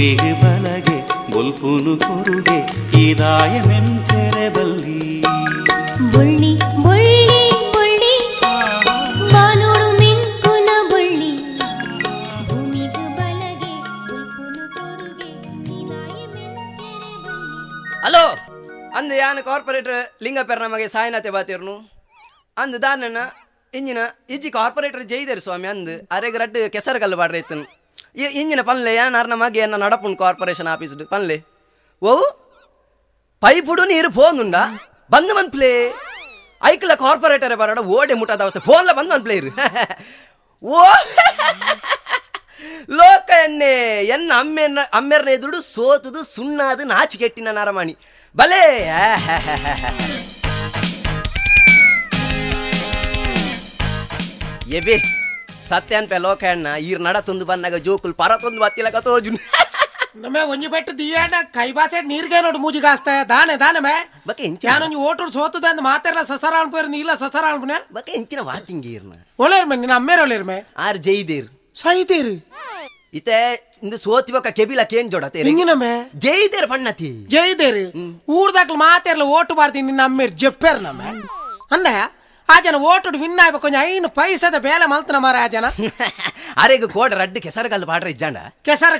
ಭೂಮಿಗೆ ಬಲಗೆ ಬೊಲ್ಪುನು ಕೊರುಗೆ ಇದಾಯ ಮೆಂತೆರೆ ಬಲ್ಲಿ ಬುಳ್ಳಿ ಬುಳ್ಳಿ ಬುಳ್ಳಿ ಬಾನೋಡು ಮಿಂಕುನ ಬುಳ್ಳಿ ಭೂಮಿಗೆ ಬಲಗೆ ಬೊಲ್ಪುನು ಕೊರುಗೆ ಇದಾಯ ಮೆಂತೆರೆ ಬಲ್ಲಿ. ಹಲೋ ಅಂದು ಯಾನ ಕಾರ್ಪೊರೇಟರ್ ಲಿಂಗಪೆರ ನಮಗೆ ಸಾಯನತೆ ಬಾತಿರ್ನು ಅಂದು ದಾನಣ್ಣ ಇಂಜಿನ ಇಜ್ಜಿ ಕಾರ್ಪೊರೇಟರ್ ಜೈದೇರು ಸ್ವಾಮಿ ಅಂದು ಅರೆಗೆ ರಡ್ಡು ಕೆಸರು ಕಲ್ಲು ಬಾಡ್ರೆ ಇತ್ತನು ಇಂಜಿನ ಪನ್ಲೆ ಯಾರು ನಮಗೆ ಏನ ನಡಪುನ್ ಕಾರ್ಪೊರೇಷನ್ ಆಫೀಸ್ ಪನ್ಲೆ ಓ ಪೈಪುಡು ನೀರು ಫೋನ್ ಉಂಡಾ ಬಂದು ಮನ್ಪ್ಲೇ ಐಕ್ಲ ಕಾರ್ಪೊರೇಟರ್ ಬರೋಡ ಓಡೆ ಮುಟ್ಟದ ಅವಸ್ಥೆ ಫೋನ್ಲ ಬಂದು ಮನ್ಪ್ಲೇ ಇರು ಓ ಲೋಕ ಎಣ್ಣೆ ಎನ್ನ ಅಮ್ಮೆರ್ನ ಎದುರು ಸೋತುದು ಸುಣ್ಣಾದು ನಾಚಿಕೆಟ್ಟಿನ ನರಮಣಿ ಬಲೇ ಎಬೆ ಸತ್ಯನ್ಪೆ ಲೋಕ ಎಣ್ಣ ಈರ್ ನಡ ತುಂದು ಬಂದಾಗ ಜೋಕುಲ್ ಪರ ತುಂದು ಬತ್ತಿಲ ಕತೋಜು ನಮೆ ಒಂಜಿ ಬೆಟ್ಟು ದಿಯಾನ ಕೈ ಬಾಸೆ ನೀರ್ಗೆ ನೋಡು ಮೂಜಿಗಾಸ್ತೆ ದಾನೆ ದಾನೆ ಮೇ ಬಕೆ ಇಂಚ ಯಾನೊಂಜಿ ಓಟು ಸೋತದ ಅಂದ್ ಮಾತೆಲ್ಲ ಸಸರ ಅನ್ಪೇರು ನೀಲ ಸಸರ ಅನ್ಪನೆ ಬಕೆ ಇಂಚಿನ ವಾಕಿಂಗ್ ಈರ್ನ ಒಳ್ಳೆರ್ಮೆ ನಿನ್ನ ಅಮ್ಮೇರ ಒಳ್ಳೆರ್ಮೆ ಆರ್ ಜೈದೇರ್ ಸೈತೀರಿ ಇತೆ ಇಂದು ಸೋತಿವಕ ಕೆಬಿಲ ಕೇನ್ ಜೋಡತೆ ಹಿಂಗಿನಮೆ ಜೈದೇರ್ ಪಣ್ಣತಿ ಜೈದೇರಿ ಊರ್ದಾಕ್ಲು ಮಾತೆರ್ಲ ಓಟು ಮಾಡ್ತೀನಿ ನಿನ್ನ ಅಮ್ಮೇರ್ ಜಪ್ಪೇರ್ ನಮೆ ಅಂದೆ ಆ ಜನ ಓಟು ವಿನ್ ಆಗ್ಬೇಕು ಕೊಂಚ ಐನು ಪೈಸದ ಬೇಲೆ ಮಲ್ತನ ಮಾರ ಆ ಜನ ಅರೆಗ ಕೋಡ ರಡ್ಡು ಕೆಸರು ಕಲ್ಲು ಬಾಡ್ರ ಇಜ್ಜಾಂಡ ಕೆಸರು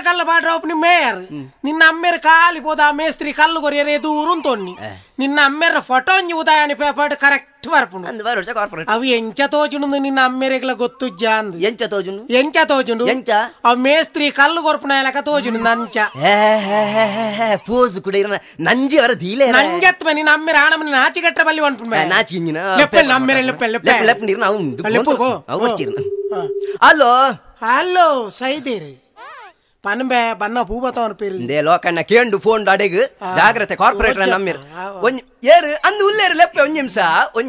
ಕಲ್ಲು ಬಾಡ್ರ ಒಬ್ಬ ನಿಮ್ಮ ಮೇಯರ್ ನಿನ್ನ ಅಮ್ಮೇರ ಕಾಲಿ ಹೋದ ಮೇಸ್ತ್ರಿ ಕಲ್ಲು ಕೊರಿಯರೆ ದೂರು ತೋಣ್ಣಿ ನಿನ್ನ ಅಮ್ಮೇರ ಫೋಟೋ ಒಂಜಿ ಉದಾಹರಣೆ ಪೇಪರ್ ಕರೆಕ್ಟ್ ಬರ್ಪುಂಡು ಅಂದು ಬರೋಚ ಕಾರ್ಪೊರೇಟ್ ಅವು ಎಂಚ ತೋಜುಂಡು ನಿನ್ನ ಅಮ್ಮೇರೆಗ್ಲ ಗೊತ್ತುಜ್ಜ ಅಂದು ಎಂಚ ತೋಜುನು ಎಂಚ ತೋಜುಂಡು ಎಂಚ ಅವ್ ಮೇಸ್ತ್ರಿ ಕಲ್ಲು ಕೊರ್ಪುನ ಲೆಕ್ಕ ತೋಜುಂಡು ನಂಚ ಪೋಸ್ ಕೂಡ ಇರನ ನಂಜಿ ಅವರ ದೀಲೆ ನಂಗೆತ್ಮ ನಿನ್ನ ಅಮ್ಮೇರ ಆಣಮನ ನಾಚಿಗಟ್ಟ ಬಲ್ಲಿ ಒನ್ಪುಂಡು ನಾಚಿ ಇಂಜಿನ ಲೆಪ್ಪೆಲ್ ನಮ್ಮೇರೆ ಲೆಪ್ಪೆಲ್ ಲೆಪ್ಪೆಲ್ ಲೆಪ್ ನೀರು ನಾವು ಹಲೋ ಹಲೋ ಸೈದೇರಿ ಪನ್ಬೆ ಬನ್ನ ಭೂಪತವನ ಪೇರು ಇಂದೇ ಲೋಕಣ್ಣ ಕೇಂಡು ಫೋನ್ ಅಡೆಗ್ ಜಾಗ್ರತೆ ಕಾರ್ಪೊರೇಟರ್ ನಮ್ಮಿರ್ ಒಂಜ್ ಏರು ಅಂದು ಉಲ್ಲೇರು ಲೆಪ್ಪೆ ಒಂಜ್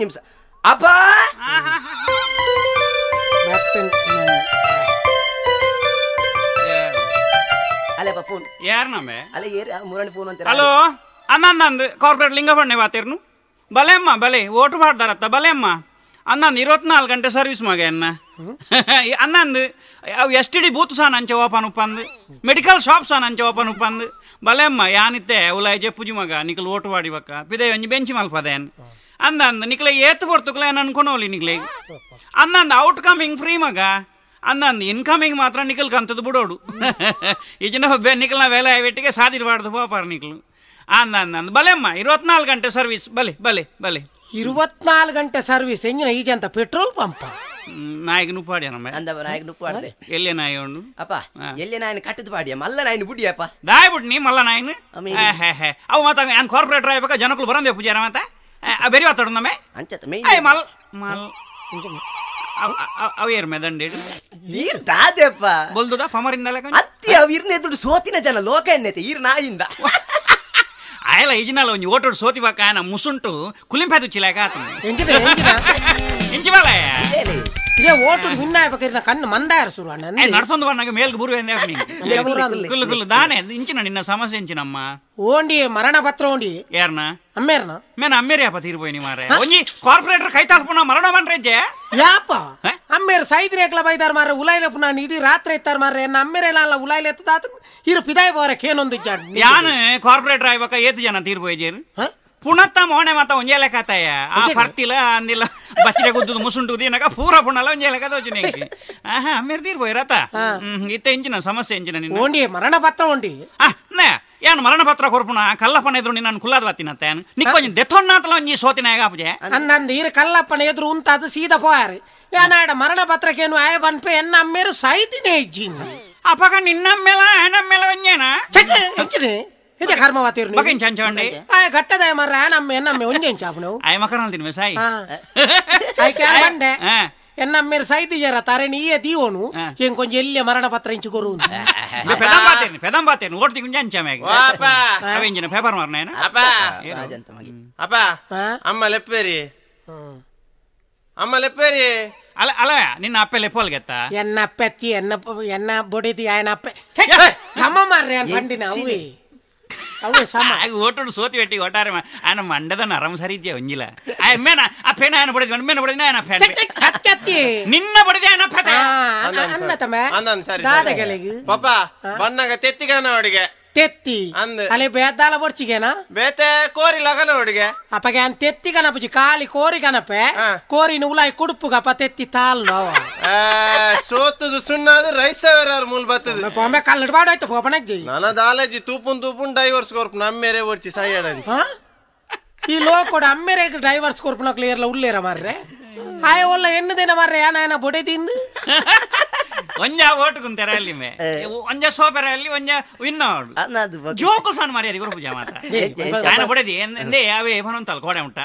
ನಿಮಿಷ ಅಪ್ಪ ಅಲ್ಲಪ್ಪ ಫೋನ್ ಯಾರು ನಮ್ಮೆ ಅಲ್ಲ ಏರು ಮೂರನೇ ಫೋನ್ ಅಂತ ಹಲೋ ಅನ್ನಂದು ಕಾರ್ಪೊರೇಟ್ ಲಿಂಗಪಣ್ಣೆ ಬಾತಿರ್ನು ಬಲೆ ಅಮ್ಮ ಬಲೆ ಓಟು ಮಾಡ್ದಾರತ್ತ ಬಲೆ ಅಮ್ಮ ಅನ್ನಂದು 24 ಗಂಟೆ ಸರ್ವಿಸ್ ಮಗ ಅನ್ನ ಅನ್ನಂದು ಅವು ಎಸ್ಟಿಡಿ ಬೂತ್ ಸಹ ನಂಚೆ ಓಪನ್ ಉಪ್ಪಂದು ಮೆಡಿಕಲ್ ಶಾಪ್ ಸಹ ನಂಚೆ ಓಪನ್ ಉಪ್ಪಂದು ಬಲೆ ಅಮ್ಮ ಯಾನಿತ್ತೆ ಉಲಾಯ್ ಜಪ್ಪುಜಿ ಮಗ ನಿಕಲ್ ಓಟು ಮಾಡಿವಕ್ಕ ಪಿದೆ ಒಂಜಿ ಬೆಂಚಿ ಮಲ್ಪದೇನ್ ಅಂದಂದು ನಿಕ್ಲೆ ಏತು ಬರ್ತುಕ್ಲ ಏನು ಅನ್ಕೊನೋಲಿ ನಿಕ್ಲೆ ಅಂದಂದು ಔಟ್ ಕಮಿಂಗ್ ಫ್ರೀ ಮಗ ಅಂದಂದು ಇನ್ಕಮಿಂಗ್ ಮಾತ್ರ ನಿಕಲ್ ಕಂತದ್ದು ಬಿಡೋಡು ಈಜಿನ ನಿಕಲ್ನ ವೇಲೆ ಆಯ್ಬಿಟ್ಟಿಗೆ ಸಾದಿರಬಾರ್ದು ಹೋಪಾರ ನಿಕ್ಲು ಅಂದಂದು ಬಲೆ ಅಮ್ಮ 24 ಗಂಟೆ ಸರ್ವಿಸ್ ಬಲೆ ಬಲೆ ಬಲೆ 24 ಗಂಟೆ ಸರ್ವಿಸ್ ಎಂಜಿನ ಈಜಂತ ಪೆಟ್ರೋಲ್ ಪಂಪ್ ನಾಯಿಗೆ ನುಪ್ಪಾಡಿಯ ನಮ್ಮ ಅಂದ ನಾಯಿಗೆ ನುಪ್ಪಾಡ್ದೆ ಎಲ್ಲೇ ನಾಯಿ ಉಂಡು ಅಪ್ಪ ಎಲ್ಲೇ ನಾಯಿನ ಕಟ್ಟದ ಪಾಡಿಯ ಮಲ್ಲ ನಾಯಿನ ಬುಡಿಯಪ್ಪ ದಾಯ್ ಬಿಟ್ಟು ನೀ ಮಲ್ಲ ನಾಯಿನ ಅವು ಮಾತ ನಾನು ಕಾರ್ಪೊರೇಟರ್ ಆಗ್ಬೇಕಾ ಜನಕ್ಕಳು ಬರಂದೆ ಪೂಜಾರ ಮಾತ ಬೇರೆ ಮಾತಾಡೋದು ನಮ್ಮೆ ಅಂಚತ ಮಲ್ ಮಲ್ ಅವು ಏರ್ ಮೆದಂಡಿ ನೀರ್ ದಾದೆಪ್ಪ ಬೊಲ್ದುದ ಫಮರಿಂದ ಅತ್ತಿ ಅವು ಇರ್ನೆ ದುಡ್ಡು ಸೋತಿನ ಜನ ಲೋಕ ಎಣ್ಣೆತೆ ಈರ್ ನಾಯಿಂದ ಆಯಲ್ಲ ಈಜಿನಲ್ಲ ಒಂಜಿ ಓಟೋಡು ಸೋತಿವಾಕ ನಾ ಮುಸುಂಟು ಕುಲಿಂಪೆದು ಚಿಲಾಕ ಇಂಚಿ ಬಾಲ ಇದೇ ಓಟು ವಿನ್ ಆಗ್ಬೇಕಾದ್ರೆ ಕಣ್ಣು ಮಂದಾರ ಶುರು ಅಣ್ಣ ನಡ್ಸೊಂದು ಬಣ್ಣಗೆ ಮೇಲ್ಗೆ ಬುರು ಕುಲ್ಲು ಕುಲ್ಲು ದಾನೆ ಇಂಚಿನ ನಿನ್ನ ಸಮಸ್ಯೆ ಇಂಚಿನಮ್ಮ ಓಂಡಿ ಮರಣ ಪತ್ರ ಓಂಡಿ ಯಾರನ ಅಮ್ಮೇರ್ನ ಮೇನ ಅಮ್ಮೇರಿ ಅಪ್ಪ ತೀರ್ಬೋಯ್ನಿ ಮಾರೆ ಒಂಜಿ ಕಾರ್ಪೊರೇಟರ್ ಕೈ ತಾಲ್ಪುನ ಮರಣ ಬಂಡ್ರೆಜ್ಜೆ ಯಾಪ ಅಮ್ಮೇರ್ ಸೈದ್ರಿ ಏಕ್ಲ ಬೈದಾರ ಮಾರ ಉಲಾಯ್ಲೆ ಪುನಃ ಇಡೀ ರಾತ್ರಿ ಇತ್ತಾರ ಮಾರ್ರೆ ಎನ್ನ ಅಮ್ಮೇರೆಲ್ಲ ಅಲ್ಲ ಉಲಾಯ್ಲೆ ಎತ್ತದಾತ ಇರು ಪಿದಾಯ್ ಬೋರಕ್ಕೆ ಏನೊಂದು ಯಾನು ಕಾರ್ಪೊರೇಟರ್ ಆಗ್ಬೇಕ ಏತು ಜನ ತೀರ್ಬೋಯ್ಜೇರು ಪುಣತ್ತ ಮೋಣೆ ಮಾತ ಒಂಜೆ ಲೆಕ್ಕತಾಯ ಆ ಪರ್ತಿಲ ಅಂದಿಲ್ಲ ಬಚ್ಚರೆ ಗುದ್ದು ಮುಸುಂಟು ದಿನಕ ಪೂರ ಪುಣಲ್ಲ ಒಂಜೆ ಲೆಕ್ಕ ತೋಜುನಿ ಅಮ್ಮೇರ್ ತೀರ್ಬೋಯ್ ರತ ಇತ್ತೆ ಇಂಚಿನ ಸಮಸ್ಯೆ ಇಂಚಿನ ನಿನ್ನ ಓಂಡಿ ಮರಣ ಪತ್ರ ಓಂಡಿ ಏನು ಮರಣ ಪತ್ರ ಕೊರ್ಪುನ ಕಲ್ಲಪ್ಪನ ಎದುರು ನಿನ್ನ ಕುಲ್ಲಾದ ಬತ್ತಿನತ್ತೆ ನಿಕ್ಕೊಂಜಿ ದೆತ್ತೊಣ್ಣಾತಲ ಒಂಜಿ ಸೋತಿನ ಆಗಾಪುಜೆ ಅಂದಂದು ಇರು ಕಲ್ಲಪ್ಪನ ಎದುರು ಉಂತ ಅದು ಸೀದಾ ಪೋಯಾರು ಏನಾಡ ಮರಣ ಪತ್ರಕ್ಕೇನು ಆಯ ಬನ್ಪೆ ಎನ್ನ ಅಮ್ಮೇರು ಸಾಯ್ತಿನೇ ಇಜ್ಜಿನ ಅಪ್ಪಗ ನಿನ್ನ ಮೇಲೆ ನಮ್ಮೇಲೆ ಒಂಜೇನ ಚಕ್ಕೆ ಇದೆ ಕರ್ಮವಾತಿರು ಬಗಿನ್ ಚಂಚಂಡಿ ಆಯ ಗಟ್ಟದ ಮರ ನಮ್ಮೆ ಎನ್ನಮ್ಮೆ ಒಂಜೇನ್ ಚಾಪು ಆಯ ಮಕರಲ್ ತಿನ್ವೆ ಸಾಯಿ ಆಯ್ಕೆ ಬಂಡೆ ಎನ್ನಮ್ಮೇರು ಸೈತಿ ಜರ ತಾರೆ ನೀಯೇ ತೀವೋನು ಏನ್ ಕೊಂಚ ಎಲ್ಲಿಯ ಮರಣ ಪತ್ರ ಇಂಚು ಕೊರು ಪೆದಂಬಾತೇನು ಓಡ್ತಿ ಕುಂಜ ಅಂಚಾಮ್ಯಾಗ ಅವೆಂಜಿನ ಪೇಪರ್ ಮಾರ್ನೇನ ಅಪ್ಪ ಅಮ್ಮ ಲೆಪ್ಪೇರಿ ಅಮ್ಮ ಲೆಪ್ಪೇರಿ ಅಲ್ಲ ಅಲ್ಲ ನಿನ್ನ ಅಪ್ಪೆ ಲೆಪ್ಪೋಲ್ಗೆತ್ತ ಎನ್ನ ಅಪ್ಪೆತ್ತಿ ಎನ್ನ ಬೊಡಿದಿ ಆಯನ ಅಪ್ಪೆ ಅಮ್ಮ ಮಾರ್ರೆ ಪಂಡಿನ ಅವೇ ಓಟು ಸೋತಿ ಬೆಟ್ಟಿ ಒಟ್ಟಾರೆ ఆయన ಮಂಡದ ನರಂ ಸರಿದ್ಯ ಒಂಜಿಲ್ಲ ಮೇನ ಆ ಪೇನ ఆయన ಬಡಿದ ಮೇನ ಬಡಿದ ఆయన ಪೇನ ನಿನ್ನ ಬಡಿದ ఆయన ಪೇನ ಅಂದನ್ ಸರಿ ಪಾಪ ಬನ್ನಗ ತೆತ್ತಿಗನ ಅವಡಿಗೆ ತೆತ್ತಿ ಅಲೆ ಬೇದಾಲ ಬೊಡ್ಚಿಗೆನಾ ಬೇತೆ ಕೋರಿ ಲಗನ ಅವಡಿಗೆ ಅಪ್ಪಗೆ ಅನ್ ತೆತ್ತಿ ಗಣಪಜಿ ಕಾಲಿ ಕೋರಿ ಗಣಪೆ ಕೋರಿ ಉಲಾಯಿ ಕುಡುಪು ಗಪ್ಪ ತೆತ್ತಿ ತಾಲ್ ನೋವ ಸೋತದು ಸುಣ್ಣಾದ ರೈಸವರ ಮೂಲ ಬತ್ತದ ಪೊಮ್ಮೆ ಕಲ್ಲಡ್ ಬಾಡಾಯ್ತು ಪೋಪನಕ್ ಜೈ ನನ್ನ ದಾಲಜಿ ತೂಪುನ್ ಡೈವರ್ಸ್ ಕೊರ್ಪ್ ನಮ್ಮೇರೆ ಓಡ್ಚಿ ಸಾಯಡದಿ ಈ ಲೋಕೋಡ ಅಮ್ಮೇರೆ ಡೈವರ್ಸ್ ಕೊರ್ಪನ ಕ್ಲಿಯರ್ಲ ಉಳ್ಳೇರ ಮಾರ್ರೆ ಆಯ ಒಲ್ಲ ಎನ್ನದೇನ ಮಾರ್ರೆ ಯಾನ ಬೊಡೆದಿಂದ ಒಂಜ ಓಟು ಕುಂತಾರ ಅಲ್ಲಿ ಮೇ ಒಂಜ ಸೋಪೆರ ಅಲ್ಲಿ ಒಂಜ ವಿನ್ನೋಡು ಜೋಕು ಸಾನ್ ಮಾರಿ ಅದು ಪೂಜಾ ಮಾತ್ರ ఆయన ಬೊಡೆದಿ ಎಂದೇ ಅವೇ ಫನಂತಲ್ ಕೋಡೆ ಉಂಟ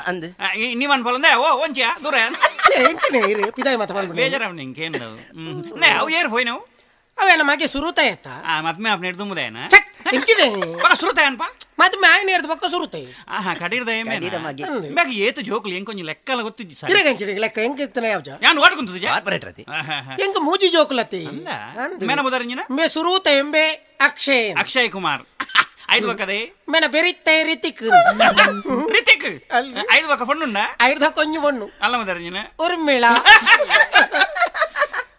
ನೀವನ್ ಫಲಂದೆ ಓ ಒಂಚಿಯ ದೂರ ಎಂಚಿನೇ ಇರಿ ಪಿದಾಯ ಮಾತ ಬಂದು ಬೇಜಾರ ನಿಂಕೇನು ನೇ ಅವು ಏರ್ ಹೋಯ್ ನಾವು ಅವೇನ ಮಗೆ ಸುರುತೆ ಆಯ್ತ ಮದ್ಮೆ ಅಪ್ನೆ ಹಿಡ್ದು ಮುದೇನ ಎಂಚಿನೇ ಬಕ ಸುರುತೆ ಅನ್ಪ ಮದ್ಮೆ ಆಯ್ನ ಹಿಡ್ದು ಬಕ್ಕ ಸುರುತೆ ಕಡಿರ್ದ ಮ್ಯಾಗ ಏತು ಜೋಕ್ಲಿ ಎಂಕೊಂಜಿ ಲೆಕ್ಕಲ ಗೊತ್ತಿದ್ದಿ ಸರ್ ಇರಗಂಚಿರಿ ಲೆಕ್ಕ ಹೆಂಗಿತ್ತನ ಯಾವ್ಜ ಯಾನ್ ಓಟ್ ಕುಂತದು ಕಾರ್ಪೊರೇಟರ್ ಅತಿ ಹೆಂಗ ಮೂಜಿ ಜೋಕ್ಲತಿ ಮೇನ ಬುದರಂಜಿನ ಮೇ ಸುರುತೆ ಎಂಬೆ ಅಕ್ಷಯ್ ಕುಮಾರ್ ಐದು ಬಕ್ಕದೆ ಮೇನ ಬೆರಿತ್ತೆ ರಿತಿಕ್ ಐದು ಬಕ್ಕ ಪಣ್ಣುಂಡ ಐದು ಕೊಂಜು ಪಣ್ಣು ಅಲ್ಲ ಬುದರಂಜಿನ ಉರ್ಮಿಳ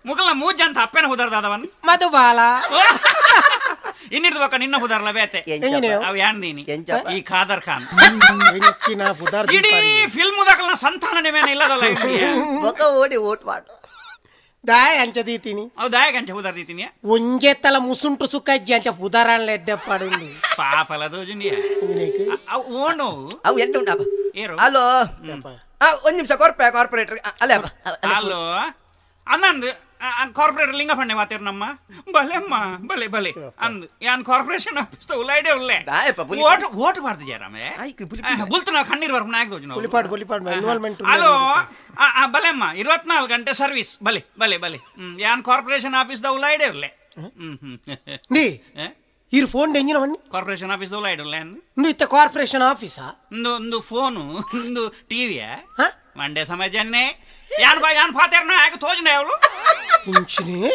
ಮುಗಲ ಮೂಜ ಅಂತ ಅಪ್ಪನ ಹುದರ್ದಾದವನ್ ಮಧುಬಾಲ ಇನ್ನಿರ್ದು ಬಕ್ಕ ನಿನ್ನ ಹುದರ್ಲ ಬೇತೆ ಅವ್ ಯಾನ್ದೀನಿ ಈ ಖಾದರ್ ಖಾನ್ ಇಡೀ ಫಿಲ್ಮ್ ಉದಕಲ್ನ ಸಂತಾನ ಮೇನ ಇಲ್ಲದಲ್ಲ ಓಡಿ ಓಟ್ ಮಾಡು ದಾಯ ಅಂಚದೀತೀನಿ ಅವ್ ದಾಯಕ ಅಂಚ ಹುದರ್ದೀತೀನಿ ಒಂಜೆತ್ತಲ ಮುಸುಂಟು ಸುಕ್ಕಜ್ಜಿ ಅಂಚ ಪುದರಾಣ್ಲ ಎಡ್ಡೆ ಪಡುಂದು ಪಾಪಲ ದೋಜುಂಡಿಯ ಅವ್ ಓಣು ಅವು ಎಂಟು ಉಂಟಪ್ಪ ಏರು ಹಲೋ ಒಂದ್ ನಿಮಿಷ ಕಾರ್ಪೊರೇಟರ್ ಅಲ್ಲೇ ಹಲೋ ಅನ್ನಂದು ಕಾರ್ಪೊರೇಟರ್ ಲಿಂಗ ಪಣ್ಣೆ ಮಾತೇರು ನಮ್ಮ ಬಲೆ ಅಮ್ಮ ಬಲೆ ಬಲೆ ಅಂದು ಯಾನ್ ಕಾರ್ಪೊರೇಷನ್ ಆಫೀಸ್ ಉಳ್ಳಾಯ್ಡೆ ಉಳ್ಳೆ ಓಟ್ ಮಾಡ್ದು ಜಾರಮೆ ಬುಲ್ತು ನಾವು ಕಣ್ಣೀರ್ ಬರ್ಪ ನಾಯಕ್ ದೋಜು ಹಲೋ ಬಲೆ ಅಮ್ಮ 24 ಗಂಟೆ ಸರ್ವಿಸ್ ಬಲೆ ಬಲೆ ಬಲೆ ಯಾನ್ ಕಾರ್ಪೊರೇಷನ್ ಆಫೀಸ್ ದ ಉಳ್ಳಾಯ್ಡೆ ಉಳ್ಳೆ ಇರ್ ಫೋನ್ ಎಂಜಿನ ಬನ್ನಿ ಕಾರ್ಪೊರೇಷನ್ ಆಫೀಸ್ ಉಳ್ಳಾಯ್ಡೆ ಉಳ್ಳೆ ಇತ್ತ ಕಾರ್ಪೊರೇಷನ್ ಆಫೀಸಾ ಒಂದು ಫೋನು ಒಂದು ಟಿವಿಯ ಮಂಡೆ ಸಮಾಜನ್ನೇ ಯಾನ್ ಫಾತೆರ್ನ ಆಗ ತೋಜನ ಅವಳು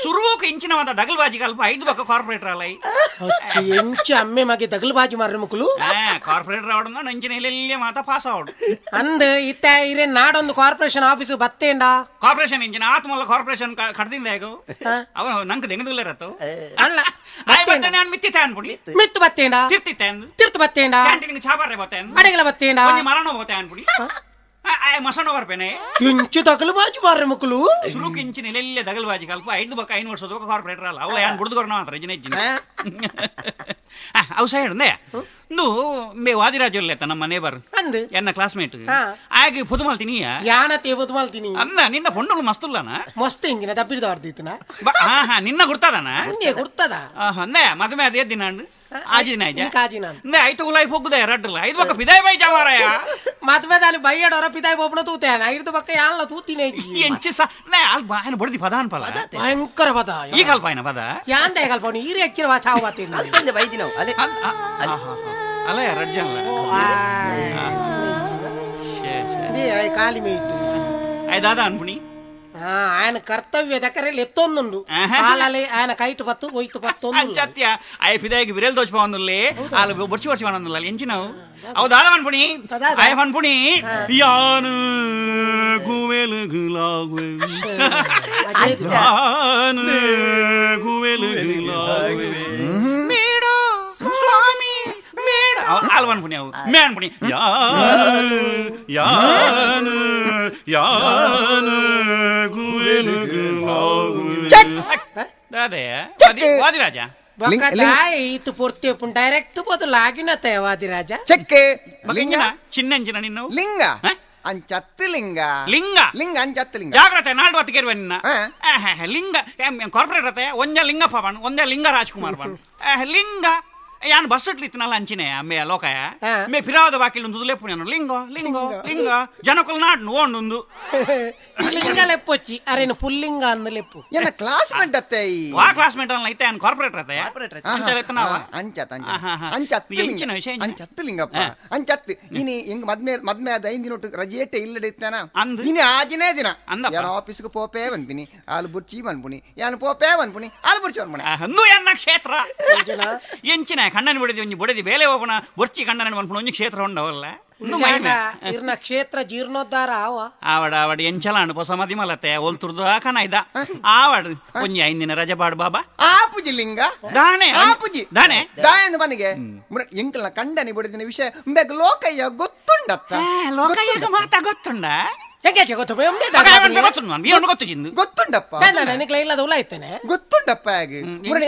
ಸುರೂಕ್ ಇಂಚಿನ ಒಂದ ದಗಲ್ಬಾಜಿ ಕಲ್ಪ 5 ಬಕ್ಕ ಕಾರ್ಪೊರೇಟರ್ ಅಲ್ಲ ಎಂಚ ಅಮ್ಮೆ ಮಗೆ ದಗಲ್ಬಾಜಿ ಮಾರ್ರೆ ಮುಕ್ಕಲು ಕಾರ್ಪೊರೇಟರ್ ಅವಡ ನಂಚಿನ ಎಲ್ಲೆಲ್ಲೇ ಮಾತ ಪಾಸ್ ಅವಡು ಅಂದ್ ಇತ್ತ ಇರೆ ನಾಡೊಂದು ಕಾರ್ಪೊರೇಷನ್ ಆಫೀಸ್ ಬತ್ತೇಂಡ ಕಾರ್ಪೊರೇಷನ್ ಇಂಚಿನ ಆತ್ಮಲ್ಲ ಕಾರ್ಪೊರೇಷನ್ ಕಡ್ದಿಂದ ಹೇಗೋ ಅವ ನಂಗೆ ದೆಂಗದುಲ್ಲ ಇರತ್ತು ಅಲ್ಲ ಬತ್ತೇಂಡ ನಾನು ಮಿತ್ತಿತೆ ಅನ್ಬಿಡಿ ಮಿತ್ತು ಬತ್ತೇಂಡ ತಿರ್ತು ಬತ್ತೇಂಡ ಕ್ಯಾಂಟೀನ್ಗೆ ಚಾಬಾರೆ ಬತ್ತೇಂಡ ಅಡೆಗಲ ಬತ್ತೇಂಡ ಒಂಜಿ ಮರಣ ಹೋತೆ ಅನ್ಬಿಡಿ ಮಸಣ ಬರ್ಪೇನೆ ಇಂಚು ದಗಲ್ಬಾಜಿ ಮಾರ್ರೆ ಮುಕ್ಕಲು ಸುರುಕ್ ಇಂಚಿನ ಎಲ್ಲೆಲ್ಲೇ ದಗಲ್ಬಾಜಿ ಕಲ್ಪ 5 ಬಕ್ಕ 5 ವರ್ಷದ ಕಾರ್ಪೊರೇಟರ್ ಅಲ್ಲ ಅವಳ ಯಾನ್ ಬುಡ್ದುಗರ ಮಾತ್ರ ರಜನೆ ಇಜ್ಜಿನ ಅವು ಸೈಡ್ ಮೇ ವಾದಿರಾಜುಲ್ಲೆತ್ತ ನಮ್ಮ ನೇಬರ್ ಎನ್ನ ಕ್ಲಾಸ್ಮೇಟ್ ಆಗಿ ಪುದುಮಲ್ತಿನಿಯ ಯಾನತೆ ಪುದುಮಲ್ತಿನಿ ಅಂದ ನಿನ್ನ ಪೊಂಡಲು ಮಸ್ತುಲ್ಲನ ಮಸ್ತ್ ಹಿಂಗಿನ ದಬ್ಬಿಡ್ದ ಹೊರ್ದಿತ್ತನ ನಿನ್ನ ಗುರ್ತದನ ಗುರ್ತದ ಅಂದೆ ಮದುವೆ ಅದೇ ದಿನ ಆಜಿನ ಐತು ಉಲಾಯಿ ಹೋಗುದೇ ರಡ್ಡಲ್ಲ 5 ಬಕ್ಕ ಪಿದಾಯ್ ಬೈ ಜವಾರಯ ಮದುವೆ ದಾನಿ ಬೈಯಡೋರ ಪಿದಾಯ್ ಬೋಪಣ ತೂತೇನ 5 ಬಕ್ಕ ಯಾನ್ಲ ತೂತಿನೇ ಎಂಚಿ ಅಲ್ ಬಾಯನ ಬಡ್ದಿ ಪದ ಅನ್ಪಲ್ಲ ಭಯಂಕರ ಪದ ಈಗ ಅಲ್ಪ ಏನ ಪದ ಯಾಂದೆ ಕಲ್ಪ ಈರಿ ಹೆಚ್ಚಿನ ಸಾವು ಬಾತೀನಿ ಬೈದಿ ನಾವು ಅಲ್ಲ ರಡ್ಜಲ್ಲ ಕಾಲಿ ಮೇಯ್ತು ಅಯ್ಯ ದಾದಾ ಅನ್ಪುಣಿ ఆయన కర్తవ్య దగ్గర ఎత్తొందుండు వాళ్ళని ఆయన కైట్ పత్తు పోయితు పత్తొందు అంచత్య అయ పిదాయికి విరేల్ దోచిపోందులే వాళ్ళు బొర్చి బొర్చి వానందుల ఎంచినావు అవు దాదా అన్పుని అయ అన్పుని యాను గువెలుగులాగు యాను గువెలుగులాగు మేడో స్వామి మేడ వాళ్ళు అన్పుని అవు మే అన్పుని యాను యాను యాను వాదిరాజా ఇతు పూర్తి డైరెక్ట్ పోతు లాగినత వాదిరాజా చెక్కే చిన్న నిన్ను లింగ ಅಂಚತ್ತು ಲಿಂಗ ಲಿಂಗ ಲಿಂಗ ಅಂಚತ್ತು ಲಿಂಗ ಜಾಗ್ರತೆ ನಾಲ್ಕು ಹೊತ್ತು ಕೇಳುವ ನಿನ್ನ ಲಿಂಗ ಕಾರ್ಪೊರೇಟ್ ಅತ್ತೆ ಒಂದೇ ಲಿಂಗಪ್ಪ ಬಣ್ಣ ಒಂದೇ ಲಿಂಗ ರಾಜ್ಕುಮಾರ್ ಬಣ್ಣ ಲಿಂಗ ಯಾನ್ ಬಸ್ ಇಟ್ಲಿತ್ತನಲ್ಲ ಅಂಚಿನೇ ಅಮ್ಮೆ ಲೋಕಯ ಮೇ ಪಿರಾದ ಬಾಕಿಲ್ ಒಂದು ಲೆಪ್ಪು ನಾನು ಲಿಂಗೋ ಲಿಂಗೋ ಲಿಂಗ ಜನಕಲ್ ನಾಡು ಓಂಡು ಲಿಂಗ ಲೆಪ್ಪೊಚ್ಚಿ ಅರೇನು ಪುಲ್ಲಿಂಗ ಅಂದ ಲೆಪ್ಪು ಏನ ಕ್ಲಾಸ್ಮೇಟ್ ಅತ್ತೆ ವಾ ಕ್ಲಾಸ್ಮೇಟ್ ಅಲ್ಲ ಐತೆ ಅನ್ ಕಾರ್ಪೊರೇಟರ್ ಅತ್ತೆ ಅಂಚತ್ತು ಲಿಂಗಪ್ಪ ಅಂಚತ್ತು ಇನಿ ಹಿಂಗ್ ಮದ್ಮೆ ಅದ ಹಿಂದಿನೊಟ್ಟು ರಜೆಟ್ಟೆ ಇಲ್ಲಡಿತ್ತಾನ ಇನಿ ಆಜಿನೇ ದಿನ ಯಾನ ಆಫೀಸ್ಗೆ ಪೋಪೇ ಬಂದ್ಬಿನಿ ಹಾಲು ಬುರ್ಚಿ ಬಂದ್ಬಿನಿ ಯಾನು ಪೋಪೇ ಬಂದ್ಬಿನಿ ಹಾಲು ಬುರ್ಚಿ ಬಂದ್ಬಿನಿ ಅಂದು ಎನ್ನ ಕ್ಷೇತ್ರ ಎಂಚಿನ ಕಣ್ಣನ ಬಿಡದಿ ಒಂಜಿ ಬುಡದಿ ಬೇಲೆ ಹೋಗೋಣ ಬರ್ಚಿ ಕಣ್ಣನ ಮನ್ಪುಣ ಒಂಜಿ ಕ್ಷೇತ್ರ ಉಂಡವಲ್ಲ ಇರ್ನ ಕ್ಷೇತ್ರ ಜೀರ್ಣೋದ್ಧಾರ ಆವಡ ಎಂಚಲಾಂಡ್ ಹೊಸ ಮದಿ ಮಲತೆ ಒಲ್ತುರ್ದು ಕನ ಇದ ಆವಡ್ ಒಂಜಿ 5 ದಿನ ರಜೆ ಬಾಡು ಬಾಬಾ ಆಪುಜಿ ಲಿಂಗ ದಾನೆ ಆಪುಜಿ ದಾನೆ ದಾಯಂದು ಮನೆಗೆ ಎಂಕಲ್ನ ಕಂಡನಿ ಬಿಡಿದಿನ ವಿಷಯ ಬೇಗ ಲೋಕಯ್ಯ ಗೊತ್ತುಂಡತ್ತ ಲೋಕಯ್ಯಗ ಮಾತಾ ಗೊತ್ತುಂಡ ಗೊತ್ತುಂಡಪ್ಪ ಗೊತ್ತುಂಡಪ್ಪ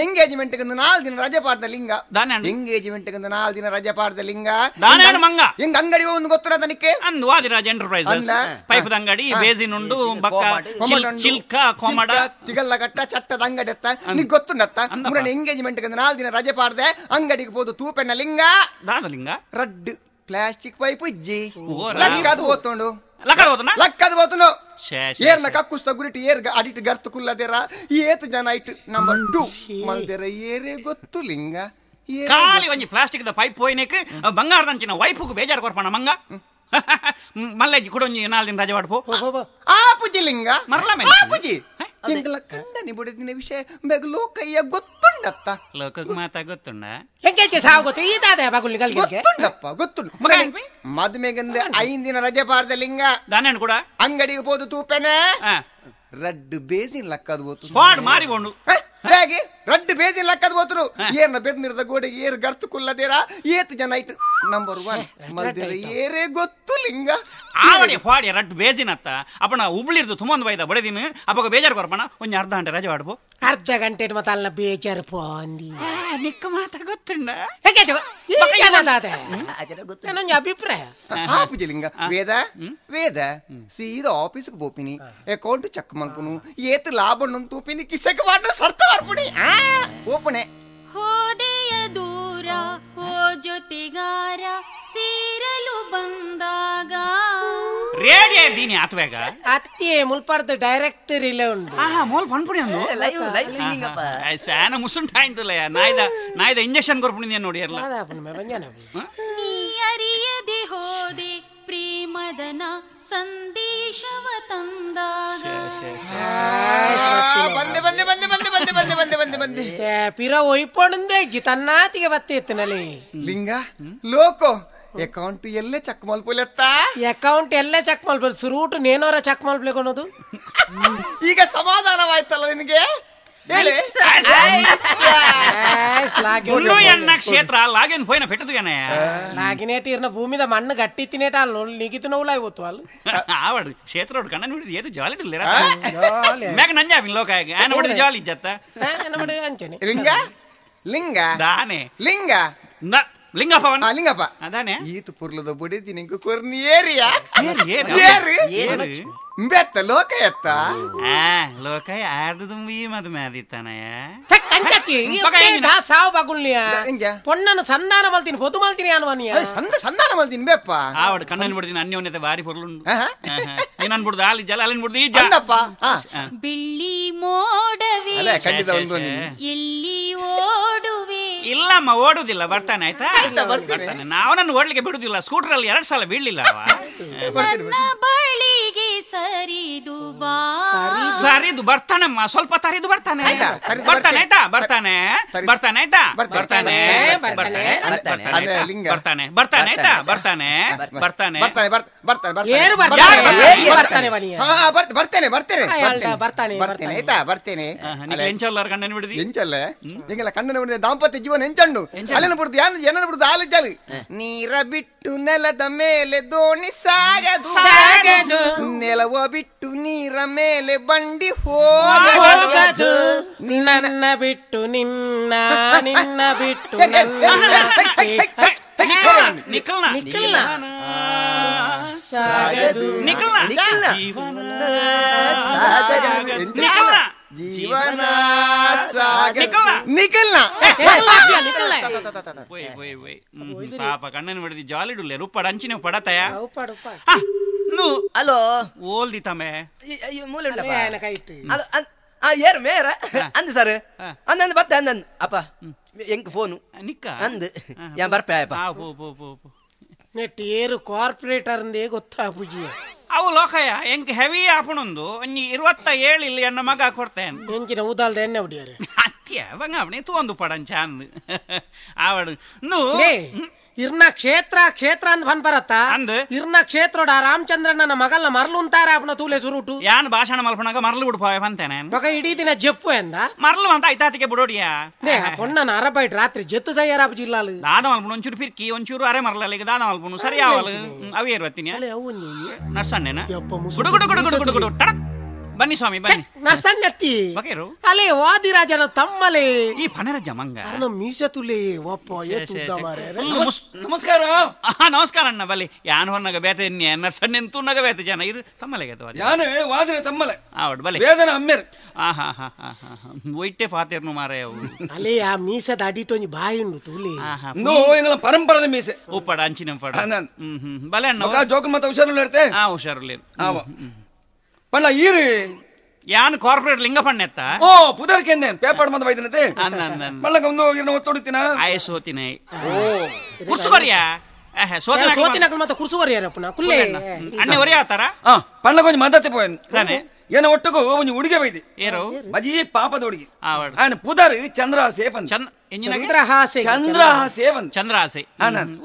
ಎಂಗೇಜ್ಮೆಂಟ್ 4 ದಿನ ರಜೆ ಪಾಡ್ದ ಲಿಂಗ ಎಂಗೇಜ್ಮೆಂಟ್ 4 ದಿನ ರಜೆ ಪಾಡ್ದ ಲಿಂಗ ಹೆಂಗ ಅಂಗಡಿ ಒಂದು ಗೊತ್ತುರ ತನಿಕೆ ಅಂದು ವಾದಿರಾಜ್ ಎಂಟರ್ಪ್ರೈಸಸ್ ಪೈಪದ ಅಂಗಡಿ ಬೇಸಿನ್ ಉಂಡು ಬಕ್ಕ ಚಿಲ್ಕ ಕೋಮಡ ತಿಗಲ್ಲ ಗಟ್ಟ ಚಟ್ಟದ ಅಂಗಡಿ ಅತ್ತ ನಿಗ್ ಗೊತ್ತುಂಡತ್ತ ಎಂಗೇಜ್ಮೆಂಟ್ 4 ದಿನ ರಜೆ ಪಾಡ್ದೆ ಅಂಗಡಿಗೆ ಹೋದು ತೂಪೆನ್ನ ಲಿಂಗ ಲಿಂಗ ರಡ್ ಪ್ಲಾಸ್ಟಿಕ್ ಪೈಪ್ ಇಜ್ಜಿ ಲಕ್ಕದು ಓದ್ತೊಂಡು ಲಕ್ಕದ ಹೋತನು ಏರ್ನ ಕಕ್ಕುಸ್ತ ಗುರಿಟಿ ಏರ್ ಅಡಿಟ್ ಗರ್ತು ಕುಲ್ಲದೇರ ಏತ್ ಜನ ಇಟ್ಟು ನಂಬರ್ 2 ಮಲ್ದೇರ ಏರೇ ಗೊತ್ತು ಲಿಂಗ ಖಾಲಿ ಒಂಜಿ ಪ್ಲಾಸ್ಟಿಕ್ ದ ಪೈಪ್ ಪೋಯ್ನೆಕ್ ಬಂಗಾರದಂಚಿನ ವೈಫುಗು ಬೇಜಾರು ಕೊರ್ಪಣ ಮಂಗ ಮಲ್ಲೆಜ್ಜಿ ಕೊಡೊಂಜಿ 4 ದಿನ ರಜೆ ಮಾಡ್ಪೋ ಆಪುಜಿ ಲಿಂಗ ಮರಲ ಆಪುಜಿ ಎಂಕಲ ಕಂಡನಿ ಬುಡಿದಿನ ವಿಷಯ ಬೇಗ ಲೋಕಯ್ಯ ಗೊತ್ತುಂಡತ್ತ ಲೋಕಕ್ಕೆ ಮಾತಾ ಗೊತ್ತುಂಡ ಹೆಂಗೆ ಸಾವು ಗೊತ್ತು ಈದಾದ ಗೊತ್ತುಂಡಪ್ಪ ಗೊತ್ತುಂಡು ಮದ್ಮೆಗಂದ 5 ದಿನ ರಜೆ ಪಾಡ್ದ ಲಿಂಗ ದಾನೆ ಕೂಡ ಅಂಗಡಿಗೆ ಹೋದು ತೂಪೆನೆ ರಡ್ಡು ಬೇಸಿನ್ ಲಕ್ಕದ ಹೋತು ಮಾರಿಕೊಂಡು ಹೇಗೆ ರಡ್ಡು ಬೇಸಿನ್ ಲಕ್ಕದ ಹೋತರು ಏರ್ನ ಬೆದ್ನಿರದ ಗೋಡೆಗೆ ಏರ್ ಗರ್ತು ಕುಲ್ಲದೇರ ಏತ್ ಜನ ಇಟ್ಟು ನಂಬರ್ 1 ಮಲ್ದೇರ ಏರೇ ಗೊತ್ತು ಲಿಂಗ ಆವಡಿ ಫಾಡಿ ರಡ್ಡು ಬೇಜಿನತ್ತ ಅಪ್ಪನ ಉಬ್ಳಿರ್ದು ತುಂಬೊಂದು ಬೈದ ಬಡದಿನ ಅಪ್ಪಗ ಬೇಜಾರು ಕೊರ್ಪಣ ಒಂಜಿ ಅರ್ಧ ಗಂಟೆ ರಜೆ ಮಾಡ್ಬೋ ಅರ್ಧ ಗಂಟೆ ಮತ್ತೆ ಅಲ್ಲ ಬೇಜಾರು ಪೋಂದಿ ನಿಕ್ಕ ಮಾತಾ ಗೊತ್ತುಂಡ ಅಭಿಪ್ರಾಯ ಆಪುಜಿ ಲಿಂಗ ವೇದ ಸೀದಾ ಆಫೀಸ್ಗೆ ಬೋಪಿನಿ ಅಕೌಂಟ್ ಚೆಕ್ ಮಲ್ಪುನು ಏತ್ ಲಾಭ ತೂಪಿನಿ ಕಿಸಕ್ಕೆ ಮಾಡ ಸರ್ತ ಬರ್ಪುನಿ ಓಪನೆ ಹೋದೆಯ ದೂರ ಓ ಜೊತೆಗಾರ ಸೇರಲು ಬಂದಾಗ ರೇಡಿಯೋ ದೀನಿ ಆತ್ವೇಗ ಅತ್ತಿ ಮುಲ್ಪಾರ್ದು ಡೈರೆಕ್ಟರ್ ಇಲ್ಲ ಉಂಟು ಮೂಲ್ ಪನ್ಪುಣಿ ಅಂದು ಲೈವ್ ಸಿಂಗಿಂಗ್ ಅಪ್ಪ ಸ್ಯಾನ ಮುಸುಂಟ ಆಯ್ತಲ್ಲ ನಾಯ್ದ ಇಂಜೆಕ್ಷನ್ ಕೊರ್ಪುಣಿ ನೋಡಿ ಅಲ್ಲ ನೀ ಅರಿಯದೆ ಹೋದೆ ಪ್ರೇಮದನ ಸಂದೇಶವ ತಂದಾಗ ಬಂದೆ ಬಂದೆ ಬಂದೆ ಬಂದೆ ಬಂದೆ ಬಂದೆ ಬಂದೆ ಬಂದೆ ಬಂದೆ ಪಿರ ಒಯ್ಪೊಂದೇ ಜಿ ತನ್ನಾತಿಗೆ ಬತ್ತಿತ್ತನಲ್ಲಿ ಲಿಂಗ ಲೋಕೋ ಅಕೌಂಟ್ ಎಲ್ಲೇ ಚೆಕ್ ಮಲ್ಪುಲೆತ್ತ ಅಕೌಂಟ್ ಎಲ್ಲೇ ಚೆಕ್ ಮಲ್ಪಲ್ ಸುರೂಟು ನೇನೋರ ಚೆಕ್ ಮಲ್ಪಲೇಕೊನೋದು ಈಗ ಸಮಾಧಾನವಾಯ್ತಲ್ಲ ನಿನಗೆ ಹೇಳಿ ಎನ್ನ ಕ್ಷೇತ್ರ ಲಾಗಿನ್ ಪೋಯಿನ ಪೆಟ್ಟದುಗೇನೆ ಲಾಗಿನೇಟಿರ್ನ ಭೂಮಿದ ಮಣ್ಣು ಗಟ್ಟಿತ್ತಿನೇಟ ಅಲ್ಲಿ ನಿಗಿತು ನೋವುಲ ಇವತ್ತು ಅಲ್ಲಿ ಆವಡು ಕ್ಷೇತ್ರ ಕಣ್ಣನ್ ಬಿಡಿದ ಏದು ಜಾಲಿ ಇಲ್ಲರ ಮ್ಯಾಗ ನಂಜಾವಿನ ಲೋಕ ಆನ ಬಿಡಿದ ಜಾಲಿ ಇಜ್ಜತ್ತ ಅಂಚನೆ ಲಿಂಗ ಲಿಂಗ ದಾನೆ ಲಿಂಗ ಲಿಂಗಪ್ಪ ಲಿಂಗಪ್ಪ ಅದಾನೆ ಈತು ಪುರ್ಲದ ಬುಡಿದಿ ನಿಂಗೆ ಕೊರ್ನಿ ಏರಿಯಾ ಏರು ಬೆತ್ತ ಲೋಕ ಎತ್ತ ಲೋಕ ಯಾರ್ದು ತುಂಬಿ ಮದುವೆ ಆದಿತ್ತಾನಯ್ಯ ಸಾವು ಬಗುಳ್ನಿಯ ಪೊಣ್ಣನ ಸಂಧಾನ ಮಲ್ತೀನಿ ಹೊತ್ತು ಮಲ್ತೀನಿ ಅನ್ವನಿಯ ಸಂಧಾನ ಮಲ್ತೀನಿ ಬೇಪ್ಪ ಆವಡ್ ಕಣ್ಣನ್ ಬಿಡ್ತೀನಿ ಅನ್ಯೋನ್ಯತೆ ಬಾರಿ ಪೊರ್ಲುಂಡು ನೀನ್ ಅನ್ಬಿಡ್ದು ಅಲ್ಲಿ ಜಲ ಅಲ್ಲಿನ್ ಬಿಡ್ದು ಈ ಬಿಳ್ಳಿ ಮೋಡವೇ ಎಲ್ಲಿ ಓಡುವೆ ಇಲ್ಲಮ್ಮ ಓಡುದಿಲ್ಲ ಬರ್ತಾನೆ ಆಯ್ತಾ ಬರ್ತಾನೆ ನಾವು ನನ್ನ ಓಡ್ಲಿಕ್ಕೆ ಬಿಡುದಿಲ್ಲ ಸ್ಕೂಟರ್ ಅಲ್ಲಿ 2 ಸಲ ಬೀಳ್ಲಿಲ್ಲ ನನ್ನ ಬಳಿಗೆ ಸರಿದು ಬರ್ತಾನಮ್ಮ ಸ್ವಲ್ಪ ತರಿದು ಬರ್ತಾನೆ ಬರ್ತಾನೆ ಆಯ್ತಾ ಬರ್ತಾನೆ ಬರ್ತಾನೆ ಆಯ್ತಾ ಬರ್ತಾನೆ ಬರ್ತಾನೆ ಬರ್ತಾನೆ ಆಯ್ತಾ ಬರ್ತಾನೆ ಬರ್ತಾನೆ ಬರ್ತೇನೆ ಆಯ್ತಾ ಬರ್ತೇನೆ ಎಂಚಲ್ಲ ಕಣ್ಣನ ಬಿಡಿದಿ ಎಂಚಲ್ಲ ಈಗೆಲ್ಲ ಕಣ್ಣನ ಬಿಡಿದ ದಾಂಪತ್ಯ ಜೀವನ ಎಂಚಂಡು ಅಲ್ಲಿನ ಬಿಡುದು ಏನನ್ನ ಬಿಡುದು ಹಾಲು ಜಾಲಿ ನೀರ ಬಿಟ್ಟು ನೆಲದ ಮೇಲೆ ದೋಣಿ ಸಾಗದು ನೆಲವ ಬಿಟ್ಟು ನೀರ ಮೇಲೆ ಬಂಡಿ ಹೋಗದು ನನ್ನ ಬಿಟ್ಟು ನಿನ್ನ ಬಿಟ್ಟು ಜೀವನ ಪಾಪ ಕಣ್ಣನ ಬಿಡಿದಿ ಜಾಲಿಡುಲ್ಲೆ ರುಪ್ಪಡ ಅಂಚಿನ ಪಡತಯ ಹಲೋ ಓಲ್ದಿ ತಮೆ ಮೂಲೆ ಏರು ಮೇರ ಅಂದ್ ಸರ್ ಅಂದ್ ಬತ್ತೆ ಅಂದ್ ಅಪ್ಪ ಎಂಕ್ ಫೋನು ನಿಕ್ಕ ಅಂದ್ ಯಾ ಬರ್ಪೆ ನೆಟ್ ಏರು ಕಾರ್ಪೊರೇಟರ್ ಅಂದೇ ಗೊತ್ತಾ ಪೂಜಿ ಅವು ಲೋಕಯ್ಯ ಎಂಕ್ ಹೆವಿ ಆಪಣೊಂದು ಒಂಜಿ 27 ಇಲ್ಲಿ ಎನ್ನ ಮಗ ಕೊಡ್ತೇನೆ ಎಂಚಿನ ಊದಾಲ್ದ ಎಣ್ಣೆ ಹೊಡಿಯಾರೆ ಅತ್ಯ ಬಂಗಾವಣಿ ತೂಂದು ಪಡಂಚ ಅಂದು ಆವಡು ಇರ್ನ ಕ್ಷೇತ್ರ ಅಂತ ಬಂದ್ ಬರತ್ತ ಅಂದ್ ಇರ್ನ ಕ್ಷೇತ್ರೋಡ ರಾಮಚಂದ್ರನ ಮಗಲ್ನ ಮರ್ಲು ಅಂತಾರೆ ಅಪ್ಪನ ತೂಲೆ ಸುರುಟು ಯಾನ್ ಭಾಷಣ ಮಲ್ಪನಾಗ ಮರ್ಲು ಬಿಡ್ಪೋಯ ಬಂತೇನೆ ಮಗ ಇಡೀ ದಿನ ಜಪ್ಪು ಎಂದ ಮರ್ಲು ಅಂತ ಐತಾತಿಗೆ ಬಿಡೋಡಿಯಾ ಪೊಣ್ಣನ ಅರಬೈಟ್ ರಾತ್ರಿ ಜತ್ತು ಸಯ್ಯಾರ ಜಿಲ್ಲಾಲು ದಾದ ಮಲ್ಪನು ಒಂಚೂರು ಫಿರ್ಕಿ ಒಂಚೂರು ಅರೆ ಮರ್ಲಲ್ಲ ಈಗ ದಾದ ಮಲ್ಪನು ಸರಿ ಯಾವಲು ಅವೇ ಇರ್ವತ್ತೀನಿ ನರ್ಸಣ್ಣೇನ ಗುಡು ಗುಡು ಗುಡು ಗುಡು ಗುಡು ಗುಡು ಟಡಕ್ ಬನ್ನಿ ಸ್ವಾಮಿ ಬನ್ನಿ ನರ್ಸಣ್ಣತ್ತಿ ಬಕೇರು ಅಲೆ ವಾದಿರಾಜನ ತಮ್ಮಲೆ ಈ ಪನರಜ್ಜ ಮಂಗ ಮೀಸೆ ತುಲೆ ಒಪ್ಪ ನಮಸ್ಕಾರ ನಮಸ್ಕಾರ ಅಣ್ಣ ಬಲ್ಲಿ ಯಾನ್ ಹೊನ್ನಾಗ ಬೇತೆ ನರ್ಸಣ್ಣ ತೂನಾಗ ಬೇತೆ ಜನ ಇರು ತಮ್ಮಲೆಗೆ ಯಾನೆ ವಾದಿನ ತಮ್ಮಲೆ ಆವಡ್ ಬಲಿ ವೇದನ ಅಮ್ಮೆರ್ ಒಯ್ಟೆ ಪಾತೇರ್ನು ಮಾರೇ ಅವು ಅಲೆ ಆ ಮೀಸದ ಅಡಿಟೊಂಜಿ ಬಾಯಿ ಉಂಡು ತುಲೆ ಎಂಗಳ ಪರಂಪರದ ಮೀಸೆ ಉಪ್ಪಡ ಅಂಚಿನ ಪಡ ಬಲೆ ಅಣ್ಣ ಜೋಕಲ್ ಮತ್ತೆ ಹುಷಾರು ಇರ್ತೆ ಹುಷಾರು ಪಣ್ಣ ಈರು ಯಾನ್ ಕಾರ್ಪೊರೇಟ್ ಲಿಂಗಪಣ್ಣ ಎತ್ತ ಓ ಪುದರ್ಕೆಂದೇನ್ ಪೇಪರ್ ಮಂದ ಬೈದನತೆ ಮಲ್ಲಗ ಒಂದು ಇರ್ನ ಒತ್ತೊಡುತ್ತಿನ ಆಯ ಸೋತಿನ ಕುರ್ಸುಕೊರಿಯಾ ಸೋತಿನ ಮತ್ತೆ ಕುರ್ಸುವರಿಯಾರಪ್ಪನ ಕುಲ್ಲೆ ಅಣ್ಣೆ ಒರಿಯಾತಾರ ಪಣ್ಣ ಕೊಂಚ ಮದ್ದತ್ತೆ ಪೋಯನ್ ಏನ ಒಟ್ಟಗು ಒಂಜಿ ಹುಡುಗೆ ಬೈದಿ ಏರು ಮಜಿ ಪಾಪದ ಹುಡುಗಿ ಆಯನ ಪುದರ್ ಚಂದ್ರಹಾಸೆ ಪಂದ್ ಚಂದ್ರಹಾಸೆ ಚಂದ್ರಹಾಸೆ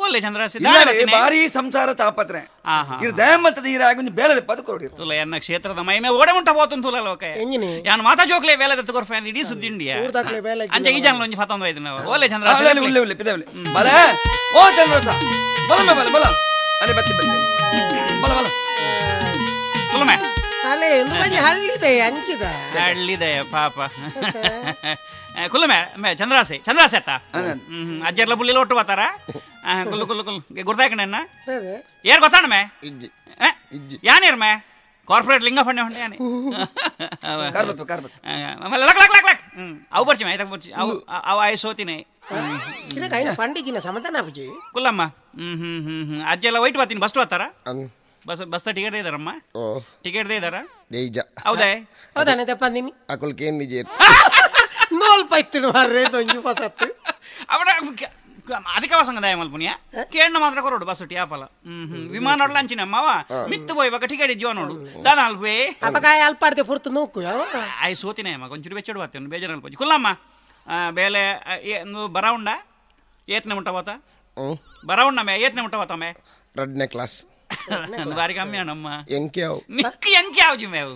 ಒಳ್ಳೆ ಚಂದ್ರಹಾಸೆ ಭಾರಿ ಸಂಸಾರ ತಾಪತ್ರೆ ಇದು ದಯಮಂತದ ಈರಾಗಿ ಒಂಜಿ ಬೇಲದ ಪದಕೊಡಿ ತುಲ ಎನ್ನ ಕ್ಷೇತ್ರದ ಮೈಮೆ ಓಡೆ ಮುಂಟ ಹೋತು ತುಲ ಲೋಕ ಯಾನ್ ಮಾತಾ ಜೋಕ್ಲೆ ಬೇಲದ ತಗೋರ್ಫ್ಯಾನ್ ಇಡೀ ಸುದ್ದಿ ಇಂಡಿಯಾ ಅಂಚ ಈ ಜನ ಒಂಜಿ ಫತೊಂದು ಐದು ನಾವು ಒಳ್ಳೆ ಚಂದ್ರಹಾಸೆ ಉಳ್ಳೆ ಉಳ್ಳೆ ಪಿದವಲೆ ಬಲ ಓ ಚಂದ್ರಹಾಸ ಬಲ ಬಲ ಬಲ ಅಲೆ ಬತ್ತಿ ಬತ್ತಿ ಬಲ ಬಲ ತುಲಮೆ ಅಲೆ ಹಳ್ಳಿದೆ ಅಂಚಿದ ಹಳ್ಳಿದೆ ಪಾಪ ಕುಲ್ಲುಮೆ ಚಂದ್ರಾಸೆ ಚಂದ್ರಾಸೆ ಅತ್ತ ಅಜ್ಜರ್ಲ ಬುಲ್ಲಿ ಒಟ್ಟು ಬರ್ತಾರ ಕುಲ್ಲು ಕುಲ್ಲು ಕುಲ್ಲು ಗುರ್ತಾಕಣ್ಣ ಏರ್ ಗೊತ್ತಾಣಮೆ ಯಾನೇರ್ಮೆ ಕಾರ್ಪೊರೇಟ್ ಲಿಂಗಪಣ್ಣೆ ಹೊಂಡೆ ಯಾನೆ ಲಕ್ ಲಕ್ ಲಕ್ ಲಕ್ ಅವು ಬರ್ಚಿ ಆಯ್ತಾ ಬರ್ಚಿ ಅವು ಆಯ್ ಸೋತಿನಿ ಪಂಡಿಜಿನ ಸಮಾಧಾನ ಕುಲ್ಲಮ್ಮ ಅಜ್ಜೆಲ್ಲ ವೈಟ್ ಬರ್ತೀನಿ ಬಸ್ ಬರ್ತಾರ ಬಸ್ ಟಿಕೆಟ್ ಇದಾರಮ್ಮ ಟಿಕೆಟ್ ಇದಾರ ಹೌದೇ ಹೌದಾನೆ ತಪ್ಪಂದಿನಿ ಅಕಲ್ಕೇನ್ ನೋಲ್ ಪೈತಿನ ಮಾರ್ರೆ ದೊಂಜಿ ಫಸತ್ತು ಅವಡ ಅದಕ್ಕೆ ಸಂಗದಾಯ ಮಲ್ಪುನಿಯ ಕೇಳನ ಮಾತ್ರ ಕೊರೋಡು ಬಸ್ ಟಿಯಾಪಲ ವಿಮಾನ ನೋಡ್ಲ ಅಂಚಿನ ಮಾವ ಮಿತ್ತು ಹೋಯ್ ಬಕ ಟಿಕೆಟ್ ಜೀವ ನೋಡು ದಾನ ಅಲ್ವೇ ಅಪಕಾಯ ಅಲ್ಪಾಡ್ದೆ ಪುರ್ತು ನೋಕು ಆಯ್ ಸೋತಿನೇ ಅಮ್ಮ ಕೊಂಚೂರು ಬೆಚ್ಚಡು ಬರ್ತೇನೆ ಬೇಜಾರು ಅಲ್ಪ ಕುಲ್ಲಮ್ಮ ಬೇಲೆ ಬರೌಂಡ ಏತ್ನೆ ಮುಟ್ಟ ಹೋತ ಬರೌಂಡ ಮೇ ಏತ್ನೆ ಮುಟ್ಟ ಹೋತ ಮೇ 2ನೇ ಕ್ಲಾಸ್ ಬಾರಿ ಕಮ್ಮಿ ಅಣ್ಣಮ್ಮ ಎಂಕ್ಯಾವ್ ನಿಕ್ಕಿ ಎಂಕ್ಯಾವ್ಜಿ ಮೇವು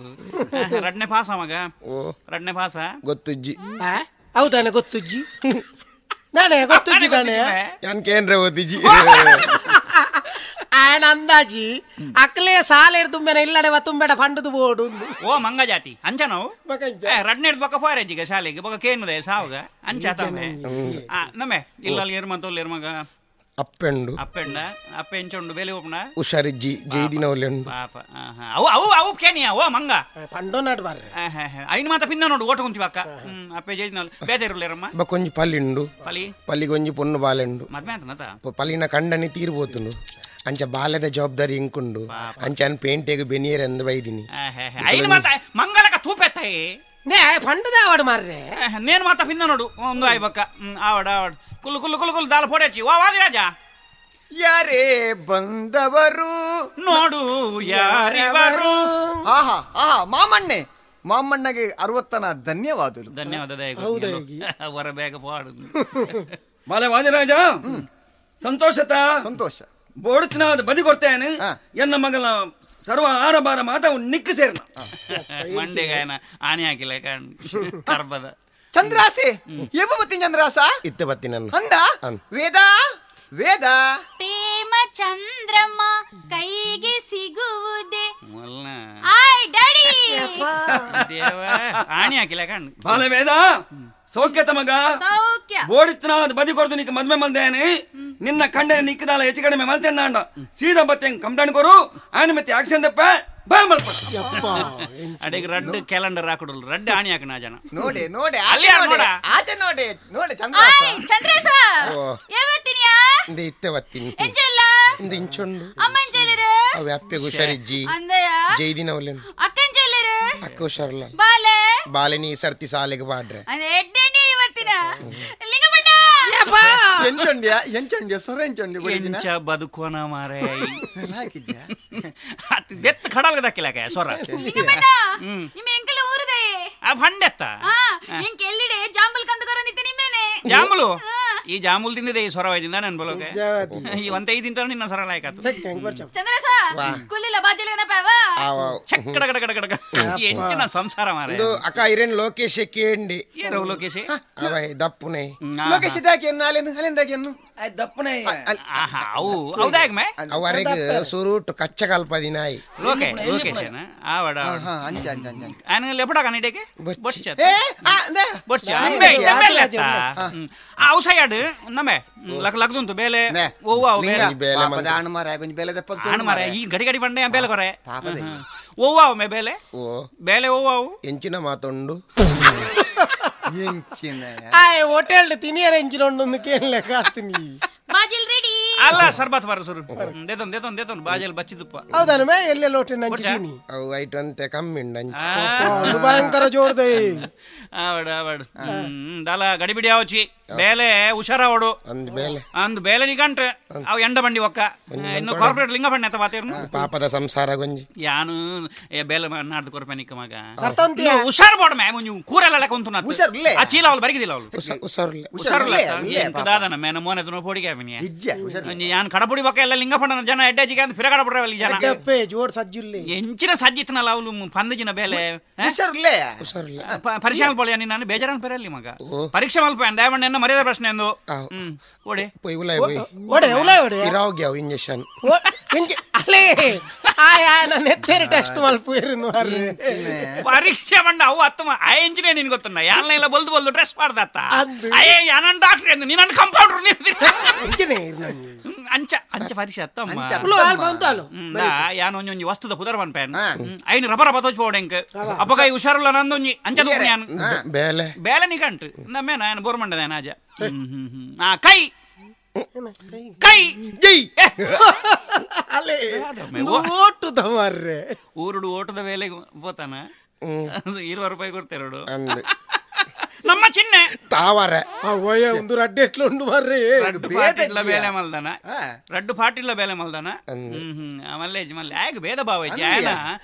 2ನೇ ಪಾಸ ಮಗ 2ನೇ ಪಾಸ ಗೊತ್ತುಜ್ಜಿ ಹೌದಾನೆ ಗೊತ್ತುಜ್ಜಿ ನಾನೇ ಗೊತ್ತುಜ್ಜಿದಾನೆ ಯಾನ್ಕೇನ್ರೆ ಓದಿಜ್ಜಿ ಆಯನ ಅಂದಾಜಿ ಅಕ್ಲೆ ಸಾಲ ಇರ್ದುಂಬೆನ ಇಲ್ಲಡೆ ತುಂಬೇಡ ಫಂಡದು ಬೋಡು ಓ ಮಂಗ ಜಾತಿ ಅಂಚ ನಾವು 2ನೇ ಬೊಕ್ಕ ಫಾರೇಜಿಗೆ ಶಾಲೆಗೆ ಬೊಕ್ಕ ಕೇನುದೆ ಸಾವುಗ ಅಂಚ ತಮ್ಮೆ ನಮ್ಮೆ ಇಲ್ಲಲ್ಲಿ ಇರ್ಮಂತೋಲ್ ಇರ್ಮಗ ಅಪ್ಪೆಂಡು ಅಪ್ಪೆ ಎಂಚುಂಡು ಬೇಲಿ ಒಪ್ಪನ ಹುಷಾರಿಜ್ಜಿ ಜೈದಿನ ಒಲೆಂಡು ಪಾಪ ಅವು ಕೇನಿಯ ಓ ಮಂಗ ಪಂಡೋ ನಾಡ್ ಬಾರ್ರೆ ಐನ್ ಮಾತ ಪಿನ್ನ ನೋಡು ಓಟ ಕುಂತಿ ಅಕ್ಕ ಅಪ್ಪೆ ಜೈದಿನ ಬೇತೆ ಇರಲೇರಮ್ಮ ಬಕೊಂಜಿ ಪಲ್ಲಿಂಡು ಪಲ್ಲಿಗೊಂಜಿ ಪೊನ್ನು ಬಾಲೆಂಡು ಮದ್ಮೆ ಅಂತನತ ಪಲ್ಲಿನ ಕಂಡನಿ ತೀರ್ಬೋತುಂಡು ಅಂಚ ಬಾಲ್ಯದ ಜವಾಬ್ದಾರಿ ಇಂಕುಂಡು ಅಂಚ ಪೇಂಟೆಗೆ ಬೆನಿಯರ್ ಎಂದು ಬೈದಿನಿ ಐನ್ ಮಾತ ಮಂಗಲಕ ತೂಪೆತ್ತಾಯಿ ಫಂಡದ ಆವಡ್ ಮಾರ್ರೆ ನೇನು ಮಾತ ಪಿನ್ನ ನೋಡು ಒಂದು ಆಯ್ಬಕ್ಕ ಆವಡ್ ಕುಲ್ಲು ಕುಲ್ಲು ಕುಲ್ಲು ಕುಲ್ಲು ದಾಲ್ ಫೋಡೆಚ್ಚಿ ವಾ ವಾದಿರಾಜ ಯಾರೇ ಬಂದವರು ನೋಡು ಯಾರಿವರು ಆಹಾ ಆಹಾ ಮಾಮಣ್ಣಗೆ 60ನ ಧನ್ಯವಾದಗಳು ಧನ್ಯವಾದ ವರ ಬೇಗ ಪಾಡು ಮಾಲೆ ವಾದಿರಾಜ ಸಂತೋಷ ಬೋಡುತ್ತಿನಾದ ಬದಿ ಕೊಡ್ತೇನೆ ಎನ್ನ ಮಗನ ಸರ್ವ ಆರಬಾರ ಮಾತ ನಿಕ್ಕು ಸೇರ್ನ ಮಂಡೆಗಾಯನ ಆನೆ ಹಾಕಿಲ್ಲ ಕರ್ಬದ ಚಂದ್ರಾಸೆ ಎಬ್ಬ ಬತ್ತೀನಿ ಚಂದ್ರಾಸ ಇತ್ತೆ ಬತ್ತೀನಿ ಅಂದ ವೇದ ಪ್ರೇಮ ಚಂದ್ರಮ್ಮ ಕೈಗೆ ಸಿಗುವುದೇ ಆಯ್ ಡ್ಯಾಡಿ ದೇವ ಆನೆ ಹಾಕಿಲ್ಲ ಕಣ್ಣು ಬಾಲ ವೇದ ಸೌಖ್ಯತ ಮಗ ಸೌಖ್ಯ ಬೋಡಿತ್ನಾದ ಬದಿ ಕೊಡ್ದು ನಿಕ್ಕ ಮದ್ಮೆ ಮಂದೇನೆ ನಿನ್ನ ಕಂಡನೆ ನಿಕ್ಕದಾಲ ಹೆಚ್ಚು ಕಡಿಮೆ ಮಲ್ತೇನೆ ಅಂಡ ಸೀದಾ ಬತ್ತೆ ಕಂಪ್ಲೇಂಟ್ ಕೊರು ಆನೆ ಮತ್ತೆ ಆಕ್ಷನ್ ತಪ್ಪ ಬಾಯ್ ಮಲ್ಪ ಅಡಿಗೆ ರಡ್ ಕ್ಯಾಲೆಂಡರ್ ಹಾಕೊಡಲ್ಲ ರಡ್ ಆಣಿ ಹಾಕಣ ಜನ ನೋಡಿ ಅಲ್ಲಿ ಆಚೆ ನೋಡಿ ಚಂದ್ರಸ ಯಾವತ್ತಿನಿಯಾ ಇಂದ ಇತ್ತೆ ಬತ್ತೀನಿ ಎಂಜಲ್ಲ ಇಂದ ಇಂಚೊಂಡು ಅಮ್ಮಂಜಲಿರು ಅವು ಅಪ್ಪೆ ಹುಷಾರಿಜ್ಜಿ ಅಂದಯ ಜೈದಿನ ಒಲೆಂಡು ಅಕ್ಕಂಜಲಿರು ಅಕ್ಕ ಹುಷಾರಲ್ಲ ಬಾಲೆ ನೀ ಸರ್ತಿ ಸಾಲೆಗೆ ಬಾಡ್ರೆ ಎಡ್ಡೆಣ್ಣಿ ಇವತ್ತಿನ ಲಿಂಗಪಣ್ಣ ಎಂಚಂಡ್ಯ ಸೊರ ಎಂಚಂಡಿ ಎಂಚ ಬದುಕೋನ ಮಾರೇ ದೆತ್ತ ಕಡಲ್ಗೆ ದಕ್ಕಿಲಾಕೆ ಸೊರ ಲಿಂಗಪಣ್ಣ ನಿಮ್ಮ ಎಂಕಲ ಊರದೆ ಆ ಭಂಡೆತ್ತ ಎಂಕ ಎಲ್ಲಿಡೆ ಜಾಂಬಲ್ ಕಂದಗರನಿತ್ತೆ ನಿಮ್ಮೇನೆ ಜಾಂಬುಲು ಈ ಜಾಂಬುಲ್ ತಿಂದಿದೆ ಈ ಸೊರವೈದಿಂದ ನನ್ ಬಲೋಕೆ ಈ ಒಂದ್ 5 ದಿನ ನಿನ್ನ ಸೊರ ಲಾಯ್ಕಾತು ಚಂದ್ರಸ ಕುಲ್ಲಿಲ್ಲ ಬಾಜಲಿನ ಪಾವ ಚಕ್ಕಡ ಕಡ ಕಡ ಕಡ ಎಂಚಿನ ಸಂಸಾರ ಮಾರೇ ಅಕ್ಕ ಇರೇನ್ ಲೋಕೇಶ್ ಕೇಂಡಿ ಏರೋ ಲೋಕೇಶ್ ಅವೈ ದಪ್ಪುನೆ ಲೋಕೇಶ್ ದಾಕಿಯನ್ನು ಅಲ್ಲಿಂದಾಕಿಯನ್ನು ದಪ್ಪನೆ ಅವು ಹೌದಾಗ ಮೇ ಅವರಿಗೆ ಸುರುಟ್ ಕಚ್ಚ ಕಲ್ಪದಿನಾಯಿ ಲೋಕೇಶನ ಆವಡ ಅಂಚ ಅಂಚ ಅಂಚ ಆನ ಲೆಪಡ ಕನಿಡೆಗೆ ಬೊಚ್ಚ ಏ ಅಂದೆ ಬೊಚ್ಚ ಅಂಬೆ ಅಂಬೆಲ್ಲತ್ತ ಅವು ಸೈಡ್ ನಮೆ ಲಗ್ದುಂತು ಬೇಲೆ ಓವ ಅವು ಬೇಲೆ ಪಾಪದ ಆಣ ಮಾರ ಕೊಂಚ ಬೇಲೆ ದಪ್ಪಲ್ ಆಣ ಮಾರ ಈ ಗಡಿ ಗಡಿ ಬಂಡೆ ಬೇಲೆ ಕೊರೆ ಪಾಪದ ಓವ ಅವು ಮೇ ಬೇಲೆ ಬೇಲೆ ಓವ ಅವು ಎಂಚಿನ ಮಾತೊಂಡು ಎಂಚಿನ ಆಯ್ ಹೋಟೆಲ್ ತಿನಿಯರ ಎಂಚಿನೊಂದು ಕೇಳಲೆಕ್ಕ ಆತೀನಿ ಬಾಜಿಲ್ ರೆಡಿ ಅಲ್ಲ ಸರ್ಬತ್ ಬರ ಸುರು ದೇತೊಂದು ಬಾಜಲ್ ಬಚ್ಚಿದಪ್ಪ ಹೌದಾನ ಮೇ ಎಲ್ಲೆಲ್ಲ ಹೋಟೆಲ್ ನಂಚಿದೀನಿ ಅವು ಐಟ್ ಅಂತೆ ಕಮ್ಮಿಂಡ ಅದು ಭಯಂಕರ ಜೋರ್ದೆ ಆವಡ ದಾಲ ಗಡಿಬಿಡಿ ಆವಚಿ ಬೇಲೆ ಹುಷಾರ ಅವಡು ಅಂದ್ ಬೇಲೆ ಅಂದ್ ಬೇಲೆ ನಿಗಂಟ ಅವು ಎಂಡ ಬಂಡಿ ಒಕ್ಕ ಇನ್ನು ಕಾರ್ಪೊರೇಟ್ ಲಿಂಗ ಬಣ್ಣ ಮಾತೇರ್ನು ಪಾಪದ ಸಂಸಾರ ಗೊಂಜಿ ಯಾನು ಬೇಲೆ ನಾಡ್ದು ಕೊರ್ಪ ನಿಕ್ಕ ಮಗ ಸರ್ತಂತಿಯ ಹುಷಾರ್ ಬೋಡ ಮೇ ಮುಂಜು ಕೂರೆಲ್ಲ ಕುಂತು ಹುಷಾರಿಲ್ಲೆ? ಆ ಚೀಲ ಅವಳು ಬರಿಗಿದಿಲ್ಲ ಅವಳು ಉಸಾರ್ಲೆ ಹುಷಾರಲ್ಲ ಮೇನ ಮೋನೆ ತುನ ಪೋಡಿಗೆ ಯಾನ್ ಕಡಪುಡಿ ಬೊಕ್ಕ ಎಲ್ಲ ಲಿಂಗಪಣ್ಣ ಜನ ಎಡ್ಡೆಜಿಗೆ ಅಂತ ಫಿರ ಕಡಪುಡ್ರೆ ಜನ ಜಪ್ಪೆ ಜೋಡ್ ಸಜ್ಜುಲ್ಲೆ ಎಂಚಿನ ಸಜ್ಜಿತ್ನಲ್ಲ ಅವಳು ಪಂದಜಿನ ಬೇಲೆ ಹುಷಾರಿಲ್ಲೆ ಉಸಾರ್ಲೆ ಪರೀಕ್ಷೆ ಮಲ್ಪೊಳ್ಳಿ ನಾನು ಬೇಜಾರನ್ ಪೆರಲ್ಲಿ ಮಗ ಪರೀಕ್ಷೆ ಮಲ್ಪ ದಯಮಣ್ಣ ಮರ್ಯಾದ ಪ್ರಶ್ನೆ ಎಂದು ಓಡಿ ಪೊಯ್ ಉಲಾಯ್ ಪೊಯ್ ಒಡೆ ಉಲೈ ಒಡೆ ಇರಾವ್ಗ್ಯಾವ್ ಇಂಜೆಕ್ಷನ್ ಹೆಂಗೆ ಅಲ್ಲೇ ಆಯ್ ನಾನು ಎತ್ತೇರಿ ಟೆಸ್ಟ್ ಮಲ್ಪು ಇರುന്നു ಪರೀಕ್ಷೆ ಬಂಡ ಅವು ಹತ್ತು ಆ ಎಂಜಿನೇ ನಿನ್ ಗೊತ್ತುಂಡ ಯಾನ ಇಲ್ಲ ಬಲ್ದು ಡ್ರೆಸ್ ಮಾಡ್ದತ್ತ ಅಯ್ಯೇ ಯಾನನ್ ಡಾಕ್ಟರ್ ಎಂದು ನೀನು ಕಂಪೌಂಡರ್ ಅಂಚ ಪರೀಕ್ಷೆ ಅತ್ತಮ್ಮ ಯಾನ ಒಂಜಿ ವಸ್ತುದ ಪುದರ್ ಬನ್ ಪ್ಯಾನ್ ಐನು ರಬರ ಬತೋಚ್ ಪೋಡೆಂಕ್ ಅಪ್ಪಗೈ ಹುಷಾರಲ್ಲ ನಂದೊಂಜಿ ಅಂಚದ ಯಾನ್ ಬೇಲೆ ಬೇಲೆ ನಿಕಂಟ್ ನಮ್ಮೆ ನಾನು ಬೋರ್ಮಂಡದ ನಾಜ ಕೈ ಕೈ ಜೈ ಅಲ್ಲೇ ಓಟುದ ಮಾರ್ರೆ ಊರುಡು ಓಟದ ಬೇಲೆ ಪೋತಾನ 20 ರೂಪಾಯಿ ಕೊಡ್ತೇರಡು ಅಂದ್ ನಮ್ಮ ಚಿನ್ನೆ ತಾವರ ಅವಯ್ಯ ಒಂದು ರಡ್ಡೆ ಎಟ್ಲುಂಡು ಮಾರ್ರೆ ಪಾಟಿಲ್ಲ ಬೇಲೆ ಮಲ್ದನ ರಡ್ಡು ಪಾಟಿಲ್ಲ ಬೇಲೆ ಮಲ್ದನ ಮಲ್ಲೇಜ್ ಮಲ್ಲೆ ಹೇಗೆ ಭೇದ ಭಾವ ಇಜ್ಜಿ ಆಯನ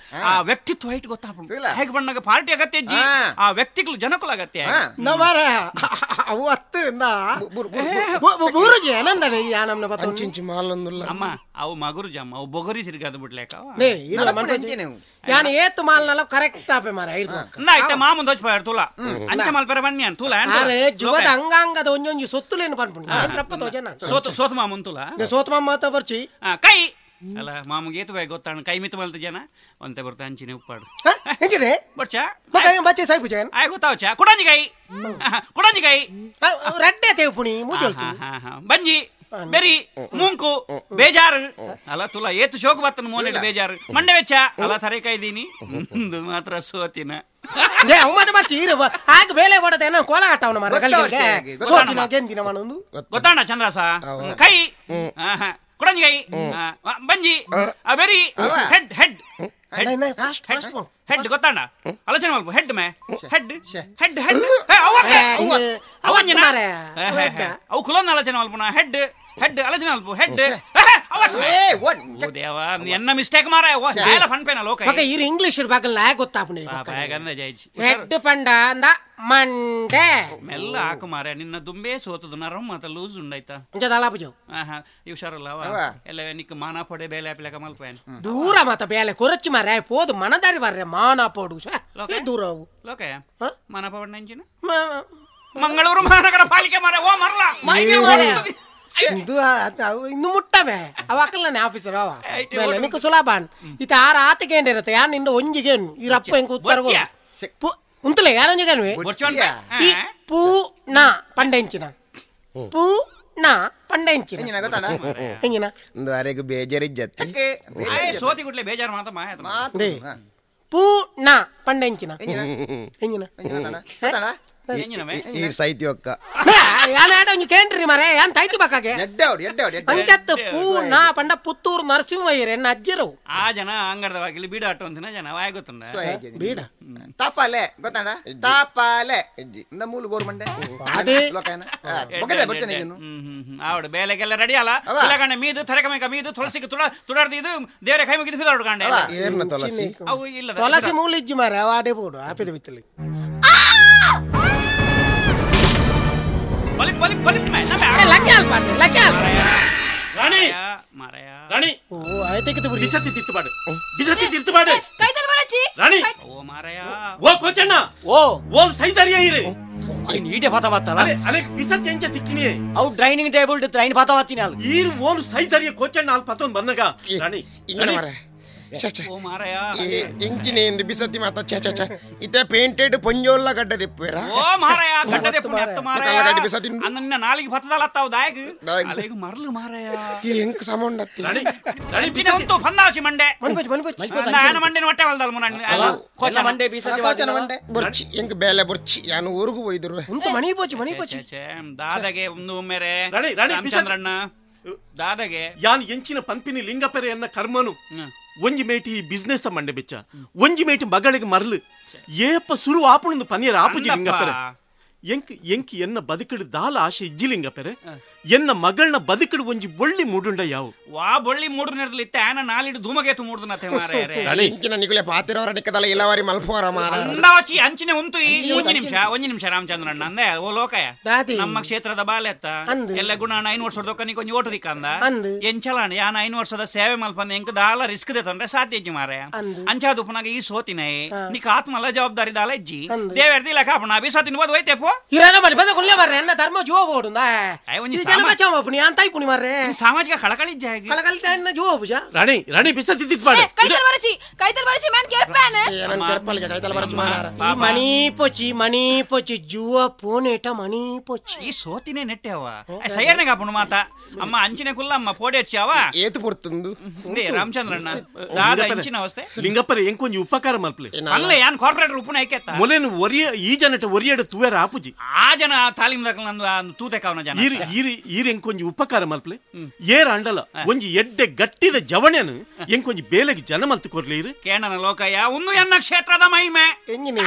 ಆ ವ್ಯಕ್ತಿತ್ವ ಐಟ್ ಗೊತ್ತಾಗ್ಬಿಟ್ಟು ಹೇಗೆ ಬಣ್ಣಗ ಪಾರ್ಟಿ ಅಗತ್ಯ ಇಜ್ಜಿ ಆ ವ್ಯಕ್ತಿಗಳು ಜನಕುಲ ಅಗತ್ಯ ನವರ ಅವು ಹತ್ತು ಬೂರುಜಿ ಏನಂದನೆ ಈ ನಮ್ನ ಬತ್ತ ಅಂಚಿಂಚಿ ಮಾಲೊಂದುಲ್ಲ ಅಮ್ಮ ಅವು ಮಗುರು ಜಮ್ಮ ಅವು ಬೊಗರಿ ತಿರ್ಗಾದ ಬಿಡ್ಲೇಕ ನೇ ಇಲ್ಲ ಮಂಟೆ ಯಾನ್ ಏತ್ ಮಾಲ್ನಲ್ಲ ಕರೆಕ್ಟ್ ಆಪೆ ಮಾರ ಐದು ಐತೆ ಮಾಮುಂದ್ ಹೊಚ್ಪಾಯರ್ ತುಲ ಅಂಚ ಮಲ್ಪೆರ ಬನ್ನಿ ತುಲ ಅರೆ ಜುವದ ಅಂಗಾಂಗದ ಒಂಜೊಂಜಿ ಸೊತ್ತುಲೇನು ಪನ್ಪುಣಿ ರಪ್ಪ ತೋಜನ ಸೋತು ಮಾಮುನ್ ತುಲ ಸೋತ್ ಮಾಮ ಮಾತ ಬರ್ಚಿ ಕೈ ಅಲ್ಲ ಮಾಮಗೆ ಏತು ಬಾಯ್ ಗೊತ್ತಾಣ ಕೈ ಮಿತ್ತು ಮಲ್ತ ಜನ ಒಂತೆ ಬರ್ತಾ ಅಂಚಿನ ಉಪ್ಪಾಡು ಹೆಂಗಿರೆ ಬರ್ಚ ಬಚ್ಚೆ ಸಾಯ್ಪು ಜನ ಆಯ್ ಗೊತ್ತಾವಚ್ಚ ಕುಡಂಜಿ ಕೈ ರಡ್ಡೆ ತೇವ್ ಪುಣಿ ಮೂಜಲ್ತು ಬಂಜಿ ಬೆರಿ ಮುಂಕು ಬೇಜಾರು ಅಲ್ಲ ತುಲ ಏತು ಶೋಕ ಬತ್ತನ ಮೋನೆಡ್ ಬೇಜಾರು ಮಂಡೆ ವೆಚ್ಚ ಅಲ್ಲ ತರೆ ಕೈದೀನಿ ಮಾತ್ರ ಸೋತಿನ ಅವು ಮಾತ ಬರ್ಚಿ ಆಗ ಬೇಲೆ ಕೊಡದ ಏನೋ ಕೋಲ ಆಟವನ ಮಾರ ಗಲ್ಲಿಗೆ ಸೋತಿನ ಗೆಂದಿನ ಮನೊಂದು ಗೊತ್ತಾಣ ಚಂದ್ರಸ ಕೈ ಕುಡಂಜಿ ಕೈ ಬಂಜಿ ಬೆರಿ ಹೆಡ್ ಹೆಡ್ ಹೆಡ್ ಗೊತ್ತಾಣ ಆಲೋಚನೆ ಮಾಡ್ಬೋ ಹೆಡ್ ಮೇ ಹೆಡ್ ಹೆಡ್ ಹೆಡ್ ಅವಂಜನ ಅವು ಕುಲೊಂದು ಆಲೋಚನೆ ಮಾಡ್ಬೋಣ ಹೆಡ್ ಹೆಡ್ ಆಲೋಚನೆ ಮಾಡ್ಬೋ ಹೆಡ್ ದೇವ ಎನ್ನ ಮಿಸ್ಟೇಕ್ ಮಾರ ಪನ್ಪೇನ ಲೋಕ ಇರು ಇಂಗ್ಲಿಷ್ ಬಾಗಲ್ ನಾಯ ಗೊತ್ತಾಪಣೆ ಹೆಡ್ ಪಂಡ ಅಂದ ಮಂಡೆ ಮೆಲ್ಲ ಹಾಕು ಮಾರ ನಿನ್ನ ದುಂಬೆ ಸೋತದು ನರಂ ಮತ್ತ ಲೂಸ್ ಉಂಡಾಯ್ತಾ ದಲಾಪಜು ಹುಷಾರಲ್ಲ ಎಲ್ಲ ನಿಕ್ಕ ಮಾನ ಪೊಡೆ ಬೇಲೆ ಹಾಪಿಲಕ ಮಲ್ಪೇನ್ ದೂರ ಮತ ಬೇಲೆ ಕೊರಚು ಮಾರ ಪೋದು ಮನದಾರಿ ಬರ್ರೆ ಮಾನ ಪೋಡು ದೂರ ಅವು ಲೋಕಯ ಮಾನ ಪೊಡ ನಂಚಿನ ಮಂಗಳೂರು ಮಹಾನಗರ ಪಾಲಿಕೆ ಮಾರ ಓ ಮರ್ಲ ಇನ್ನು ಮುಟ್ಟವೆ ಅವ ಅಕ್ಕಲ್ಲಾನೆ ಆಫೀಸರ್ ಅವ ಬೇಲೆ ನಿಕ್ಕ ಸುಲಭಾನ್ ಇತ ಆರ ಆತಗೇಂಡ ಇರತ್ತೆ ಯಾನ್ ನಿಂದ ಒಂಜಿಗೇನು ಈ ರಪ್ಪ ಹೆಂಗ್ ಉತ್ತರ ಉಂತಲೆ ಯಾರೊಂಜಿಗೇನು ಪೂ ನಾ ಪಂಡೆಂಚಿನ ಪೂ ನಾ ಪಂಡೆಂಚಿನ ಹೆಂಗಿನ ಒಂದು ಅರೆಗೆ ಬೇಜಾರಿಜ್ಜತ್ತೆ ಸೋತಿ ಗುಡ್ಲೆ ಬೇಜಾರು ಮಾತ ಪೂ ನಾ ಪಂಡೆಂಚಿನ ಹೆಂಗಿನ ಎಂಜಿನವೇ ಈ ಸೈತಿ ಒಕ್ಕ ಯಾನ್ ಆಡ ಒಂಜಿ ಕೇಂದ್ರಿ ಮಾರೆ ಯಾನ್ ತೈತಿ ಬಕ್ಕಾಗೆ ಎಡ್ಡೆ ಅಂಚತ್ತು ಪೂ ನಾ ಪಂಡ ಪುತ್ತೂರು ನರಸಿಂಹಯ್ಯರ್ ಎನ್ನ ಅಜ್ಜಿರು ಆ ಜನ ಅಂಗಡದ ಬಾಗಿಲು ಬೀಡ ಆಟುವಂತಿನ ಜನ ವಾಯ ಗೊತ್ತುಂಡ ಬೀಡ ತಾಪಾಲೆ ಗೊತ್ತಾಂಡ ತಾಪಾಲೆ ಇಂದ ಮೂಲು ಗೋರ್ಮಂಡೆ ಅದೇ ಆವಡು ಬೇಲೆಗೆಲ್ಲ ರೆಡಿ ಅಲ್ಲ ಇಲ್ಲಗಂಡ ಮೀದು ತರಕಮೇಕ ಮೀದು ತುಳಸಿಗೆ ತುಡಾಡ್ದು ಇದು ದೇವರ ಕೈ ಮುಗಿದು ಬಿದ್ದಾಡ್ಕಂಡೆ ಏರ್ನ ತೊಲಸಿ ಅವು ಇಲ್ಲ ತುಳಸಿ ಮೂಲ ಇಜ್ಜಿ ಮಾರೆ ಅವಾಡೆ ಬೋಡು ಆಪಿದ ಬಿತ್ತಲಿ ಬಲಿ ಬಲಿ ಬಲಿ ಲಕ್ಕೆ ಅಲ್ಪ ಲಕ್ಕೆ ಅಲ್ಪ ರಾಣಿ ಮಾರಾಯ ರಾಣಿ ಓ ಆಯ್ತಕ್ಕೆ ಬುರಿ ಬಿಸತ್ತಿ ತಿರ್ತುಪಾಡು ಕೈತಲ್ ಬರಚಿ ರಾಣಿ ಓ ಮಾರಾಯ ಓ ಕೋಚಣ್ಣ ಓ ಸೈದರಿಯ ಇರು ನೀಟೆ ಪಾತ ಮಾತಲ್ಲ ಅಲೆ ಬಿಸತ್ತಿ ಎಂಚ ತಿಕ್ಕಿನಿ ಅವು ಡೈನಿಂಗ್ ಟೇಬಲ್ ಟ್ರೈನ್ ಪಾತ ಮಾತೀನಿ ಅಲ್ಲ ಈರು ಓಲು ಸೈದರಿಯ ಕೋಚಣ್ಣ ಅಲ್ಲಿ ಪತ್ತೊಂದು ಬಂದಾಗ ರಾಣಿ ಓ ಮಾರಾಯ ಇಂಚಿನ ಎಂದು ಬಿಸತಿ ಮಾತ ಚ ಇತ್ತೆ ಪೇಂಟೆಡ್ ಪೊಂಜೋಲ್ಲ ಗಡ್ಡ ದೆಪ್ಪೇರ ಓ ಮಾರಾಯ ಗಡ್ಡದೆ ಪುಣ್ಯತ್ತ ಮಾರಾಯ ಗಡ್ಡ ಬಿಸತಿ ಅನ್ನ ನಾಲಿಗೆ ಬತ್ತದಲ್ಲತ್ತಾವ ದಾಯಗ್ ಅಲೆಗ ಮರ್ಲು ಮಾರಾಯ ಎಂಕ್ ಸಮಂಡತ್ತಿ ರಾಣಿ ಇಂಚಿನ ಉಂಟು ಫಂದಾಚಿ ಮಂಡೆ ಮನಿಪೋಚಿ ನಾನು ಮಂಡೆನ ಹೊಟ್ಟೆ ಹೊಲ್ದಲ್ಲ ಮುನ್ನ ಕೋಚ ಮಂಡೆ ಬೀಸತಿ ಬೊರ್ಚಿ ಎಂಕ್ ಬೇಲೆ ಬೊರ್ಚಿ ಯಾನು ಊರಿಗೂ ಒಯ್ದ್ರು ಉಂಟು ಮನಿಪೋಚಿ ದಾದಗೆ ಒಂದು ಮೇರೆ ರಾಣಿ ರಾಮಚಂದ್ರಣ್ಣ ದಾದಗೆ ಯಾನ್ ಎಂಚಿನ ಪಂಪಿನಿ ಲಿಂಗಪೆರೆ ಅನ್ನ ಕರ್ಮನು ಒಂಜಿ ಮೇಟಿ ಬಿಸ್ನೆಸ್ ತ ಮಂಡೆ ಬೆಚ್ಚ ಒಂಜಿ ಮೇಟಿ ಮಗಳಿಗೆ ಮರಲು ಏಪ ಸುರು ಆಪುಣಂದು ಪನಿಯರ ಆಪುಜಿ ಲಿಂಗಪೆರೆ ಎಂಕ್ ಎನ್ನ ಬದುಕಡು ದಾಲ ಆಶೆ ಇಜ್ಜಿ ಲಿಂಗಪೆರೆ ಎನ್ನ ಮಗಳನ್ನ ಬದುಕಡು ಒಂಜಿ ಬೊಳ್ಳಿ ಮೂಡುಂಡ ಯಾವು ವಾ ಬೊಳ್ಳಿ ಮೂಡುನಿರ್ಲಿತ್ತೆ ಆನ ನಾಲಿಡು ಧೂಮಗೇತು ಮೂಡುನತೆ ಮಾರಾಯರೆ ಇಂಚಿನ ನಿಗುಲೆ ಪಾತಿರವರ ನಿಕ್ಕದಲ್ಲ ಇಲ್ಲವಾರಿ ಮಲ್ಪೋರ ಮಾರ ಅಂದಾವಚಿ ಅಂಚಿನ ಉಂಟು ಈ ಒಂಜಿ ನಿಮಿಷ ರಾಮಚಂದ್ರಣ್ಣ ಅಂದೆ ಓ ಲೋಕಯ ನಮ್ಮ ಕ್ಷೇತ್ರದ ಬಾಲೆತ್ತ ಎಲ್ಲ ಗುಣ 5 ವರ್ಷದ ದೊಕ್ಕನಿ ಕೊಂಚ ಓಟು ದಿಕ್ಕಂದ ಎಂಚಲಾಣ ಯಾನ 5 ವರ್ಷದ ಸೇವೆ ಮಲ್ಪಂದ ಎಂಕ್ ದಾಲ ರಿಸ್ಕ್ ದೆ ತೊಂದ್ರೆ ಸಾಧ್ಯ ಇಜ್ಜಿ ಮಾರಾಯ ಅಂಚಾದು ಪುನಗ ಈ ಸೋತಿನೈ ನಿಕ್ ಆತ್ಮಲ್ಲ ಜವಾಬ್ದಾರಿ ದಾಲ ಇಜ್ಜಿ ದೇವರ್ದಿ ಲೆಕ್ಕ ಪುನ ಬಿಸತಿನ ಬದ್ ಹೋಯ್ತೆಪೋ ಇರಾನ ಮನೆ ಬಂದ ಕೊಲ್ಲ ಮಾರ್ರೆ ಎನ್ನ ಧರ್ಮ ಜೋ ಬೋಡುಂದ ಈ ಜನ ಬಚಾವ ಪುನಿ ಅಂತಾಯಿ ಪುನಿ ಮಾರ್ರೆ ಸಾಮಾಜಿಕ ಕಳಕಳಿ ಜಾಗಿ ಕಳಕಳಿ ಎನ್ನ ಜೋ ಬುಜಾ ರಾಣಿ ಬಿಸತ್ತಿ ತಿತ್ಪಾಡು ಕೈತಲ್ ಬರಚಿ ಮ್ಯಾನ್ ಕೆರ್ಪಾನೆ ಏನನ್ ಕೆರ್ಪಲ್ಗೆ ಕೈತಲ ಬರಚು ಮಾರಾರ ಈ ಮಣಿ ಪೊಚಿ ಜುವ ಪೋನೇಟ ಮಣಿ ಪೊಚಿ ಈ ಸೋತಿನೇ ನೆಟ್ಟೆವ ಸಯ್ಯರ್ನೆಗ ಪುಣ ಮಾತ ಅಮ್ಮ ಅಂಚಿನ ಕುಲ್ಲ ಅಮ್ಮ ಪೋಡೆ ಹಚ್ಚಾವ ಏತು ಪುರ್ತುಂದು ರಾಮಚಂದ್ರಣ್ಣ ದಾದ ಅಂಚಿನ ಅವಸ್ಥೆ ಲಿಂಗಪ್ಪರೆ ಎಂಕೊಂಜಿ ಉಪಕಾರ ಮಲ್ಪಲೆ ಅಲ್ಲೇ ಯಾನ್ ಕಾರ್ಪೊರೇಟರ್ ಉಪ್ಪುನ ಐಕೆತ್ತ ಮೊಲೆನು ಒರಿಯ ಈ ಜನಟ ಒರಿಯಡ ತುವೆರ ಆಪುಜಿ ಆ ಜನ ತಾಲೀಮ್ ನಂದು ತೂತೆ ಕಾವನ ಜನ ಈರ್ ಎಂಕೊಂಜಿ ಉಪಕಾರ ಮಲ್ಪಲೆ ಏರ ಅಂಡಲ ಒಂಜಿ ಎಡ್ಡೆ ಗಟ್ಟಿದ ಜವಣೆನು ಎಂಕೊಂಜಿ ಬೇಲೆಗೆ ಜನ ಮಲ್ತು ಕೊರ್ಲಿ ಇರು ಕೇಣನ ಲೋಕಯ್ಯ ಒಂದು ಎನ್ನ ಕ್ಷೇತ್ರದ ಮಹಿಮೆ ಎಂಗಿನಿ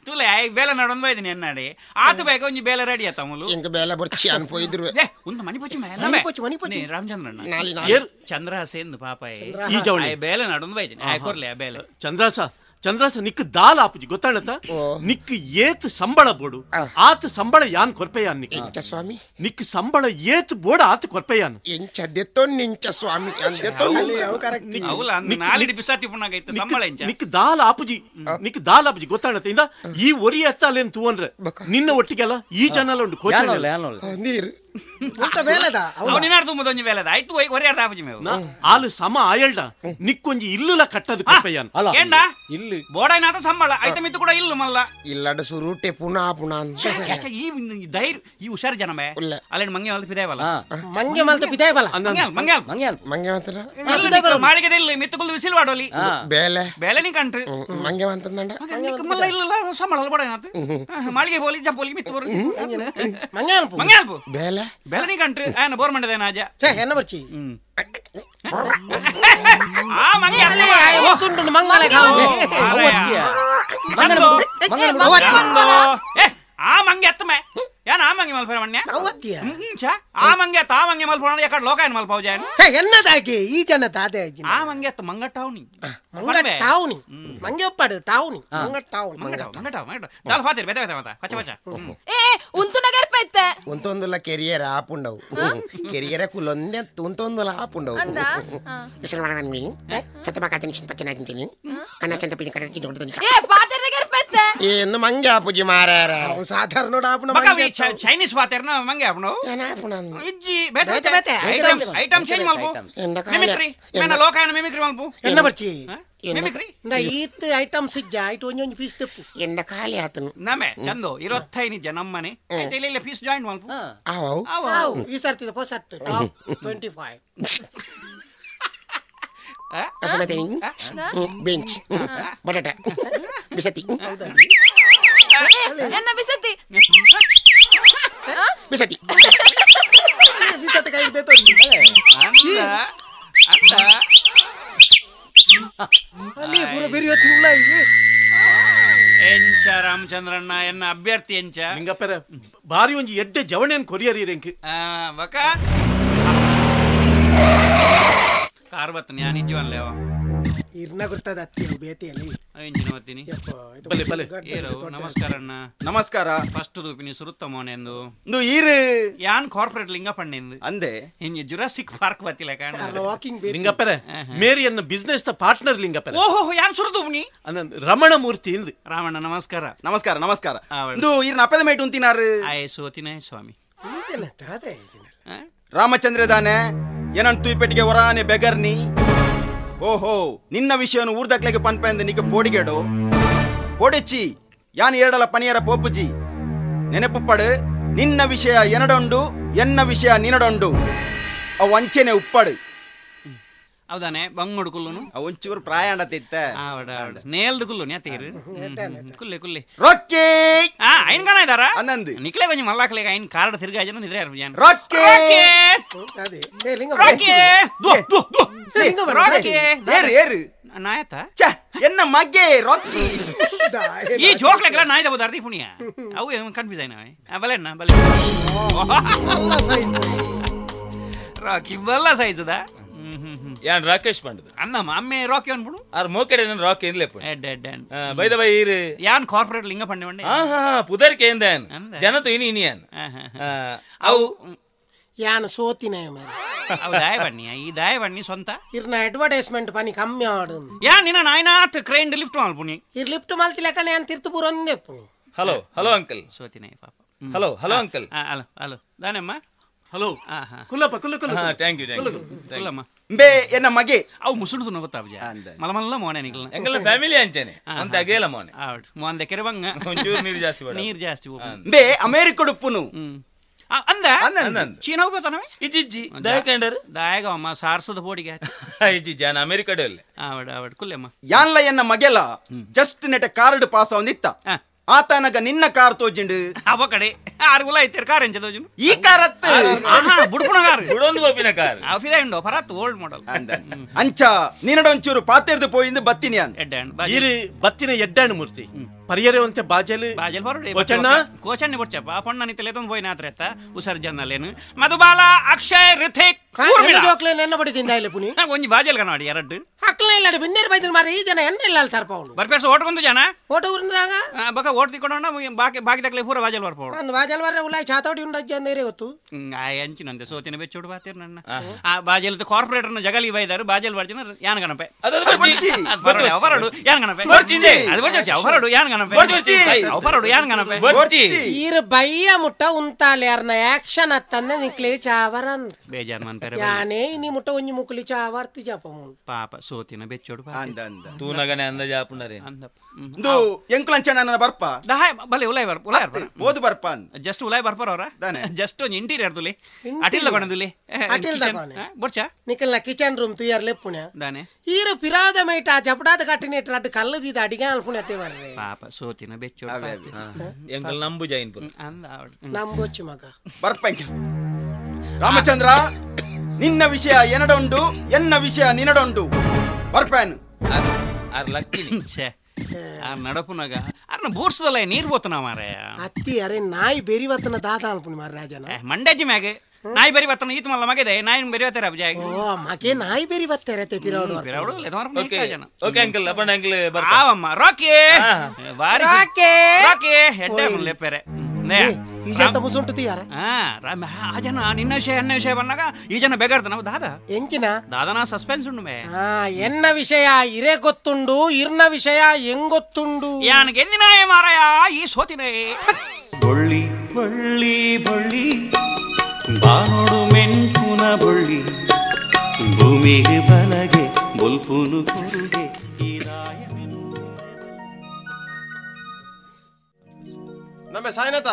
ತುಲೆ ಬೇಲೆ ನಡೊಂದು ಬೈದಿನಿ ಎನ್ನಾಡಿ ಆತು ಬೇಗ ಒಂಜಿ ಬೇಲೆ ರೆಡಿ ಆತ ಮುಲು ಎಂಕ ಬೇಲೆ ಬೊರ್ಚಿ ಅನ್ಪೋಯ್ದ್ರು ಒಂದು ಮನಿ ಪೊಚ್ಚಿ ಮನಿ ರಾಮಚಂದ್ರಣ್ಣ ನಾಲಿ ಚಂದ್ರಹಾಸ ಎಂದು ಪಾಪ ಈ ಜವಣಿ ಬೇಲೆ ನಡೊಂದು ಬೈದಿನಿ ಕೊರ್ಲಿ ಆ ಬೇಲೆ ಚಂದ್ರಾಸ ನಿಕ್ ದಾಲ ಆಪುಜಿ ಗೊತ್ತಾಣತ ನಿಕ್ ಏತ್ ಸಂಬಳ ಬೋಡು ಆತ ಸಂಬಳ ಯಾನ್ ಕೊರ್ಪೆಯಾನ್ ನಿಕ್ ಎಂಚ ಸ್ವಾಮಿ ನಿಕ್ ಸಂಬಳ ಏತ್ ಬೋಡ ಆತ ಕೊರ್ಪೆಯಾನ್ ಎಂಚ ದೆತ್ತೋ ನಿಂಚ ಸ್ವಾಮಿ ನಾಲಿಡಿ ಬಿಸಾತಿ ಪುಣ್ಣಾಗೈತೆ ಸಂಬಳ ಇಂಚ ನಿಕ್ ದಾಲ ಆಪುಜಿ ಗೊತ್ತಾಣತ ಇಂದ ಈ ಒರಿ ಎತ್ತ ಅಲ್ಲೇನ್ ತೂವನ್ರೆ ನಿನ್ನ ಒಟ್ಟಿಗೆಲ್ಲ ಈ ಚಾನಲ್ ಉಂಡು ಕೋಚ ನೀರು ಅಂತ ಬೇಲದ ಅವನಿನಾರ್ ತುಂಬದೊಂಜಿ ಬೇಲದ ಆಯ್ತು ಒರಿಯಾರ್ದ ಆಪುಜಿ ಮೇವು ಆಲು ಸಮ ಆಯಲ್ಡ ನಿಕ್ಕೊಂಜಿ ಇಲ್ಲುಲ ಕಟ್ಟದು ಕೊರ್ಪೆಯಾನ್ ಏಂಡ ಇಲ್ಲಿ ಬೋಡೈನಾತ ಸಂಬಳ ಐತ ಮಿತ್ತು ಕೂಡ ಇಲ್ಲ ಮಲ್ಲ ಇಲ್ಲಡ ಸುರುಟೆ ಪುನಃ ಈ ಧೈರ್ಯ ಈ ಹುಷಾರು ಜನಮೇ ಅಲ್ಲೇನ್ ಮಂಗೆ ಮಲ್ತ ಪಿದಾಯವಲ್ಲ ಮಂಗೆ ಮಲ್ತ ಪಿದಾಯವಲ್ಲ ಮಂಗೆ ಮಾತ್ರ ಮಾಳಿಗೆ ಇಲ್ಲ ಮಿತ್ತುಕುಲ್ ವಿಸಿಲ್ ವಾಡೋಲಿ ಬೇಲೆ ನೀ ಕಂಟ್ರಿ ಮಂಗೆ ಮಾತಂದಂಡ ಮಲ್ಲ ಇಲ್ಲ ಸಂಬಳ ಬೋಡೈನಾತ ಮಾಳಿಗೆ ಬೋಲಿ ಜಂಪೋಲಿ ಮಿತ್ತು ಬರು ಮಂಗೆ ಅಲ್ಪು ಬೇಲೆ ನೀ ಕಂಟ್ರಿ ಆಯನ ಬೋರ್ ಮಂಡದ ನಾಜ ಎನ್ನ ಬರ್ಚಿ ಆ ಮಂಗೆ ಸುಂಡು ಮಂಗಲ ಆ ಮಂಗೆ ಎತ್ತಮೆ ಯಾನ ಆ ಮಂಗೆ ಮಲ್ಪರ ಮಣ್ಯ ಆ ಮಂಗೆ ಎತ್ತ ಆ ಮಂಗೆ ಮಲ್ಪೋಣ ಯಾಕಡೆ ಲೋಕ ಏನು ಮಲ್ಪವು ಜಾಯನ್ ಎನ್ನದಾಗೆ ಈ ಜನ ತಾದೆ ಆ ಮಂಗೆ ಎತ್ತ ಮಂಗಟಾವ್ನಿ ಮಂಗಟಾವ್ನಿ ಮಂಗೆ ಒಪ್ಪಾಡು ಟಾವ್ನಿ ಮಂಗಟಾವ್ ದಾಲ ಫಾತಿರ್ ಬೆತೆ ಬೆತೆ ಮತ ಪಚ್ಚ ಪಚ್ಚ ಉಂತು ನಗರ್ ಪೆತ್ತೆ ಉಂತೊಂದುಲ ಕೆರಿಯರ ಆಪುಂಡವು ಕೆರಿಯರ ಕುಲೊಂದೆ ಉಂತೊಂದುಲ ಆಪುಂಡವು ಸತ್ತಮಾಕಾತೀನಿ ಪಚ್ಚನಾತೀನಿ ಕನ್ನ ಚಂದ ಪಿನ ಕಡೆ ಕಿಂತ ಪಾತಿರ್ ನಗರ್ ಪೆತ್ತೆ ಏನು ಮಂಗೆ ಆಪುಜಿ ಮಾರಾರ ಸಾಧಾರಣ ಆಪುನ ಚೈನೀಸ್ ಪಾತಿರ್ನ ಮಂಗೆ ಆಪುನ ಇಜ್ಜಿ ಬೆತೆ ಬೆತೆ ಐಟಮ್ ಚೇಂಜ್ ಮಲ್ಪು ಮಿಮಿಕ್ರಿ ಮೇನ ಲೋಕಾಯನ ಮಿಮಿಕ್ರಿ ಮಲ್ಪು ಎನ್ನ ಬರ್ಚಿ ಮಿಮಿಕ್ರಿ ಈತ್ ಐಟಮ್ ಸಿಜ್ಜ ಐಟ್ ಒಂಜೊಂಜಿ ಪೀಸ್ ತೆಪ್ಪು ಎನ್ನ ಖಾಲಿ ಆತನು ನಮೆ ಚಂದು 25 ನಿಜ ನಮ್ಮನೆ ಐತೆ ಇಲ್ಲ ಪೀಸ್ ಜಾಯಿನ್ ಮಲ್ಪು ಈ ಸರ್ತಿದ ಪೊಸತ್ತು ಟಾಪ್ 25 ಬೆಂಚ್ ಬಟಾಟ ಬಿಸತಿ ಎನ್ನ ಬಿಸತಿ ಬಿಸತಿ ಬಿಸತಿ ಕೈ ಹಿಡ್ದೆ ಅಲ್ಲಿ ಪೂರ ಬೇರೆ ಹೊತ್ತಿಲ್ಲ ಎಂಚ ರಾಮಚಂದ್ರಣ್ಣ ಎನ್ನ ಅಭ್ಯರ್ಥಿ ಎಂಚ ಲಿಂಗಪ್ಪರ ಬಾರಿ ಒಂಜಿ ಎಡ್ಡೆ ಜವಣೆನ್ ಕೊರಿಯರಿ ರೆಂಕ್ ಬಕ ಕಾರ್ ಬತ್ತ ನಾನು ನಿಜವನ್ಲೇವ ಇರ್ನ ಗೊತ್ತದ ಅತ್ತಿ ಬೇತಿಯಲ್ಲಿ ಎಂಚಿನ ಬರ್ತೀನಿ ಬಲೆ ಬಲೆ ನಮಸ್ಕಾರ ಅಣ್ಣ ನಮಸ್ಕಾರ ಫಸ್ಟ್ ದೂಪಿನಿ ಸುರುತ್ತ ಮೋನೆಂದು ಈರು ಯಾನ್ ಕಾರ್ಪೊರೇಟ್ ಲಿಂಗಪಣ್ಣೆಂದು ಅಂದೆ ಇಂಜಿ ಜುರಾಸಿಕ್ ಪಾರ್ಕ್ ಬತ್ತಿಲ್ಲ ಕಾಣ ವಾಕಿಂಗ್ ಲಿಂಗಪ್ಪರ ಮೇರಿಯನ್ನ ಬಿಸ್ನೆಸ್ ದ ಪಾರ್ಟ್ನರ್ ಲಿಂಗಪ್ಪರ ಓಹೋ ಯಾನ್ ಸುರುದೂಪ್ನಿ ರಮಣ ಮೂರ್ತಿ ಇಂದು ರಾಮಣ್ಣ ನಮಸ್ಕಾರ ನಮಸ್ಕಾರ ನಮಸ್ಕಾರ ಈರ್ನ ಅಪ್ಪದ ಮೇಟ್ ಉಂತಿನಾರು ಆಯ್ ಸೋತಿನ ಸ್ವಾಮಿ ರಾಮಚಂದ್ರ ದಾನೆ ಏನಂತ ತೂಪೆಟ್ಟಿಗೆ ಹೊರಾನೆ ಬೆಗರ್ನಿ ಓಹೋ ನಿನ್ನ ವಿಷಯನು ಊರ್ದಕ್ಲೆಗೆ ಪನ್ಪೆಂದು ನಿಕ್ಕೆ ಪೋಡಿಗೆಡು ಪೋಡಿಚ್ಚಿ ಯಾನ್ ಏಡಲ ಪನಿಯರ ಪೋಪುಜಿ ನೆನಪು ಪಡು ನಿನ್ನ ವಿಷಯ ಎನಡೊಂಡು ಎನ್ನ ವಿಷಯ ನಿನಡೊಂಡು ಅವು ಅಂಚೆನೆ ಉಪ್ಪಡು ಹೌದಾನೆ ಬಂಗುಡು ಕುಲ್ಲುನು ಒಂಚೂರು ಪ್ರಾಯಾಂಡತಿತ್ತ ನೇಲ್ದು ಕುಲ್ಲು ನೇತೀರು ಕುಲ್ಲೆ ಕುಲ್ಲೆ ರೊಕ್ಕಿ ಐನ್ ಕಾಣ ಇದಾರ ಅನ್ನಂದು ನಿಕ್ಲೆ ಕೊಂಚ ಮಲ್ಲಾಕ್ಲೆಗ ಐನ್ ಕಾರ್ಡ್ ತಿರ್ಗಾ ಜನ ನಿದ್ರೆ ಯಾರು ರೊಕ್ಕಿ ಏರು ನಾಯತ ಎನ್ನ ಮಗೆ ರೊಕ್ಕಿ ಈ ಜೋಕ್ಲೆಗ್ಲ ನಾಯ್ದ ಬೋದಾರ್ದಿ ಪುಣ್ಯ ಅವು ಕನ್ಫ್ಯೂಸ್ ಆಯ್ನವೆ ಬಲೆಣ್ಣ ಬಲೆ ರಾಕಿ ಬಲ್ಲ ಸೈಜದ ಯಾನ್ ರಾಕೇಶ್ ಪಂಡದ ಅನ್ನ ಅಮ್ಮೆ ರಾಕಿ ಅನ್ಬಿಡು ಆರ್ ಮೋಕೆಡೆ ನನ್ ರಾಕಿ ಏನ್ಲೆಪ್ಪ ಬೈದ ಬೈ ಇರು ಯಾನ್ ಕಾರ್ಪೊರೇಟ್ ಲಿಂಗ ಪಂಡೆ ಬಂಡೆ ಪುದರ್ಕೆ ಏನ್ ಜನತು ಇನಿ ಯಾನ್ ಅವು ಯಾನ್ ಸೋತಿನ ಅವು ದಾಯ ಬಣ್ಣಿ ಈ ದಾಯ ಬಣ್ಣಿ ಸ್ವಂತ ಇರ್ನ ಅಡ್ವರ್ಟೈಸ್ಮೆಂಟ್ ಪನಿ ಕಮ್ಮಿ ಆಡು ಯಾನ್ ನಿನ್ನ ನಾಯ್ನಾತ್ ಕ್ರೈನ್ ಲಿಫ್ಟ್ ಮಾಡ್ಪುನಿ ಇರ್ ಲಿಫ್ಟ್ ಮಾಲ್ತಿಲಕನೆ ಯಾನ್ ತಿರ್ತು ಪೂರ ಒಂದೆಪ್ಪು ಹಲೋ ಹಲೋ ಅಂಕಲ್ ಸೋತಿನ ಪಾಪ hello hello uncle hello hello Danamma hello ಕುಲ್ಲಪ್ಪ ಕುಲ್ಲ ಕುಲ್ಲ ಥ್ಯಾಂಕ್ ಯು ಕುಲ್ಲಮ್ಮ ಬೇ ಎನ್ನ ಮಗೆ ಅವು ಮುಸುಡು ಗೊತ್ತಾ ಮಲಮಲ್ಲ ಮೋನೆ ನಿಗಲ ಎಂಗಲ್ಲ ಫ್ಯಾಮಿಲಿ ಅಂಚನೆ ಅಂತ ಅಗೇಲ ಮೋನೆ ಆವಡ್ ಮೋಂದೆ ಕೆರೆವಂಗ ಒಂಚೂರು ನೀರು ಜಾಸ್ತಿ ಬೇಡ ನೀರು ಜಾಸ್ತಿ ಬೇ ಅಮೆರಿಕ ಡುಪ್ಪುನು ಅಂದ ಚೀನಾ ಹೋಗ್ಬೇತಾನವೆ ಇಜ್ಜಿ ದಾಯಕಂಡರ್ ದಾಯಗ ಅಮ್ಮ ಸಾರ್ಸದ ಪೋಡಿಗೆ ಇಜ್ಜಿ ಜಾನ ಅಮೆರಿಕಡಲ್ಲಿ ಆವಡ್ ಆವಡ್ ಕುಲ್ಲೆಮ್ಮ ಯಾನ್ಲ ಎನ್ನ ಮಗೆಲ ಜಸ್ಟ್ ನೆಟ ಕಾರ್ಡ್ ಪಾಸ್ ಒಂದಿತ್ತ ಆತನಗ ನಿನ್ನ ಕಾರ್ ತೋಜಿಂಡು ಅವ ಕಡೆ ಆರುಗುಲ ಐತೆ ಕಾರ್ ಎಂಚ ತೋಜುನು ಈ ಕಾರ್ ಅತ್ತ ಬುಡ್ಪುಣ ಕಾರ್ ಬುಡೊಂದು ಬೋಪಿನ ಕಾರ್ ಅಫಿದ ಉಂಡೋ ಪರತ್ ಓಲ್ಡ್ ಮಾಡೆಲ್ ಅಂಚ ನೀನಡೊಂಚೂರು ಪಾತೆರ್ದು ಪೋಯಿಂದು ಬತ್ತಿನಿ ಯಾನ್ ಇರು ಬತ್ತಿನ ಎಡ್ಡಾಣು ಮೂರ್ತಿ ಪರಿಯರೆ ಒಂತೆ ಬಾಜಲ್ ಬಾಜಲ್ ಬರೋಡಿ ಕೋಚಣ್ಣ ಕೋಚಣ್ಣೆ ಬಡ್ಚಪ್ಪ ಪೊಣ್ಣ ನಿತ್ತಲೆ ತೊಂದು ಹೋಯ್ನ ಆತ್ರ ಎತ್ತ ಉಸರ್ಜನ್ನಲೇನು ಮಧುಬಾಲ ಅಕ್ಷಯ್ ರಿಥಿಕ್ ಜೋಕ್ಲೆ ನೆನ್ನ ಬಡಿದಿಂದ ಇಲ್ಲ ಪುನಿ ಒಂಜಿ ಬಾಜಲ್ ಕನಾಡಿ ಎರಡು ಅಕ್ಲ ಇಲ್ಲ ಬಿನ್ನೇರ್ ಬೈದಿನ ಮಾರಿ ಈ ಜನ ಎಣ್ಣ ಇಲ್ಲ ಅಲ್ಲಿ ತರ್ಪ ಅವನು ಬರ್ಪೇಸ ಓಟ್ಕೊಂದು ಜನ ಓಟ ಊರಿನಾಗ ಬಕ ಓಟ್ ತಿಕ್ಕೊಂಡ ಬಾಕಿ ತಕ್ಲೆ ಪೂರ ಬಾಜಲ್ ಬರ್ಪೋಡು ಒಂದು ಬಾಜಲ್ ಬರ್ರೆ ಉಲಾಯ್ ಚಾತೋಡಿ ಉಂಡಜ್ಜಿ ಅಂದೇರೆ ಗೊತ್ತು ಅಂಚಿನಂತೆ ಸೋತಿನ ಬೆಚ್ಚೋಡು ಬಾತಿರ್ ನನ್ನ ಆ ಬಾಜಲ್ ಕಾರ್ಪೊರೇಟರ್ನ ಜಗಲಿ ಬೈದಾರು ಬಾಜಲ್ ಬರ್ಜಿನ ಯಾನ್ ಗಣಪೆ ಅವರಡು ಯಾನ್ ಗಣಪೆ ಅದು ಬರ್ಜಿ ಅವರಡು ಯಾನ್ ಗಣಪೆ ಅವರಡು ಯಾನ್ ಗಣಪೆ ಈರ ಬಯ್ಯ ಮುಟ್ಟ ಉಂತಾಲೆ ಯಾರನ್ನ ಆಕ್ಷನ್ ಅತ್ತಂದೆ ನಿಕ್ಲೆ ಚಾವರನ್ ಬೇಜಾರ್ ಮನ್ ಪೆರೆ ಯಾನೇ ನೀ ಮುಟ್ಟ ಒಂಜಿ ಮುಕ್ಲಿ ಚಾವರ್ತಿ ಜಾಪ ಪಾಪ ಸೋತಿನ ಬೆಚ್ಚೋಡು ತೂನಗನೆ ಅಂದ ಜಾಪುನರೆ ಇದು ಎಂಕ್ಲಂಚಣ್ಣ ನನ್ನ ಬರ್ಪ ದಹಾಯ್ ಬಲೆ ಉಲಾಯ್ ಬರ್ಪ ಉಲಾಯ್ ಬರ್ಪ ಓದು ಬರ್ಪ ಜಸ್ಟ್ ಉಲಾಯ್ ಬರ್ಪರ ಅವರ ಜಸ್ಟ್ ಒಂದು ಇಂಟೀರಿಯರ್ ತುಲಿ ಅಟಿಲ್ ತಗೊಂಡುಲಿ ಅಟಿಲ್ ತಗೊಂಡೆ ಬರ್ಚ ನಿಕಲ್ನ ಕಿಚನ್ ರೂಮ್ ತುಯಾರ್ ಲೆಪ್ಪುಣ್ಯ ದಾನೆ ಈರ ಪಿರಾದ ಮೈಟ ಜಪಡಾದ ಕಟ್ಟಿನೇಟ್ರ ಅಡ್ಡ ಕಲ್ಲದಿದ ಅಡಿಗೆ ಅಲ್ಪುಣ್ಯತೆ ಬರ್ರೆ ಪಾಪ ಸೋತಿನ ಬೆಚ್ಚೋಡು ಎಂಕಲ್ ನಂಬು ಜೈನ್ ಅಂದ ನಂಬೊಚ್ಚು ಮಗ ಬರ್ಪ ರಾಮಚಂದ್ರ ನಿನ್ನ ವಿಷಯ ಎನಡೊಂಡು ಎನ್ನ ವಿಷಯ ನಿನಡೊಂಡು ಬರ್ಪೇನು ಆರ್ ಲಕ್ಕಿನಿ ನಡಪುನಾಗ ಅರ್ನ ಬೂರ್ಸದಲ್ಲ ನೀರ್ ಬೋತನ ಮಾರ ಅತ್ತಿ ಅರೆ ನಾಯಿ ಬೆರಿವತ್ತನ ದಾದ ಅಲ್ಪುಣಿ ಮಾರ ರಾಜನ ಮಂಡ್ಯಾಜಿ ಮ್ಯಾಗೆ ನಾಯಿ ಬೆರಿ ಬತ್ತನ ಈತ ಮಲ್ಲ ಮಗಿದೆ ನಾಯಿ ಬೆರಿ ಬತ್ತಾರೆ ಅಬ್ಜಾಗಿ ಓ ಮಗೆ ನಾಯಿ ಬೆರಿ ಬತ್ತಾರೆ te ಪಿರೌಡು ಪಿರೌಡು ಲೆದವರ ಮೇಕ ಜನ ಓಕೆ ಅಂಕಲ್ ಅಪ್ಪನ ಅಂಕಲ್ ಬರ್ತಾ ಆವಮ್ಮ ರಾಕಿ ಬಾರಿ ರಾಕಿ ಹೆಡ್ಡೆ ಮುಲ್ಲೆ ಪೆರೆ ನೇ ಈ ಜನ ಮುಸುಂಟು ತಿಯಾರ ರಾಮ ಆ ಜನ ನಿನ್ನ ವಿಷಯ ಎನ್ನ ವಿಷಯ ಬಂದಾಗ ಈ ಜನ ಬೆಗರ್ತ ನಾವು ದಾದ ಎಂಕಿನ ದಾದನ ಸಸ್ಪೆನ್ಸ್ ಉಂಡು ಮೇ ಎನ್ನ ವಿಷಯ ಇರೇ ಗೊತ್ತುಂಡು ಇರ್ನ ವಿಷಯ ಹೆಂಗೊತ್ತುಂಡು ಯಾನಗೆ ಎಂದಿನ ಮಾರಾಯ ಈ ಸೋತಿನೇ ಬೊಳ್ಳಿ ಬಳ್ಳಿ ಬಳ್ಳಿ ಬಾನೋಡು ಮೆಂಟುನ ಬೊಳ್ಳಿ ಭೂಮಿಗೆ ಬಲಗೆ ಬೊಲ್ಪುನು ಕೊರುಗೆ ನಮ್ಮ ಸಾಯಿನಾಥ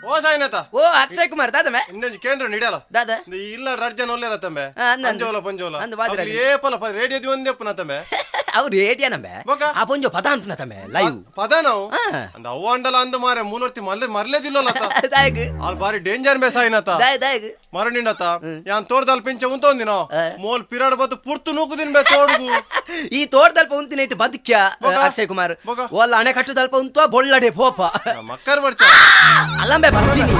ಓ ಸಾಯಿನಾಥ ಓ ಅಕ್ಷಯ್ ಕುಮಾರ್ ದಾದಮೆ ಇನ್ನೊಂದು ಕೇಂದ್ರ ನಿಡಲ್ಲ ದಾದ ಇಲ್ಲ ರಡ್ಜನ ಒಲ್ಲೆರ ತಂಬೆ ಪಂಜೋಲ ಪಂಜೋಲ ಅಂದು ಬಾಜರ ಏಪಲ ರೇಡಿಯೋ ಒಂದೇ ಪುನಃ ತಂಬೆ ಅವ್ರು ರೇಡಿಯೋ ನಮ್ಮೆ ಆ ಪೊಂಜೋ ಪದ ಅಂಪುನ ತಮ್ಮೆ ಲೈವ್ ಪದ ನಾವು ಅಂದ ಅವ್ವ ಅಂಡಲ ಅಂದ ಮಾರೆ ಮೂಲರ್ತಿ ಮರ್ಲೇದಿಲ್ಲಲ್ಲ ಅಲ್ಲಿ ಬಾರಿ ಡೇಂಜರ್ ಮೆಸ್ ಆಯ್ನತ ಮರಣಿಂಡತ ಯಾನ್ ತೋರ್ದಲ್ ಪಿಂಚ ಉಂತೊಂದಿನ ಮೋಲ್ ಪಿರಾಡ್ ಬತ್ತು ಪುರ್ತು ನೂಕುದಿನ ಬೇ ತೋಡ್ಗು ಈ ತೋಟದಲ್ಪ ಉಂತಿನ ಇಟ್ಟು ಬದುಕ್ಯ ಅಕ್ಷಯ್ ಕುಮಾರ್ ಒಲ್ಲ ಅಣೆ ಕಟ್ಟುದಲ್ಪ ಉಂತುವ ಬೊಳ್ಳಡೆ ಪೋಪ ಮಕ್ಕರ್ ಬರ್ಚ ಅಲ್ಲಂಬೆ ಬರ್ತೀನಿ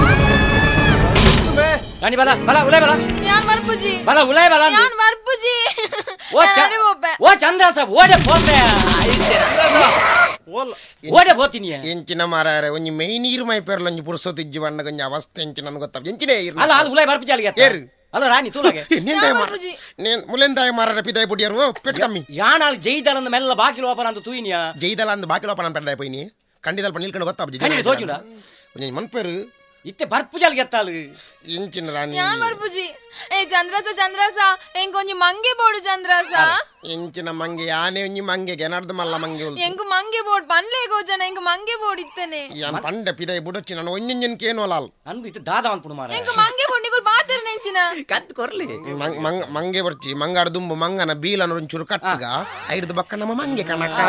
ರಾಣಿ ಬಲ ಬಲ ಉಲೈ ಬಲ ಯಾನ್ ಮರ್ಪುಜಿ ಬಲ ಉಲೈ ಬಲ ಯಾನ್ ಮರ್ಪುಜಿ ಓ ಚಂದ್ರ ಸಾಬ್ ಓಡೆ ಪೋತೆ ಓಡೆ ಪೋತೀನಿ ಎಂಚಿನ ಮಾರಾರೆ ಒಂಜಿ ಮೈ ನೀರು ಮೈ ಪೇರ್ಲ ಒಂಜಿ ಪುರ್ಸೊತ್ ಇಜ್ಜಿ ಬಣ್ಣ ಕೊಂಚ ಅವಸ್ಥೆ ಎಂಚಿನ ನನ್ಗೆ ಗೊತ್ತಾಗ ಎಂಚಿನೇ ಅಲ್ಲ ಅದು ಉಲೈ ಬರ್ಪುಜಿ ಅಲ್ಲಿಗೆ ಏರು ಅಲ್ಲ ರಾಣಿ ತೂಲಗೆ ಮುಲೆಂದಾಯ ಮಾರಾರೆ ಪಿದಾಯ ಪುಡಿಯರು ಪೆಟ್ ಕಮ್ಮಿ ಯಾಣಾಲ್ ಜೈದಳಂದ ಮೆಲ್ಲ ಬಾಕಿಲು ಓಪನ್ ಅಂತ ತೂಯಿನಿಯಾ ಜೈದಳ ಅಂದ ಬಾಕಿಲು ಓಪನ್ ಪೆಡ್ದಾಯ ಪೋಯಿನಿ ಕಂಡಿದಲ್ಪ ನಿಲ್ಕೊಂಡು ಗೊತ್ತಾಗ ಕಂಡಿ ತೋಜುಲ ಒಂಜಿ ಮನ್ಪೇರು ಇತ್ತೆ ಬರ್ಪುಜಲ್ ಗೆತ್ತಾಲು ಎಂಚಿನ ರಾಣಿ ಯಾನ್ ಮರ್ಪುಜಿ ಏ ಚಂದ್ರಸ ಎಂಗ್ ಒಂಜಿ ಮಂಗೆ ಬೋಡು ಚಂದ್ರಸ ಎಂಚಿನ ಮಂಗೆ ಯಾನೆ ಒಂಜಿ ಮಂಗೆ ಗೆನರ್ದ ಮಲ್ಲ ಮಂಗೆ ಎಂಗ್ ಮಂಗೆ ಬೋಡ್ ಪನ್ಲೆ ಗೋಜನ ಎಂಗ್ ಮಂಗೆ ಬೋಡ್ ಇತ್ತನೆ ಯಾನ್ ಪಂಡೆ ಪಿದಾಯ ಬುಡಚ್ಚಿ ನಾನು ಒಂಜೊಂಜನ್ ಕೇನೋಲಾಲ್ ಅಂದು ಇತ್ತೆ ದಾದ ಅನ್ಪುಡು ಮಾರ ಎಂಗ್ ಮಂಗೆ ಬೋಡ್ ನಿಗುಲ್ ಬಾತರ್ ನೆಂಚಿನ ಕತ್ ಕೊರ್ಲಿ ಮಂಗೆ ಬರ್ಚಿ ಮಂಗಾಡ ದುಂಬು ಮಂಗನ ಬೀಲನ ಒಂಚೂರು ಕಟ್ಟಗ ಐಡ್ದು ಬಕ್ಕ ನಮ್ಮ ಮಂಗೆ ಕಣಕ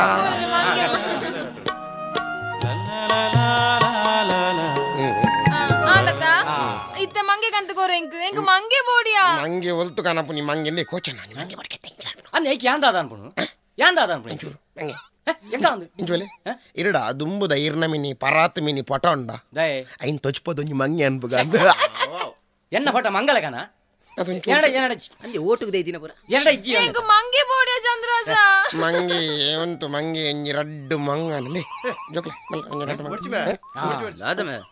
ಇತ್ತೆ ಮಂಗೆ ಕಂತ ಕೋರ ಎಂಗ್ ಮಂಗೆ ಬೋಡಿಯಾ ಮಂಗೆ ಒಲ್ತು ಕನಪು ನಿ ಮಂಗೆ ಕೋಚನ ನಿ ಮಂಗೆ ಬಡ್ಕೆ ಅಂದ್ ಏಕ್ ಯಾಂದಾದ ಅನ್ಪುಡು ಯಾಂದಾದ ಅನ್ಪುಡು ಒಂಚೂರು ಮಂಗೆ ಎಂಗ ಅಂದು ಇಂಚೋಲೆ ಇರಡ ದುಂಬುದ ಇರ್ನ ಮಿನಿ ಪರಾತ್ ಮಿನಿ ಪಟೊಂಡ ದಯೆ ಐನ್ ತೊಚ್ಪದೊಂಜಿ ಮಂಗೆ ಅನ್ಬುಗ ಎನ್ನ ಫೋಟ ಮಂಗಲಕನ ಅಂಜೆ ಓಟುಗೆ ದೈದಿನ ಪುರ ಎರಡ ಇಜ್ಜಿ ಎಂಗ್ ಮಂಗೆ ಬೋಡಿಯಾ ಚಂದ್ರಸ ಮಂಗೆ ಏವಂತು ಮಂಗೆ ಒಂಜಿ ರಡ್ಡು ಮಂಗ ಅಲ್ಲೇ ಜೋಕ್ಲೆ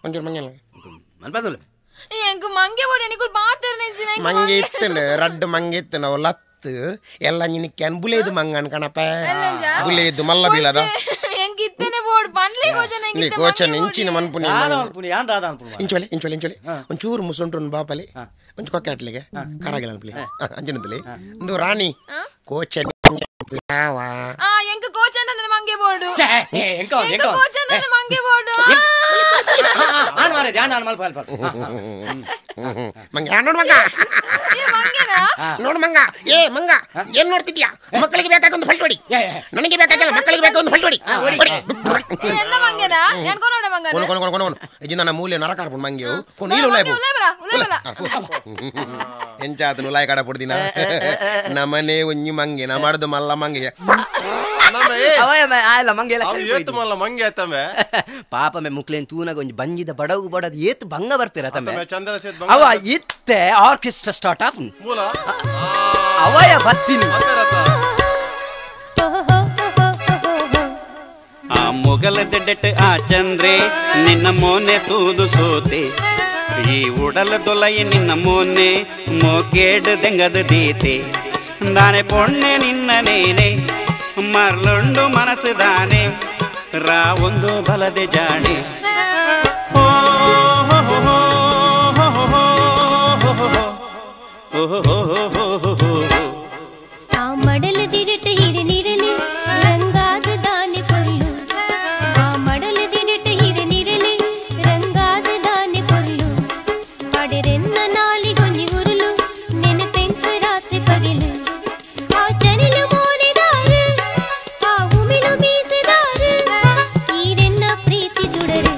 ಒಂಚೂರು ಮಂಗೆ ಮಲ್ಪದಲ್ಲ ಎಂಗ್ ಮಂಗೆ ಬೋಡಿಯಾ ನಿಗುಲ್ ಬಾತರ್ ನೆಂಚಿನ ಮಂಗೆ ಇತ್ತಂಡ ರಡ್ಡು ಮಂಗೆ ಇತ್ತು ನಾವು ಲತ್ತು ಎಲ್ಲ ನಿನಕ್ಕೆ ಬುಲೇದು ಮಂಗನ್ ಕಣಪ ಬುಲೇದು ಮಲ್ಲ ಬೀಳದ ಎಂಗ್ ಇತ್ತನೆ ಬೋಡ್ ಪನ್ಲೆ ಗೋಜನ ಎಂಗ್ ಇತ್ತೆ ಕೋಚನ್ ಇಂಚಿನ ಮನ್ಪುನಿ ಅನ್ಪುಡು ಯಾಂದಾದ ಅನ್ಪುಡು ಇಂಚೋಲೆ ಒಂಚೂರು ಮುಸುಂಟು ಬಾಪಲೆ ಒಂಚು ಕೊಕ್ಕೆ ಅಟ್ಲಿಗೆ ಕರಾಗಿಲ್ಲ ಅನ್ಪಲಿ ಅಂಜನದಲ್ಲಿ ಒಂದು ರಾಣಿ ಕೋಚನ್ ಎಂಗ್ ಕೋಚನ ಮಂಗೆ ಬೋಡು ಎಂಕ ಎಂಗ್ ಕೋಚನ ಮಂಗೆ ಬೋಡು ಆನ್ ಮಾರೆ ಧ್ಯಾನ ಆನ್ ಮಲ್ಪ ಮಲ್ಪ ಮಂಗ ನೋಡು ಮಂಗ ನೋಡು ಮಂಗ ಏ ಮಂಗ ಏನ್ ನೋಡ್ತಿದ್ಯಾ ಮಕ್ಕಳಿಗೆ ಬೇಕಾಗೊಂದು ಫಲ್ಟ್ ಹೊಡಿ ನನಗೆ ಬೇಕಾಗಿಲ್ಲ ಮಕ್ಕಳಿಗೆ ಬೇಕಾಗೊಂದು ಫಲ್ಟ್ ಹೊಡಿ ಎಲ್ಲ ಮಂಗೆನ ಯಾನ್ ಕೊನೋಡ ಮಂಗನ ಕೊನು ಇಜಿನ ನನ್ನ ಮೂಲೆ ನರ ಕಾರ್ಪುಂಡು ಮಂಗೆವು ಕೊನು ನೀಲು ಉಲಾಯ್ಬು ಎಂಚಾತನು ಉಲಾಯ್ ಕಾಡ ಪುಡ್ದಿನ ನಮನೆ ಒಂಜಿ ಮಂಗೆ ನ ಮಾಡ್ದು ಮಲ್ಲ ಮಂಗೆ ಆಯಲ್ಲ ಮಂಗೆ ಏತು ಮಲ್ಲ ಮಂಗೆ ಆತಮೆ ಪಾಪ ಮೆ ಮುಕ್ಲೇನ್ ತೂನಾಗ ಒಂಜಿ ಬಂಜಿದ ಬಡವು ಬಡದ ಏತು ಬಂಗ ಬರ್ಪಿರ ತಮ್ಮೆ ಚಂದ್ರ ಸೇತ್ ಅವ ಇತ್ತೆ ಆರ್ಕೆಸ್ಟ್ರಾ ಸ್ಟಾರ್ಟ್ ಆಫ್ ಮೂಲ ಅವಯ ಬತ್ತಿನಿ ಆ ಮೊಗಲದೆಡ್ಡೆಟ್ ಆ ಚಂದ್ರೆ ನಿನ್ನ ಮೋನೆ ತೂದು ಸೋತೆ ಈ ಉಡಲ ದೊಲಯ ನಿನ್ನ ಮೋನೆ ಮೋಕೇಡು ದೆಂಗದ ದೀತೆ ದಾನೆ ಪೊಣ್ಣೆ ನಿನ್ನ ನೇನೆ ಮರ್ಲುಂಡು ಮನಸ್ಸು ದಾನೆ ರಾ ಒಂದು ಬಲದೆ ಜಾಣೆ ಓ மடல் திரட்டு இரு நிரலு ரங்காது தானே பொருளு மடல் திரட்டு இரு நிரலு ரங்காது தானே பொருளு படரென்ன நாளி கொஞ்சி உருளு ನೆನೆ ಪೆಂಕ ರಾತ್ರಿ ಪಗಿಲು ಆ ಚನಿಲು ಮೋನೆದಾರು ಆ ಉಮಿಲು ಮೀಸೆದಾರು ಈರೆನ್ನ ಪ್ರೀತಿ ಜುಡರು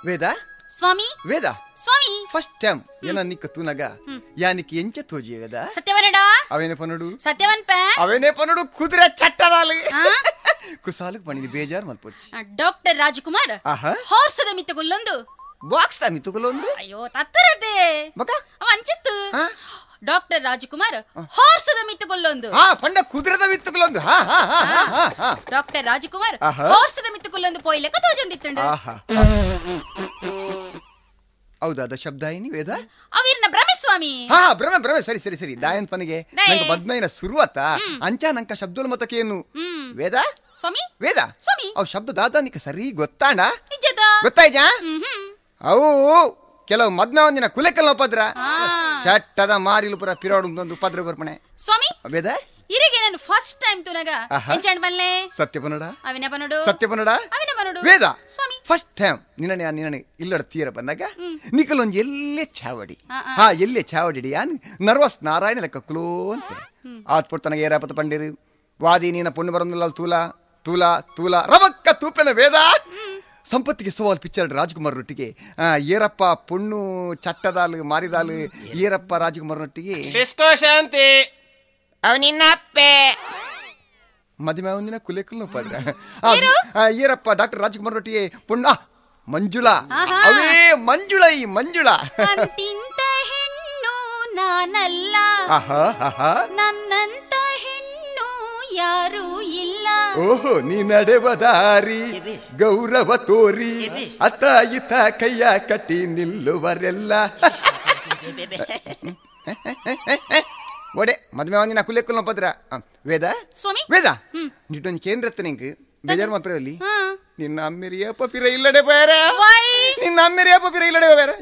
ವೇದ ಸ್ವಾಮಿ ವೇದ ಸ್ವಾಮಿ ಫಸ್ಟ್ ಟೈಮ್ ಏನ ನಿಕ್ಕ ತೂನಗ ಯಾನಿಕ್ ಎಂಚ ತೋಜಿ ವೇದ ಸತ್ಯವನಡ ಅವೇನೆ ಪನಡು ಸತ್ಯವನ್ ಪೆ ಅವೇನೆ ಪನಡು ಕುದುರೆ ಚಟ್ಟದಾಲಿ ಕುಸಾಲಕ್ ಪಣಿನಿ ಬೇಜಾರ್ ಮಲ್ಪೊರ್ಚಿ ಡಾಕ್ಟರ್ ರಾಜಕುಮಾರ್ ಹಾರ್ಸದ ಮಿತ್ತಗೊಲ್ಲೊಂದು ಬಾಕ್ಸ್ ತಾ ಮಿತ್ತಗೊಲ್ಲೊಂದು ಅಯ್ಯೋ ತತ್ತರದೆ ಮಗ ಅವ ಅಂಚಿತ್ತು ಡಾಕ್ಟರ್ ರಾಜಕುಮಾರ್ ಹಾರ್ಸದ ಮಿತ್ತಗೊಲ್ಲೊಂದು ಪಂಡ ಕುದುರೆದ ಮಿತ್ತಗೊಲ್ಲೊಂದು ಡಾಕ್ಟರ್ ರಾಜಕುಮಾರ್ ಹಾರ್ಸದ ಮಿತ್ತಗೊಲ್ಲೊಂದು ಪೋಯ್ಲೆಕ ತೋಜೊಂದಿತ್ತುಂಡು ಹೌದಾ ಅದ ಶಬ್ದ ಏನಿ ವೇದ ಅವಿರ್ನ ಭ್ರಮೆಸ್ವಾಮಿ ಭ್ರಮೆ ಸರಿ ಸರಿ ಸರಿ ದಾಯನ್ ಪನಿಗೆ ನಂಗೆ ಬದ್ಮೈನ ಶುರುವತ್ತ ಅಂಚ ನಂಕ ಶಬ್ದೋಲ್ ಮತಕೇನು ವೇದ ಸ್ವಾಮಿ ವೇದ ಸ್ವಾಮಿ ಅವ್ ಶಬ್ದ ದಾದ ನಿಕ ಸರಿ ಗೊತ್ತಾಂಡ ನಿಜದ ಗೊತ್ತಾಯ್ಜಾ ಅವು ಕೆಲವು ಮದ್ನ ಒಂದಿನ ಕುಲೆಕಲ್ ಪದ್ರ ಚಟ್ಟದ ಮಾರಿಲು ಪುರ ಪಿರೋಡು ಒಂದು ಪದ್ರ ಗೊರ್ಪಣೆ ಸ್ವಾಮಿ ವೇದ ಇರಿಗೆ ನಾನು ಫಸ್ಟ್ ಟೈಮ್ ತುನಗ ಎಂಚಂಡ್ ಬಲ್ಲೆ ಸತ್ಯಪನಡ ಅವಿನ ಪನಡು ಸತ್ಯಪನಡ ಅವಿನ ಪನಡು ವೇದ ಸ್ವಾಮಿ ಫಸ್ಟ್ ಟೈಮ್ ನಿನ್ನ ಇಲ್ಲಡ ತೀರ ಬನ್ನಾಗ ನಿಕಲೊಂದು ಎಲ್ಲೇ ಚಾವಡಿ ಎಲ್ಲೇ ಚಾವಡಿ ಯಾನ್ ನರ್ವಸ್ ನಾರಾಯಣ ಲೆಕ್ಕ ಕ್ಲೋ ಅಂತ ಆತ್ಪುಟ್ ತನಗೆ ಏರಾಪತ ಪಂಡಿರು ವಾದಿ ನೀನ ಪುಣ್ಯ ಬರೋದಿಲ್ಲ ತೂಲ ತೂಲ ತೂಲ ರವಕ್ಕ ತೂಪೆನ ವೇದ ಸಂಪತ್ತಿಗೆ ಸವಾಲ್ ಪಿಕ್ಚರ್ ರಾಜ್ಕುಮಾರ್ ಒಟ್ಟಿಗೆ ಏರಪ್ಪ ಪುಣ್ಣು ಚಟ್ಟದಾಲು ಮಾರಿದಾಲು ಏರಪ್ಪ ರಾಜ್ಕುಮಾರ್ ಒಟ್ಟಿಗೆ ಶಾಂತಿ ಅವನಿನ್ನ ಅಪ್ಪೆ ಮದುವೆ ಒಂದಿನ ಕುಲೆಕಲ್ ನೋಪಾದ್ರ ಏರಪ್ಪ ಡಾಕ್ಟರ್ ರಾಜ್ಕುಮಾರ್ ಒಟ್ಟಿಗೆ ಪುಣ್ಣ ಮಂಜುಳಾ ಅವೇ ಮಂಜುಳಾ ಈ ಮಂಜುಳಾ ಅಂತಿಂತ ಹೆಣ್ಣು ನಾನಲ್ಲ ನನ್ನಂತ ಹೆಣ್ಣು ಯಾರೂ ಇಲ್ಲ ಓಹೋ ನೀ ನಡೆವ ದಾರಿ ಗೌರವ ತೋರಿ ಅತ್ತ ಇತ ಕೈಯ ಕಟ್ಟಿ ನಿಲ್ಲುವರೆಲ್ಲ ಒಡೆ ಮದ್ವೆ ಒಂದಿನ ಕುಲೆಕಲ್ ನೋಪದ್ರ ವೇದ ಸ್ವಾಮಿ ವೇದ ನಿಟ್ಟೊಂದು ಕೇಂದ್ರತ್ತ ನಿಂಗೆ ಬೇಜಾರು ಮಾತ್ರ ಅಲ್ಲಿ ನಿನ್ನ ಅಮ್ಮಿರಿಯ ಪಪಿರ ಇಲ್ಲಡೆ ಬೇರೆ ನಿನ್ನ ಅಮ್ಮಿರಿಯ ಪಪಿರ ಇಲ್ಲಡೆ ಬೇರೆ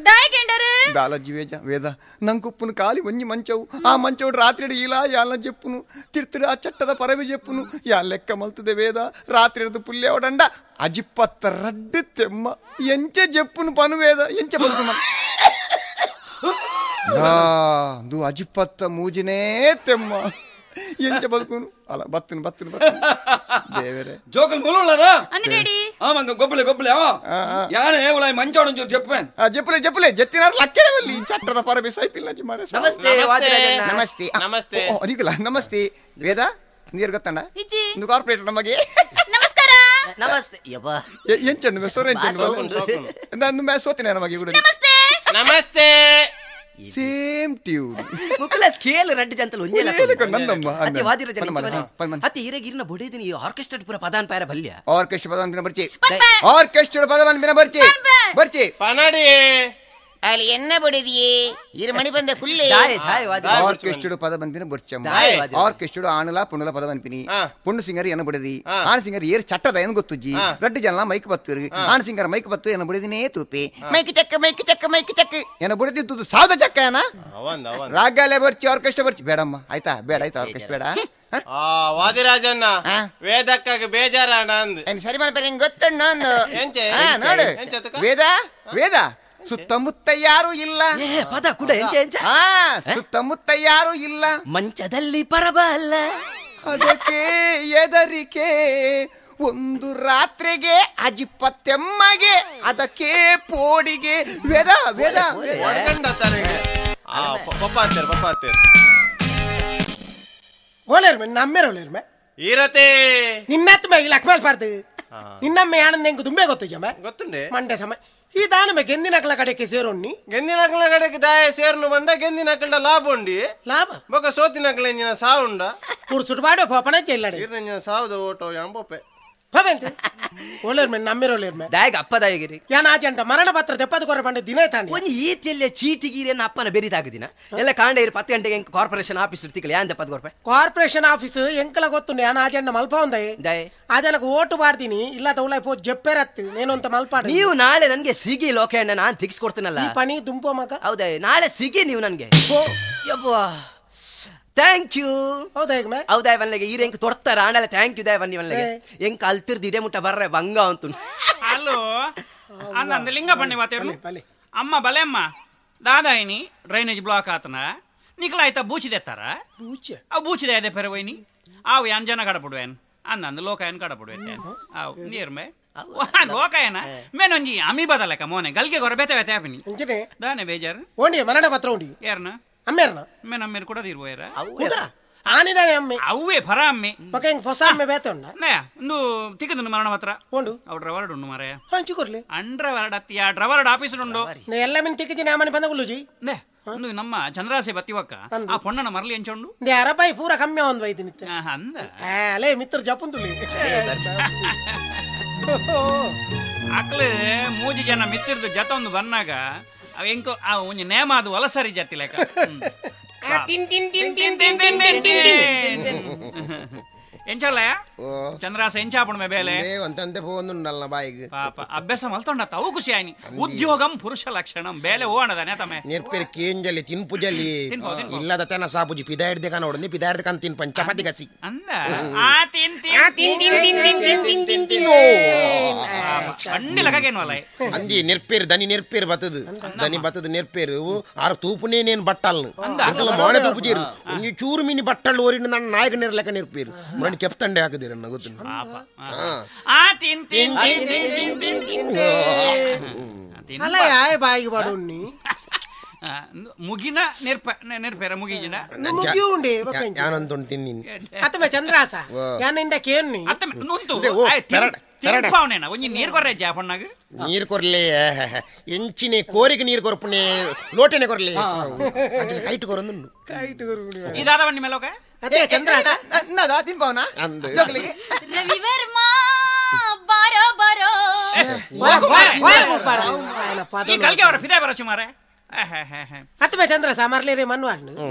ದಾಲಜ್ಜಿ ವೇದ ನಂಗುಪ್ಪುನು ಕಾಲಿ ಒಂಜಿ ಮಂಚವು ಆ ಮಂಚವು ರಾತ್ರಿ ಇಲ್ಲ ಯಾಲ ಜೆಪ್ಪುನು ತಿರ್ತಿಡು ಆ ಚಟ್ಟದ ಪರವಿ ಜೆಪ್ಪುನು ಯಾ ಲೆಕ್ಕ ಮಲ್ತದೆ ವೇದ ರಾತ್ರಿ ಹಿಡಿದು ಪುಲ್ಯ ಒಡಂಡ ಅಜಿಪ್ಪತ್ತ ರಡ್ಡು ತೆಮ್ಮ ಎಂಚೆ ಜೆಪ್ಪುನು ಪನು ವೇದ ಎಂಚೆ ಬಲ್ತು ದು ಅಜಿಪ್ಪತ್ತ ಮೂಜಿನೇ ತೆಮ್ಮ ಎಂಚ ಬದುಕುನು ಅಲ್ಲ ಬತ್ತನು ದೇವರೇ ಜೋಕಲ್ ಮುಳುಳಾರಾ ಆಮಂಗ ಗೊಬ್ಬಲೆ ಯಾನೆ ಉಳಾಯಿ ಮಂಚೋಣ ಜೋರ್ ಜೆಪ್ಪೆನ್ ಜೆಪ್ಪಲೆ ಜೆತ್ತಿನಾರ ಲಕ್ಕೆರವಲ್ಲಿ ಚಟ್ಟದ ಪರಬೆ ಸೈಪಿಲ್ಲ ಮಾರೆ ನಮಸ್ತೆ ನಮಸ್ತೆ ನಮಸ್ತೆ ಅರಿಗಲ್ಲ ನಮಸ್ತೆ ವೇದ ನೀರು ಗೊತ್ತಣ್ಣ ಒಂದು ಕಾರ್ಪೊರೇಟ್ ನಮಗೆ ನಮಸ್ಕಾರ ನಮಸ್ತೆ ಯಬ್ಬ ಎಂಚನ್ನು ಮೆಸೋರ ನಾನು ಮೆಸೋತಿನ ನಮಗೆ ಕೂಡ ನಮಸ್ತೆ ಸೇಮ್ ಟ್ಯೂನ್ ಮುಕುಲ ಸ್ಕೇಲ್ ರಡ್ಡು ಜಂತಲು ಒಂಜೇಲ ನನ್ನಮ್ಮ ಅತಿ ವಾದಿರ ಜನ ಅತಿ ಇರಗಿರ್ನ ಬೊಡೇದಿನ ಈ ಆರ್ಕೆಸ್ಟ್ರಾ ಪೂರ ಪದಾನ್ ಪಾರ ಬಲ್ಯ ಆರ್ಕೆಸ್ಟ್ರಾ ಪದಾನ್ ಬಿನ ಬರ್ಚಿ ಆರ್ಕೆಸ್ಟ್ರಾ ಪದಾನ್ ಬಿನ ಬರ್ಚಿ ಪನಾಡಿ ಅಲ್ಲಿ ಎನ್ನ ಬಡಿದಿಯೇ ಇರ ಮಣಿ ಬಂದ ಫುಲ್ಲೆ ಆರ್ಕೆಸ್ಟ್ರಾ ಪದಾನ್ ಬಿನ ಬರ್ಚಮ್ಮ ಆರ್ಕೆಸ್ಟ್ರಾ ಆನಲ ಪುಣಲ ಪದಾನ್ ಪಿನಿ ಪುಣ್ಣು ಸಿಂಗರ್ ಎನ್ನ ಬಡಿದಿ ಆನ ಸಿಂಗರ್ ಏರ್ ಚಟ್ಟದ ಏನು ಗೊತ್ತುಜ್ಜಿ ರಡ್ಡು ಜನ ಮೈಕ್ ಬತ್ತುರು ಆನ ಸಿಂಗರ್ ಮೈಕ್ ಬತ್ತು ಎನ್ನ ಬಡಿದಿನೇ ತೂಪೆ ಮೈಕ್ ಚಕ್ಕ ಎನ್ನ ಬಡಿದಿದ್ದು ಸಾದ ಚಕ್ಕ ಏನ ರಾಗಾಲೆ ಬರ್ಚಿ ಆರ್ಕೆಸ್ಟ್ರಾ ಬರ್ಚಿ ಬೇಡಮ್ಮ ಆಯ್ತಾ ಆರ್ಕೆಸ್ಟ್ರಾ ಬೇಡ ವಾದಿರಾಜಣ್ಣ ವೇದಕ್ಕಾಗ ಬೇಜಾರಣ್ಣ ಅಂದ್ ಸರಿ ಮಾಡಿ ಗೊತ್ತಣ್ಣ ನೋಡು ವೇದ ಸುತ್ತಮುತ್ತ ಯಾರು ಇಲ್ಲ ಪದ ಕೂಡ ಸುತ್ತಮುತ್ತ ಯಾರು ಇಲ್ಲ ಮಂಚದಲ್ಲಿ ಪರಬಲ್ಲ ಅದಕ್ಕೆ ಎದರಿಕೆ ಒಂದು ರಾತ್ರಿಗೆ ಅಜಿಪ್ಪತ್ತೆಮ್ಮಗೆ ಅದಕ್ಕೆ ಪೋಡಿಗೆ ವೇದ ಓಲೇರ್ಮೆ ನಮ್ಮೇರ ಓಲೇರ್ಮೆ ಈರತೆ ನಿನ್ನತ್ತ ಮೇಲೆ ಲಕ್ಷ್ಮಲ್ ಪಾರ್ದು ನಿನ್ನಮ್ಮೆ ಆನಂದ ಹೆಂಗ್ ತುಂಬೆ ಗೊತ್ತುಜಮ್ಮ ಗೊತ್ತುಂಡೆ ಮಂಡೆ ಸಮಯ ಈ ದಾನಮೆ ಗೆಂದಿನಕಲ ಕಡೆಗೆ ಸೇರೋಣ್ಣಿ ಗೆಂದಿನಕಲ ಕಡೆಗೆ ದಾಯ ಸೇರ್ನು ಬಂದ ಗೆಂದಿನಕಲ ಲಾಭ ಉಂಡಿ ಲಾಭ ಬೊಕ ಸೋತಿನಕಲ ಇಂಜಿನ ಸಾವುಂಡ ಕುರ್ಸುಟ್ ಬಾಡೋ ಪಾಪನ ಚೆಲ್ಲಡೆ ಇರ್ನ ಸಾವುದ ಓಟೋ ಯಾಂಬೋಪೆ ಪವೆಂತೆ ಓಲೇರ್ಮೆ ನಮ್ಮೇರ ಓಲೇರ್ಮೆ ದಾಯಗ ಅಪ್ಪ ದಾಯಗಿರಿ ಯಾನ ಆಚಂಟ ಮರಣ ಪತ್ರ ತೆಪ್ಪದ ಕೊರ ಬಂಡೆ ದಿನ ತಾಂಡಿ ಒಂಜಿ ಈತಿಯಲ್ಲೇ ಚೀಟಿಗಿರಿಯನ್ನ ಅಪ್ಪನ ಬೆರಿತಾಗದಿನ ಎಲ್ಲ ಕಾಂಡ ಇರು 10 ಗಂಟೆಗೆ ಕಾರ್ಪೊರೇಷನ್ ಆಫೀಸ್ ಇರ್ತಿಕಲ್ಲ ಯಾನ್ ತೆಪ್ಪದ ಕೊರಪೆ ಕಾರ್ಪೊರೇಷನ್ ಆಫೀಸ್ ಎಂಕಲ ಗೊತ್ತುಂಡೆ ಯಾನ ಆಚಂಟ ಮಲ್ಪ ಒಂದೇ ಅದನಕ ಓಟು ಬಾಡ್ತೀನಿ ಇಲ್ಲ ತೌಲೈ ಪೋ ಜೆಪ್ಪೆರತ್ತು ನೇನು ಅಂತ ಮಲ್ಪಾಡ ನೀವು ನಾಳೆ ನನಗೆ ಸಿಗಿ ಲೋಕಣ್ಣ ನಾನು ತೆಗಿಸ್ಕೊಡ್ತೀನಲ್ಲ ಈ ಪನಿ ದುಂಪೋ ಮಗ ಹೌದಾ ನಾಳೆ ಸಿಗಿ ನೀವು ನನಗೆ ಯಬ್ಬಾ ಥ್ಯಾಂಕ್ ಯು ಹೌದಾ ಇವನ್ಲೆಗೆ ಈ ರೆಂಕ್ ತೊಡ್ತಾರ ಆಂಡಲೆ ಥ್ಯಾಂಕ್ ಯು ದಾಯ ಬನ್ನಿ ಇವನ್ಲೆಗೆ ಎಂಕ್ ಅಲ್ತಿರ್ದು ಇಡೆ ಮುಟ್ಟ ಬರ್ರೆ ಬಂಗ ಅಂತು ಹಲೋ ಅಂದ ಲಿಂಗ ಬನ್ನಿ ಮಾತೇನು ಅಮ್ಮ ಬಲೆ ಅಮ್ಮ ದಾದಾಯಿನಿ ಡ್ರೈನೇಜ್ ಬ್ಲಾಕ್ ಆತನ ನಿಕ್ಲಾಯ್ತಾ ಬೂಚಿದೆತ್ತಾರ ಅವು ಬೂಚಿದೆ ಅದೇ ಪೆರ ವೈನಿ ಅವು ಯಾನ್ ಜನ ಕಡಪಡುವೇನ್ ಅಂದ ಲೋಕಾಯನ್ ಕಡಪಡುವೆ ಅವು ನೀರ್ಮೆ ಲೋಕಾಯನ ಮೇನೊಂಜಿ ಅಮಿ ಬದಲಕ ಮೋನೆ ಗಲ್ಗೆ ಗೊರ ಬೇತೆ ಬೇತೆ ಆಪಿನಿ ದಾನೆ ಬೇಜಾರು ಓಂಡಿ ಮರಣ ಪತ್ರ ಉಂಡಿ ಯಾರನ ಅಮ್ಮೇರ್ನ ಮೇ ನಮ್ಮೇರು ಕೂಡ ಇರುವೇರ ಆನಿದಾನೆ ಅಮ್ಮೆ ಅವೇ ಫರ ಅಮ್ಮೆ ಪಕ್ಕ ಹೊಸ ಅಮ್ಮೆ ಬೇತೆ ಉಂಡ ಒಂದು ತಿಕ್ಕದು ಮರಣ ಪತ್ರ ಉಂಡು ಅವು ಡ್ರವರ್ಡ್ ಉಂಡು ಮಾರಾಯ ಹಂಚಿ ಕೊರ್ಲಿ ಅಂಡ್ರವರ್ಡ್ ಅತ್ತಿಯ ಡ್ರವರ್ಡ್ ಆಫೀಸ್ ಉಂಡು ಎಲ್ಲ ಮಿನ್ ತಿಕ್ಕಿದ್ದೀನಿ ಆಮನೆ ಬಂದ ಗುಲ್ಲುಜಿ ಒಂದು ನಮ್ಮ ಚಂದ್ರಾಸೆ ಬತ್ತಿವಕ್ಕ ಆ ಪೊಣ್ಣನ ಮರಲಿ ಎಂಚೊಂಡು ಅರಬಾಯಿ ಪೂರ ಕಮ್ಮಿ ಒಂದ್ ವೈದ್ ನಿತ್ಯ ಅಂದ ಅಲೇ ಮಿತ್ರ ಜಪುಂದುಲಿ ಅಕ್ಲು ಮೂಜಿ ಜನ ಮಿತ್ತಿರ್ದು ಜತ ಒಂದು ಬಂದಾಗ ಅವ ಎಂಕೋ ಆ ಒಂಜಿ ನೇಮ ಅದು ವಲಸರಿ ಜತಿ ಲೆಕ್ಕ ಎಂಚಲ್ಲಯ್ಯ ಚಂದ್ರಾಸ ಎಂಚಾಪಣ ಬೇಲೆ ಅಂತೆ పోనుండాల బాయికి పాప అభ్యాసం వెళ్తుండత అవు ఖుషి అని ఉద్యోగం పురుష లక్షణం ಬೇಲೆ ಓಣದನೆ ತಮೆ నేర్పేరు కేంజలి తిన్పు జలి ఇల్లద తెన సాపుజి పిదాయిడ్దే కనోడింది పిదాయిడ్దే కన్ తిన్ పం చపాతి గసి అంద ఆ తిన్ అన్నిలగేను వలై అంది నేర్పేరు దని నేర్పేరు బతదు దని బతదు నేర్పేరు ఆరు తూపునే నేను బట్టలను అంతల మాడే తూపు చేరు ఈ చూరు మిని బట్టలు ఓరిండు నన్ను నాయక నేర్లక నేర్పేరు మనం చెప్తాండే ఆకదిర నగుతుంది ఆ తిన్ తిన్ అలా బాయికి పడుని ಮುಗಿನ ನೆರ್ಪೇರ ಮುಗಿಜಿನ ಮುಗಿ ಉಂಡೆ ಯಾನಂತ ತಿಂದಿ ಅತ್ತಮೆ ಚಂದ್ರಾಸ ಯಾನಿಂದ ಕೇರ್ನಿ ಅತ್ತಮೆ ನುಂತು ತಿರ್ಪಾವನೇನ ಒಂಜಿ ನೀರ್ ಕೊರ್ರೆ ಜಾಪಣ್ಣಾಗ ನೀರ್ ಕೊರ್ಲೆ ಎಂಚಿನೆ ಕೋರಿಗೆ ನೀರ್ ಕೊರ್ಪುನೆ ಲೋಟನೆ ಕೊರ್ಲೆ ಕೈಟ್ ಕೊರಂದು ಕೈಟ್ ಕೊರ್ಪುನೆ ಇದಾದ ಬನ್ನಿ ಮೇಲೋಕ ಅದೇ ಚಂದ್ರಾಸ ನದ ತಿನ್ಪಾವನ ಅಂದು ರವಿವರ್ಮ ಬಾರೋ ಬಾರೋ ಈ ಕಲ್ಗೆ ಅವರ ಫಿದೆ ಬರೋ ಸುಮಾರೆ ಅತ್ತಮೆ ಚಂದ್ರಾಸ ಮರ್ಲೇರೆ ಮನ್ವಾಡ್ನು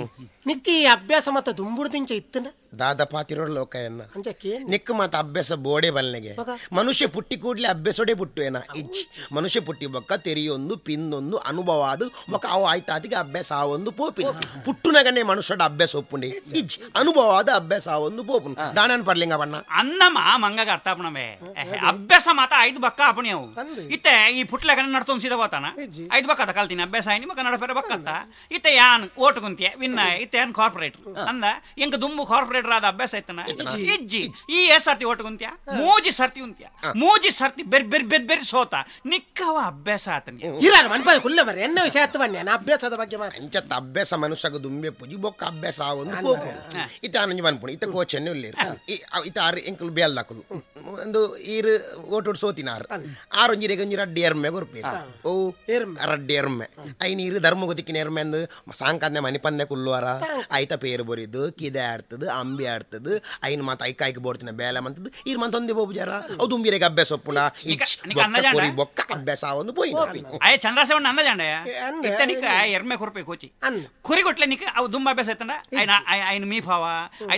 ನಿಕ್ಕಿ ಅಭ್ಯಾಸ ಮತ್ತ ದುಂಬುಡು ತಿಂಚ ಇತ್ತನ ದಾದಾ ಪಾತಿರೋಡ್ ಲೋಕಯನ್ನ ನಿಕ್ಕ ಮತ ಅಭ್ಯಾಸ ಬೋಡೆ ಬಲ್ನೆಗೆ ಮನುಷ್ಯ ಪುಟ್ಟಿ ಕೂಡ್ಲೆ ಅಭ್ಯಾಸೋಡೆ ಪುಟ್ಟುವೇನ ಇಜ್ಜಿ ಮನುಷ್ಯ ಪುಟ್ಟಿ ಬೊಕ್ಕ ತೆರಿಯೊಂದು ಪಿನ್ನೊಂದು ಅನುಭವ ಅದು ಬೊಕ್ಕ ಅವು ಆಯ್ತಾತಿಗೆ ಅಭ್ಯಾಸ ಆವೊಂದು ಪೋಪಿನ ಪುಟ್ಟುನಗನೆ ಮನುಷ್ಯಡ ಅಭ್ಯಾಸ ಒಪ್ಪುಂಡೆ ಇಜ್ಜಿ ಅನುಭವ ಆದ ಅಭ್ಯಾಸ ಆವೊಂದು ಪೋಪುನ ದಾನನ್ ಪರ್ಲಿಂಗ ಬಣ್ಣ ಅನ್ನಮ ಮಂಗಗ ಅರ್ಥ ಆಪಣವೇ ಅಭ್ಯಾಸ ಮಾತ 5 ಬಕ್ಕ ಆಪಣಿಯವು ಇತ್ತೆ ಈ ಪುಟ್ಲಗನ ನಡ್ತೊಂದು ಸೀದಾ ಹೋತಾನ 5 ಬಕ್ಕದ ಕಲ್ತೀನಿ ಅಭ್ಯಾಸ ಆಯ್ನಿ ಮಕ್ಕ ನಡಪೆರ ಬಕ್ಕಂತ ಇತ್ತೆ ಯಾನ್ ಓಟ್ ಕುಂತಿಯ ವಿನ್ನ ಇತ್ತೆ ಯಾನ್ ಕಾರ್ಪೊರೇಟರ್ ಅಂದ ಎಂಕ ದುಂಬು ಕಾರ್ಪೊರೇಟರ್ ಆದ ಅಭ್ಯಾಸ ಐತನ ಇಜ್ಜಿ ಈ ಸರ್ತಿ ಓಟ್ ಕುಂತಿಯ ಮೂಜಿ ಸರ್ತಿ ಉಂತಿಯ ಮೂಜಿ ಸರ್ತಿ ಬೆರ್ ಸೋತ ನಿಕ್ಕವ ಅಭ್ಯಾಸ ಆತನಿ ಇರಾನ ಮನ್ಪದ ಕುಲ್ಲ ಮರೆ ಎನ್ನ ವಿಷಯ ಆತ ಬನ್ನಿ ನಾನು ಅಭ್ಯಾಸದ ಬಗ್ಗೆ ಮಾತ್ರ ಅಂಚತ್ತ ಅಭ್ಯಾಸ ಮನುಷ್ಯಗ ದುಂಬೆ ಪುಜಿ ಬೊಕ್ಕ ಅಭ್ಯಾಸ ಆವೊಂದು ಪೋಪು ಇತ್ತೆ ಆನಂಜಿ ಮನ್ಪುಣ ಇತ್ತೆ ಕೋಚೆನ್ನು ಇಲ್ಲೇರು ಇತ್ತೆ ಆರು ಎಂಕಲು ಬೇಲ್ ದಾಕುಲು ಒಂದು ಈರು ಓಟೋಡ್ ಸೋತಿನಾರು ಆರೊಂಜಿರೆ ಗಂಜಿ ರಡ್ಡಿ ಎರ್ಮೆ ಕೊರ್ಪೇರು ಓ ರಡ್ಡಿ ಎರ್ಮೆ ಐ ನೀರು ಧರ್ಮಗತಿಕ್ಕಿನ ಎರ್ಮೆ ಅಂದು ಸಾಂಕಂದೆ ಮನಿ ಪಂದೆ ಕುಲ್ಲುವಾರ ಐತ ಪೇರು ಬರಿದು ಕಿದೆ ಆಡ್ತದ ಅಂಬಿ ಆಡ್ತದ ಐನ್ ಮಾತ ಐಕಾಯ್ಕೆ ಬೋಡ್ತಿನ ಬೇಲೆ ಮಂತದ ಈರ್ ಮಂತೊಂದೆ ಬೋಬುಜಾರ ಅವು ದುಂಬಿರೆಗೆ ಅಭ್ಯಾಸ ಒಪ್ಪುನ ಕೊರಿ ಬೊಕ್ಕ ಅಭ್ಯಾಸ ಒಂದು ಪೋಯಿನ ಅಯ್ಯ ಚಂದ್ರಸವಣ್ಣ ಅಂದಜಾಂಡೆ ಇತ್ತೆ ನಿಕ್ಕ ಎರ್ಮೆ ಕೊರ್ಪೆ ಕೋಚಿ ಕುರಿ ಕೊಟ್ಲೆ ನಿಕ್ಕ ಅವು ದುಂಬ ಅಭ್ಯಾಸ ಐತಂಡ ಐನ್ ಮೀಫಾವ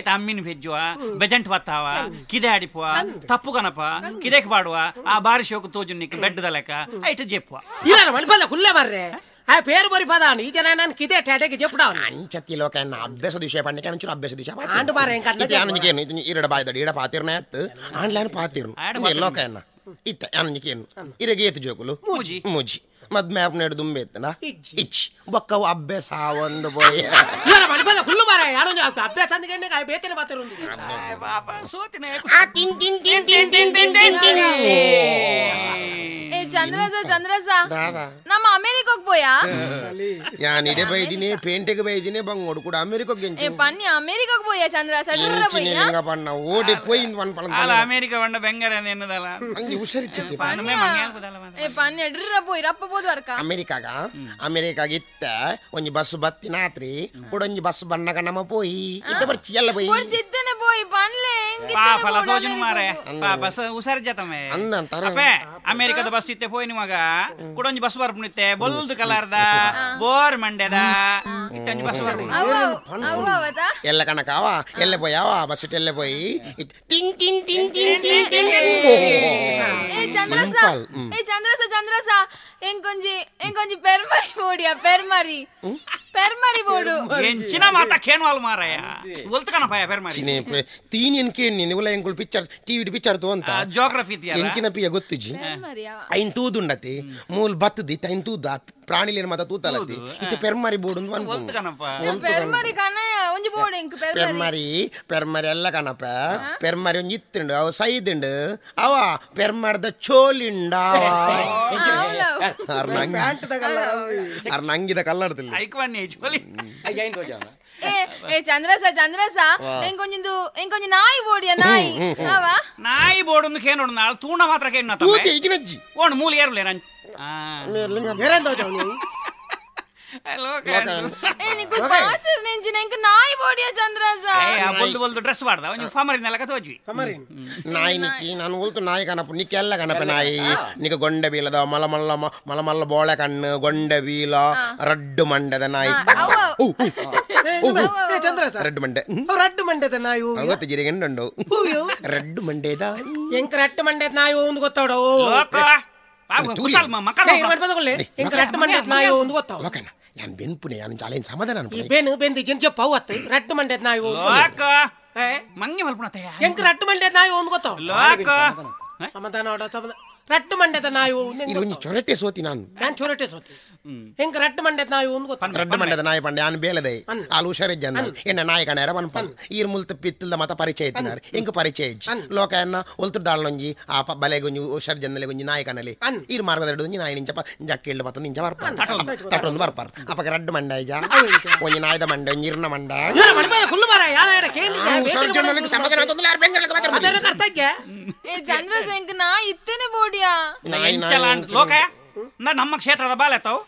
ಐತ ಅಮ್ಮಿನ ಫೆಜ್ಜುವ ಬೆಜಂಟ್ ವತ್ತಾವ ಕಿದೆ ಆಡಿಪುವ ತಪ್ಪು ಕನಪ ಕಿದೆಕ್ ಬಾಡುವ ಆ ಬಾರಿ ಶೋಕು ತೋಜು ನಿಕ್ಕ ಬೆಡ್ ದಲೆಕ ಐಟ ಜೆಪ್ಪುವ ಇರಾನ ಮನ್ಪದ ಕುಲ್ಲ ಮರ್ರೆ ಆ పేరు బరి పదాని ఈ జన నాకు కిదే టాటకి చెప్పుడాను అంచతి లోకన్న అభ్యాస దిశ పండిక నుంచి అభ్యాస దిశ ఆండు మారే ఇంకా ఇతే ఆనంజికేను ఇరడ బాయదడి ఇడ పాతిర్న ఎత్ ఆన్లైన్ పాతిర్ను లోకన్న ఇతే ఆనంజికేను ఇరగే ఎత్ జోకులు ముజి ಮದ್ ಮ್ಯಾಪ್ ನೆಡ್ ದುಂಬೆ ಎತ್ತನ ಇಚ್ ಬೊಕ್ಕ ಅಭ್ಯಾಸ ಒಂದು ಬೋಯ್ ಇರಾನ ಮನ್ಪದ ಕುಲ್ಲ ಮಾರೆ ಯಾರೋ ಅಭ್ಯಾಸ ಅಂದಿಗೆ ಆ ಬೇತನೆ ಬಾತರು ಪಾಪ ಸೋತಿನೆ ಆ ತಿನ್ ತಿನ್ ತಿನ್ ತಿನ್ ತಿನ್ ತಿನ್ ತಿನ್ ಏ ಚಂದ್ರಸ ನಮ್ಮ ಅಮೆರಿಕಕ್ಕೆ పోయా ಯಾನಿಡೆ ಬೈದಿನಿ ಪೇಂಟೆಗೆ ಬೈದಿನಿ ಬಂಗೋಡು ಕೂಡ ಅಮೆರಿಕಕ್ಕೆ ಗೆಂಚು ಏ ಪನ್ನಿ ಅಮೆರಿಕಕ್ಕೆ పోయా ಚಂದ್ರಸ ಡುರ್ರ పోయಾ ನಿಂಗ ಪಣ್ಣ ಓಡಿ ಪೋಯಿ ಒನ್ ಪಳಂತ ಅಲ್ಲ ಅಮೆರಿಕ ಬಂಡ ಬೆಂಗರ ಎನ್ನದಲ್ಲ ಅಂಗಿ ಉಸರಿಚ್ಚತಿ ಪನ್ನೆ ಮಂಗ್ಯಾಲ್ಕದಲ್ಲ ಏ ಪನ್ನಿ ಡುರ್ರ పోయి ರಪ್ಪ పోದು ವರ್ಕ ಅಮೆರಿಕಾಗ ಇತ್ತ ಒಂಜಿ ಬಸ್ ಬತ್ತಿನಾತ್ರಿ ಕೊಡೊಂಜಿ ಬಸ್ ಬಣ್ಣಗ ನಮ ಪೋಯಿ ಇತ್ತ ಬರ್ಚಿ ಎಲ್ಲ ಪೋಯಿ ಬರ್ಚಿದ್ದನೆ పోయి ಪನ್ಲೆ ಪಾಪಲ ತೋಜುನು ಮಾರೆ ಬಸ್ ಉಸರ್ಜತಮೆ ಅಪ್ಪೆ ಅಮೆರಿಕದ ಬಸ್ ಇತ್ತೆ ಪೋಯಿ ನಿಮಗ ಕೊಡೊಂಜಿ ಬಸ್ ಬರ್ಪುನಿತ್ತೆ ಬೊಲ್ದು ಕಲರ್ದ ಬೋರ್ ಮಂಡ್ಯದ ಇತ್ತಂಜಿ ಬಸ್ ಬರ್ಪುನಿ ಎಲ್ಲ ಕಣಕಾವ ಎಲ್ಲ ಪೋಯಾವ ಬಸ್ ಎಲ್ಲ ಪೋಯಿ ಟಿಂಗ್ ಟಿಂಗ್ ಟಿಂಗ್ ಟಿಂಗ್ ಟಿಂಗ್ ಟಿಂಗ್ ಏ ಚಂದ್ರಸ ಎಂಕೊಂಜಿ ಪೆರ್ಮರಿ ಬೋಡಿಯಾ ಪೆರ್ಮರಿ ಬೋಡು ಎಂಚಿನ ಮಾತ ಕೇನ್ವಾಲ್ ಮಾರಾಯ ಒಲ್ತಕನ ಪಾಯ ಪೆರ್ಮರಿ ಚಿನೆ ತೀನಿಯನ್ ಕೇನಿ ನಿವುಲ ಎಂಕುಲ್ ಪಿಕ್ಚರ್ ಟಿವಿ ಪಿಕ್ಚರ್ ತೋ ಅಂತ ಜಿಯೋಗ್ರಫಿ ತಿಯಲ್ಲ ಎಂಕಿನ ಪಿಯ ಗೊತ್ತುಜಿ ಐನ್ ತೂದುಂಡತಿ ಮೂಲ್ ಬತ್ತದಿ ತೈನ್ ತೂದ ಪ್ರಾಣಿಲೇನ ಮಾತ ತೂತಲತಿ ಇತ ಪೆರ್ಮರಿ ಬೋಡು ಅಂತ ಒಲ್ತಕನಪ್ಪ ಪೆರ್ಮರಿ ಕನ ಒಂಜಿ ಬೋಡು ಎಂಕ್ ಪೆರ್ಮರಿ ಎಲ್ಲ ಕನಪ ಪೆರ್ಮರಿ ಒಂಜಿ ಇತ್ತುಂಡು ಅವ ಸೈದುಂಡು ಅವ ಪೆರ್ಮರ್ದ ಚೋಲಿಂಡಾವ ನಂಗಿದ ಕಲ್ಲಡ್ತಿಲ್ಲ ಐಕ್ವನ್ನಿ ಚೋಲಿ ಏ ಚಂದ್ರಸ ಎಂಕೊಂಜಿ ನಾಯಿ ಬೋಡಿಯಾ ನಾಯಿ ಬೋಡು ಕೇನೋಡು ನಾಳು ತೂಣ ಮಾತ್ರ ಕೇನ ಓಣು ಮೂಲ ಏರ್ಲೆ ನನ್ ನಾಯಿ ಬೋಡಿಯಾ ಚಂದ್ರಸ ಬೊಲ್ದು ಡ್ರೆಸ್ ಮಾಡ್ದ ಒಂಜಿ ಫಮರಿನೆಲ್ಲ ತೋಜ್ವಿ ನಾಯಿ ನಿಕ್ಕಿ ನಾನು ಉಲ್ತು ನಾಯಿ ಕನಪ ನಿಕ್ಕಿ ಎಲ್ಲ ಕನಪ ನಾಯಿ ನಿಕ ಗೊಂಡೆ ಬೀಲದ ಮಲ ಬೋಳೆ ಕಣ್ಣು ಗೊಂಡೆ ಬೀಲ ರಡ್ಡು ಮಂಡದ ನಾಯಿ ಚಂದ್ರ ರೆಡ್ ಮಂಡೆ ರಡ್ಡು ಮಂಡೆದ ನಾಯಿ ಗೊತ್ತ ಜಿರಿಗೆಂಡು ರೆಡ್ ಮಂಡೇದ ಎಂಕ ರಟ್ಟು ಮಂಡೆದ ನಾಯಿ ಒಂದು ಗೊತ್ತಾವಡ ಎಂಕ ರಟ್ಟು ಮಂಡೆದ ನಾಯಿ ಒಂದು ಗೊತ್ತಾವ ಯಾನ್ ಬೆನ್ಪುನೆ ಯಾನ್ ಜಾಲೇನ್ ಸಮಾಧಾನ ಬೆನ್ನು ಬೆಂದಿ ಜಿನ್ చెప్ప ಅವತ್ತು ರಟ್ಟು ಮಂಡೆದ ನಾಯಿ ಮಂಗೆ ಮಲ್ಪುಣತೆ ಎಂಕ ರಟ್ಟು ಮಂಡೆದ ನಾಯಿ ಒಂದು ಗೊತ್ತಾವ ಸಮಾಧಾನ ರಟ್ಟು ಮಂಡೆದ ನಾಯಿ ಒಂಜಿ ಚೊರಟೆ ಸೋತಿ ನಾನು ಚೊರಟೆ ಸೋತಿ ಎಂಕ ರಟ್ಟು ಮಂಡೆದ ನಾಯಿ ಒಂದು ಗೊತ್ತಾವ ರಡ್ಡು ಮಂಡದ ನಾಯಿ ಪಂಡೆ ಯಾನ್ ಬೇಲದೆ ಆಲು ಹುಷಾರಿಜ್ಜ ಎನ್ನ ನಾಯಿ ಕಣರ ಬನ್ಪನ್ ಈರ್ ಮುಲ್ತ ಪಿತ್ತಲ್ದ ಮತ ಪರಿಚಯ ಇತ್ತಿನಾರ್ ಎಂಕ ಪರಿಚಯ ಇಜ್ಜಿ ಲೋಕ ಎನ್ನ ಒಲ್ತು ದಾಳೊಂಜಿ ಆ ಬಲೆಗೊಂಜಿ ಹುಷಾರ್ ಜನ್ನಲೆ ಗೊಂಜಿ ನಾಯಿ ಕಣಲಿ ಈರ್ ಮಾರ್ಗದ ಒಂಜಿ ನಾಯಿ ನಿಂಚ ಜಕ್ಕೆಳ್ಳು ಬತ್ತ ನಿಂಚ ಬರ್ಪಾರ್ ತಟ್ಟೊಂದು ಬರ್ಪಾರ್ ಅಪಕ ರಡ್ಡು ಮಂಡ ಇಜ ಒಂಜಿ ನಾಯ್ದ ಮಂಡ ಒಂಜಿ ಇರ್ನ ಮಂಡ ಹುಲ್ಲು ಮರ ಯಾರ ಹುಷಾರ್ ಜನ್ನಲಿಗೆ ಸಮಾಧಾನ ಆತಂದ್ರೆ ಯಾರು ಬೆಂಗಲ ಅದರ ಕರ್ತಕ್ಕೆ ಚಂದ್ರಸ ಎಂಕ ನಾ ಇತ್ತೇನೆ ಬೋಡಿಯಾ ಲೋಕ ನಮ್ಮ ಕ್ಷೇತ್ರದ ಬಾಲೆತ್ತಾವು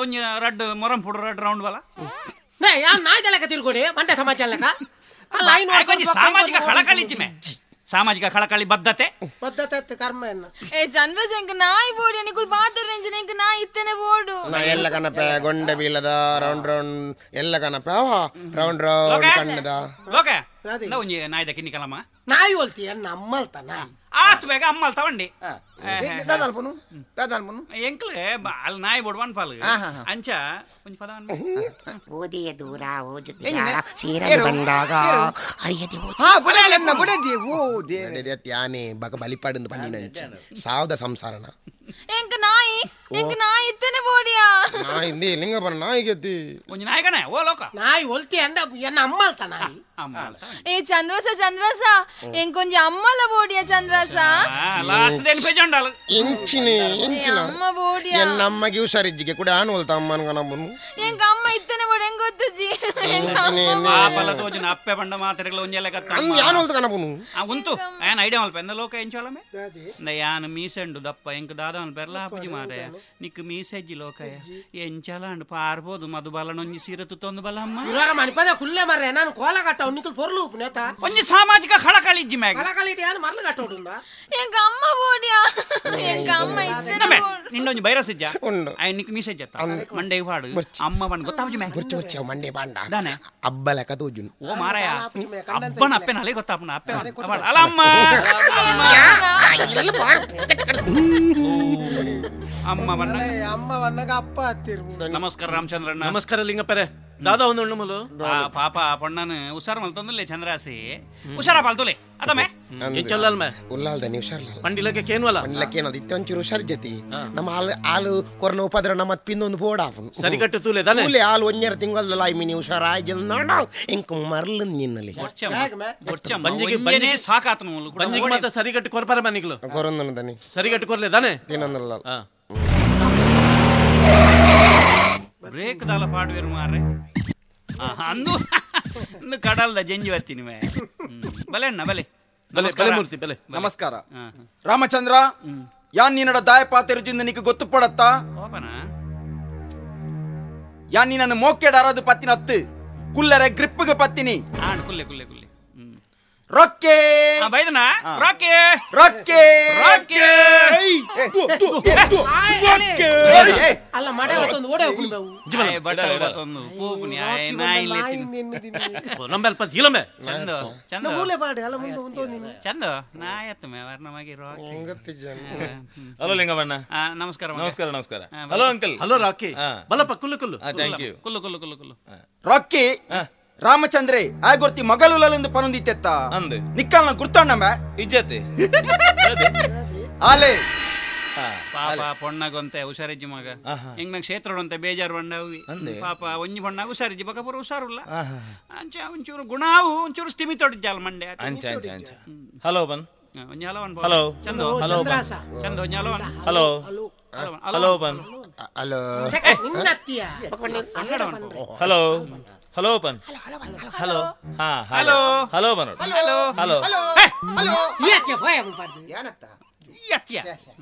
ಒಂಜಿ ರಡ್ಡು ಮೊರಂ ಪುಡು ರಡ್ಡು ರೌಂಡ್ ಬಾಲ ಯಾನ್ ನಾಯ್ದೆಲಕ ತಿರ್ಗೋಡಿ ಮಂಡೆ ಸಮಾಚಾರ ಸಾಮಾಜಿಕ ಕಳಕಳಿ ಸಾಮಾಜಿಕ ಕಳಕಳಿ ಬದ್ಧತೆ ಕರ್ಮ ಎನ್ನ ಚಂದ್ರಸ ಎಂಕ ನಾಯಿ ಬೋಡಿಯಾ ನಿಕುಲ್ ಬಾದರ್ ರೇಂಜ್ ಎಂಕ ನಾ ಇತ್ತೇನೆ ಬೋಡು ನಾ ಎಲ್ಲ ಕನಪೆ ಗೊಂಡೆ ಬೀಲದ ರೌಂಡ್ ರೌಂಡ್ ಎಲ್ಲ ಕನಪೆ ರೌಂಡ್ ರೌಂಡ್ ಕಣ್ಣದ ಲೋಕ ಒಂಜಿ ನಾಯ್ದ ಕಿನ್ನಿ ಕಲಮ್ಮ ನಾಯಿ ಹೊಲ್ತಿ ಅನ್ನ ಅಮ್ಮಲ್ತ ನಾಯಿ ಆತ್ ಬೇಗ ಅಮ್ಮಲ್ ತಗೊಂಡಿ ಎಂಕ್ಲೆ ಅಲ್ಲಿ ನಾಯಿ ಬೋಡ್ ಒನ್ ಪಾಲ್ ಅಂಚ ಒಂಜಿ ಪದ ಓದಿಯ ದೂರ ಬಂದಾಗ ಯಾನೆ ಬಗ ಬಲಿಪಾಡಿಂದ ಪಂಡಿನಂಚ ಸಾವದ ಸಂಸಾರನ ಎಂಕ ನಾಯಿ ಇತ್ತೇನೆ ಬೋಡಿಯಾ ನಾಯಿ ಲಿಂಗಪರ ನಾಯಿ ಗೆದ್ದಿ ಒಂಜಿ ನಾಯಿಗನೆ ಓ ಲೋಕ ನಾಯಿ ಹೊಲ್ತಿ ಅಂದ ಎನ್ನ ಅಮ್ಮಲ್ತ ನಾಯಿ ಚಂದ್ರಸ ಎಂಕೊಂಜಿ ಅಮ್ಮಲ ಬೋಡಿಯಾ ಚಂದ್ರಸ ಲಾಸ್ಟ್ ದೇನ್ ಪೇಜ್ ಉಂಡಾಲ ಇಂಚಿನಿ ಅಮ್ಮ ಬೋಡಿಯಾ ಎನ್ನ ಅಮ್ಮಗೆ ಹುಷಾರಿಜ್ಜಿಗೆ ಕೂಡ ಆನ್ ಹೊಲ್ತ ಅಮ್ಮನ ಕನಮ್ಮನು ಎಂಕ ಅಮ್ಮ ಇತ್ತೇನೆ ಬೋಡಿ ಹೆಂಗ್ ಗೊತ್ತುಜಿ ಪಾಪಲ ತೋಜಿನ ಅಪ್ಪೆ ಬಂಡ ಮಾತ್ರೆಗಳ ಒಂಜೆಲ್ಲ ಕತ್ತ ಯಾನ್ ಹೊಲ್ತ ಕನಮ್ಮನು ಉಂತು ಏನ್ ಐಡಿಯಾ ಮಲ್ಪ ಎಂದ ಲೋಕ ಎಂಚೋಲಮೆ ಯಾನ್ ಮೀಸೆಂಡು ದಪ್ಪ ಎಂಕ ದಾದವನ್ ಬೆರ್ಲ ಹಾಪುಜಿ ಮಾರೆ ನಿಕ್ ಮೀಸೆಜ್ಜಿ ಲೋಕಯ ಎಂಚಲಾಂಡ್ ಪಾರ್ಬೋದು ಮಧುಬಾಲನೊಂಜಿ ಸೀರತು ತೊಂದು ಬಲ ಅಮ್ಮ ಇವಾಗ ಮಣಿಪದ ಕುಲ್ಲೆ ಮರ್ರೆ ನಾನು ಕೋಲ ಕಟ್ಟ ನಿಕಲ್ ಪೊರ್ಲು ಉಪ್ನೇತ ಒಂಜಿ ಸಾಮಾಜಿಕ ಕಳಕಳಿಜ್ಜಿ ಮ್ಯಾಗ ಕಳಕಳಿಟಿ ಯಾನ್ ಮರ್ಲು ಕಟ್ಟೋಡುಂದ ಎಂಕ ಅಮ್ಮ ಬೋಡಿಯಾ ಎಂಕ ಅಮ್ಮ ಇತ್ತೇನೆ ನಿಂಡೊಂಜಿ ಬೈರಸ್ ಇಜ್ಜ ಐ ನಿಕ್ ಮೀಸೆಜ್ಜ ಮಂಡೆ ಪಾಡು ಅಮ್ಮ ಬಂಡ್ ಗೊತ್ತಾವುಜಿ ಮ್ಯಾಗ ಗುರ್ಚು ಗುರ್ಚು ಮಂಡೆ ಬಾಂಡ ದಾನೆ ಅಬ್ಬ ಲೆಕ್ಕ ತೋಜುನ್ ಓ ಮಾರಾಯ ಅಬ್ಬನ ಅಪ್ಪೆ ನಲೆ ಗೊತ್ತಾಪನ ಅಪ್ಪೆ ಅಲ್ಲ ಅಮ್ಮ ಅಮ್ಮ ವನ್ನಗ ಅಪ್ಪ ಹತ್ತಿರು ನಮಸ್ಕಾರ ರಾಮಚಂದ್ರಣ್ಣ ನಮಸ್ಕಾರ ಲಿಂಗಪ್ಪರೆ ದಾದಾ ಒಂದು ಉಣ್ಣಮಲು ಪಾಪ ಪೊಣ್ಣನ ಹುಷಾರ್ ಮಲ್ತೊಂದುಲ್ಲೆ ಚಂದ್ರಾಸಿ ಹುಷಾರ ಪಾಲ್ತುಲೆ ಅದಮೆ ಎಂಚೊಲ್ಲಲ್ ಮೆ ಉಲ್ಲಾಲ್ದ ನೀವು ಹುಷಾರ್ಲ ಪಂಡಿಲಕ್ಕೆ ಕೇನ್ವಲ್ಲ ಪಂಡಿಲಕ್ಕೆ ಏನದು ಇತ್ತೊಂಚೂರು ಹುಷಾರ್ ಜತಿ ನಮ್ಮ ಹಾಲು ಕೊರನ ಉಪದ್ರ ನಮ್ಮ ಪಿನ್ನೊಂದು ಬೋರ್ಡ್ ಆಫ್ ಸರಿಗಟ್ಟು ತೂಲೆ ದಾನೆ ತೂಲೆ ಹಾಲು ಒಂಜರ ತಿಂಗಳಲ್ಲ ಮಿನಿ ಹುಷಾರ ಆಯ್ಜಲ್ ನೋಡ ಎಂಕ ಮರ್ಲ ನಿನ್ನಲಿ ಬಂಜಿಗೆ ಸಾಕಾತನು ಬಂಜಿಗೆ ಮಾತ್ರ ಸರಿಗಟ್ಟು ಕೊರ್ಪರ ಮನಿಗಳು ಕೊರೊಂದನ ದನಿ ಸರಿಗಟ್ಟು ಕೊರ್ಲೆ ದಾನೆ ತಿನ್ನಂದಲ್ಲ ಬ್ರೇಕ್ ದಾಲ ಪಾಡುವೆರು ಮಾರ್ರೆ ಅಂದು ಕಡಲ್ದ ಜಂಜಿ ಬರ್ತೀನಿ ಮೇ ಬಲೆ ಅಣ್ಣ ಬಲೆ ಮೂರ್ತಿ ಬಲೆ ನಮಸ್ಕಾರ ರಾಮಚಂದ್ರ ಯಾನ್ ನೀನಡ ದಾಯ ಪಾತೆರುಜಿಂದ ನಿಕ್ಕೆ ಗೊತ್ತು ಪಡತ್ತಾ ಯಾನ್ ನೀನನ್ನು ಮೋಕೆಡಾರದು ಪತ್ತಿನ ಹತ್ತು ಕುಲ್ಲರೆ ಗ್ರಿಪ್ಗೆ ಪತ್ತಿನಿ ಕುಲ್ಲೆ ಕುಲ್ಲೆ ಕುಲ್ಲೆ ರೊಕ್ಕೆ ಬೈದನ ರೊಕ್ಕೆ ರೊಕ್ಕೆ ರೊಕ್ಕೆ ಅಲ್ಲ ಮಡೆ ಹೊತ್ತೊಂದು ಓಡೆ ಹೋಗ್ಬಿಡ್ಬೇವು ಬಟ್ಟೆ ಹೊತ್ತೊಂದು ಪೂಪುನಿ ಆಯ್ ನಾಯಿ ನಂಬೆಲ್ಪ ಇಲಮೆ ಚಂದ ಚಂದ ಮೂಲೆ ಪಾಡೆ ಅಲ್ಲ ಮುಂದೆ ಮುಂದೆ ನೀನು ಚಂದ ನಾಯತ್ತು ಮೇ ವರ್ಣವಾಗಿ ರೊಕ್ಕೆ ಹಲೋ ಲಿಂಗಮಣ್ಣ ನಮಸ್ಕಾರ ನಮಸ್ಕಾರ ನಮಸ್ಕಾರ ಹಲೋ ಅಂಕಲ್ ಹಲೋ ರಾಕಿ ಬಲಪ್ಪ ಕುಲ್ಲು ಕುಲ್ಲು ಥ್ಯಾಂಕ್ ಯು ಕುಲ್ಲು ಕುಲ್ಲು ಕುಲ್ಲು ಕುಲ್ಲು ರೊಕ್ಕಿ ರಾಮಚಂದ್ರೆ ಆ ಗೊತ್ತಿ ಮಗಲುಲಲಿಂದ ಪನೊಂದಿತ್ತೆತ್ತ ಅಂದೆ ನಿಕ್ಕಲ್ನ ಗುರ್ತಣ್ಣಮ್ಮ ಇಜ್ಜತೆ ಆಲೆ ಪಾಪ ಪೊಣ್ಣಗೊಂತೆ ಹುಷಾರಿಜ್ಜಿ ಮಗ ಹೆಂಗ್ ನಂಗೆ ಕ್ಷೇತ್ರಡಂತೆ ಬೇಜಾರು ಬಂಡವಿ ಪಾಪ ಒಂಜಿ ಬಣ್ಣ ಹುಷಾರಿಜ್ಜಿ ಬಕ ಪೂರ ಹುಷಾರುಲ್ಲ ಅಂಚ ಒಂಚೂರು ಗುಣಾವು ಒಂಚೂರು ಸ್ಟಿಮಿ ತೊಡಿಜ್ಜಾಲ ಮಂಡೆ ಅಂಚ ಅಂಚ ಅಂಚ ಹಲೋ ಬನ್ ಒಂಜಿ ಹಲವನ್ ಹಲೋ ಚಂದ ಹಲೋ ಬನ್ ಚಂದ ಒಂಜಿ ಹಲವನ್ ಹಲೋ ಹಲೋ ಬನ್ ಹಲೋ ಹಲೋ ಹಲೋ ಬನ್ ಹಲೋ ಹಾ ಹಲೋ ಹಲೋ ಬನ್ ಹಲೋ ಹಲೋ ಹಲೋ ಯಾಕೆ ಭಯ ಮಾಡ್ತಿ ಏನತ್ತ ಯತ್ಯ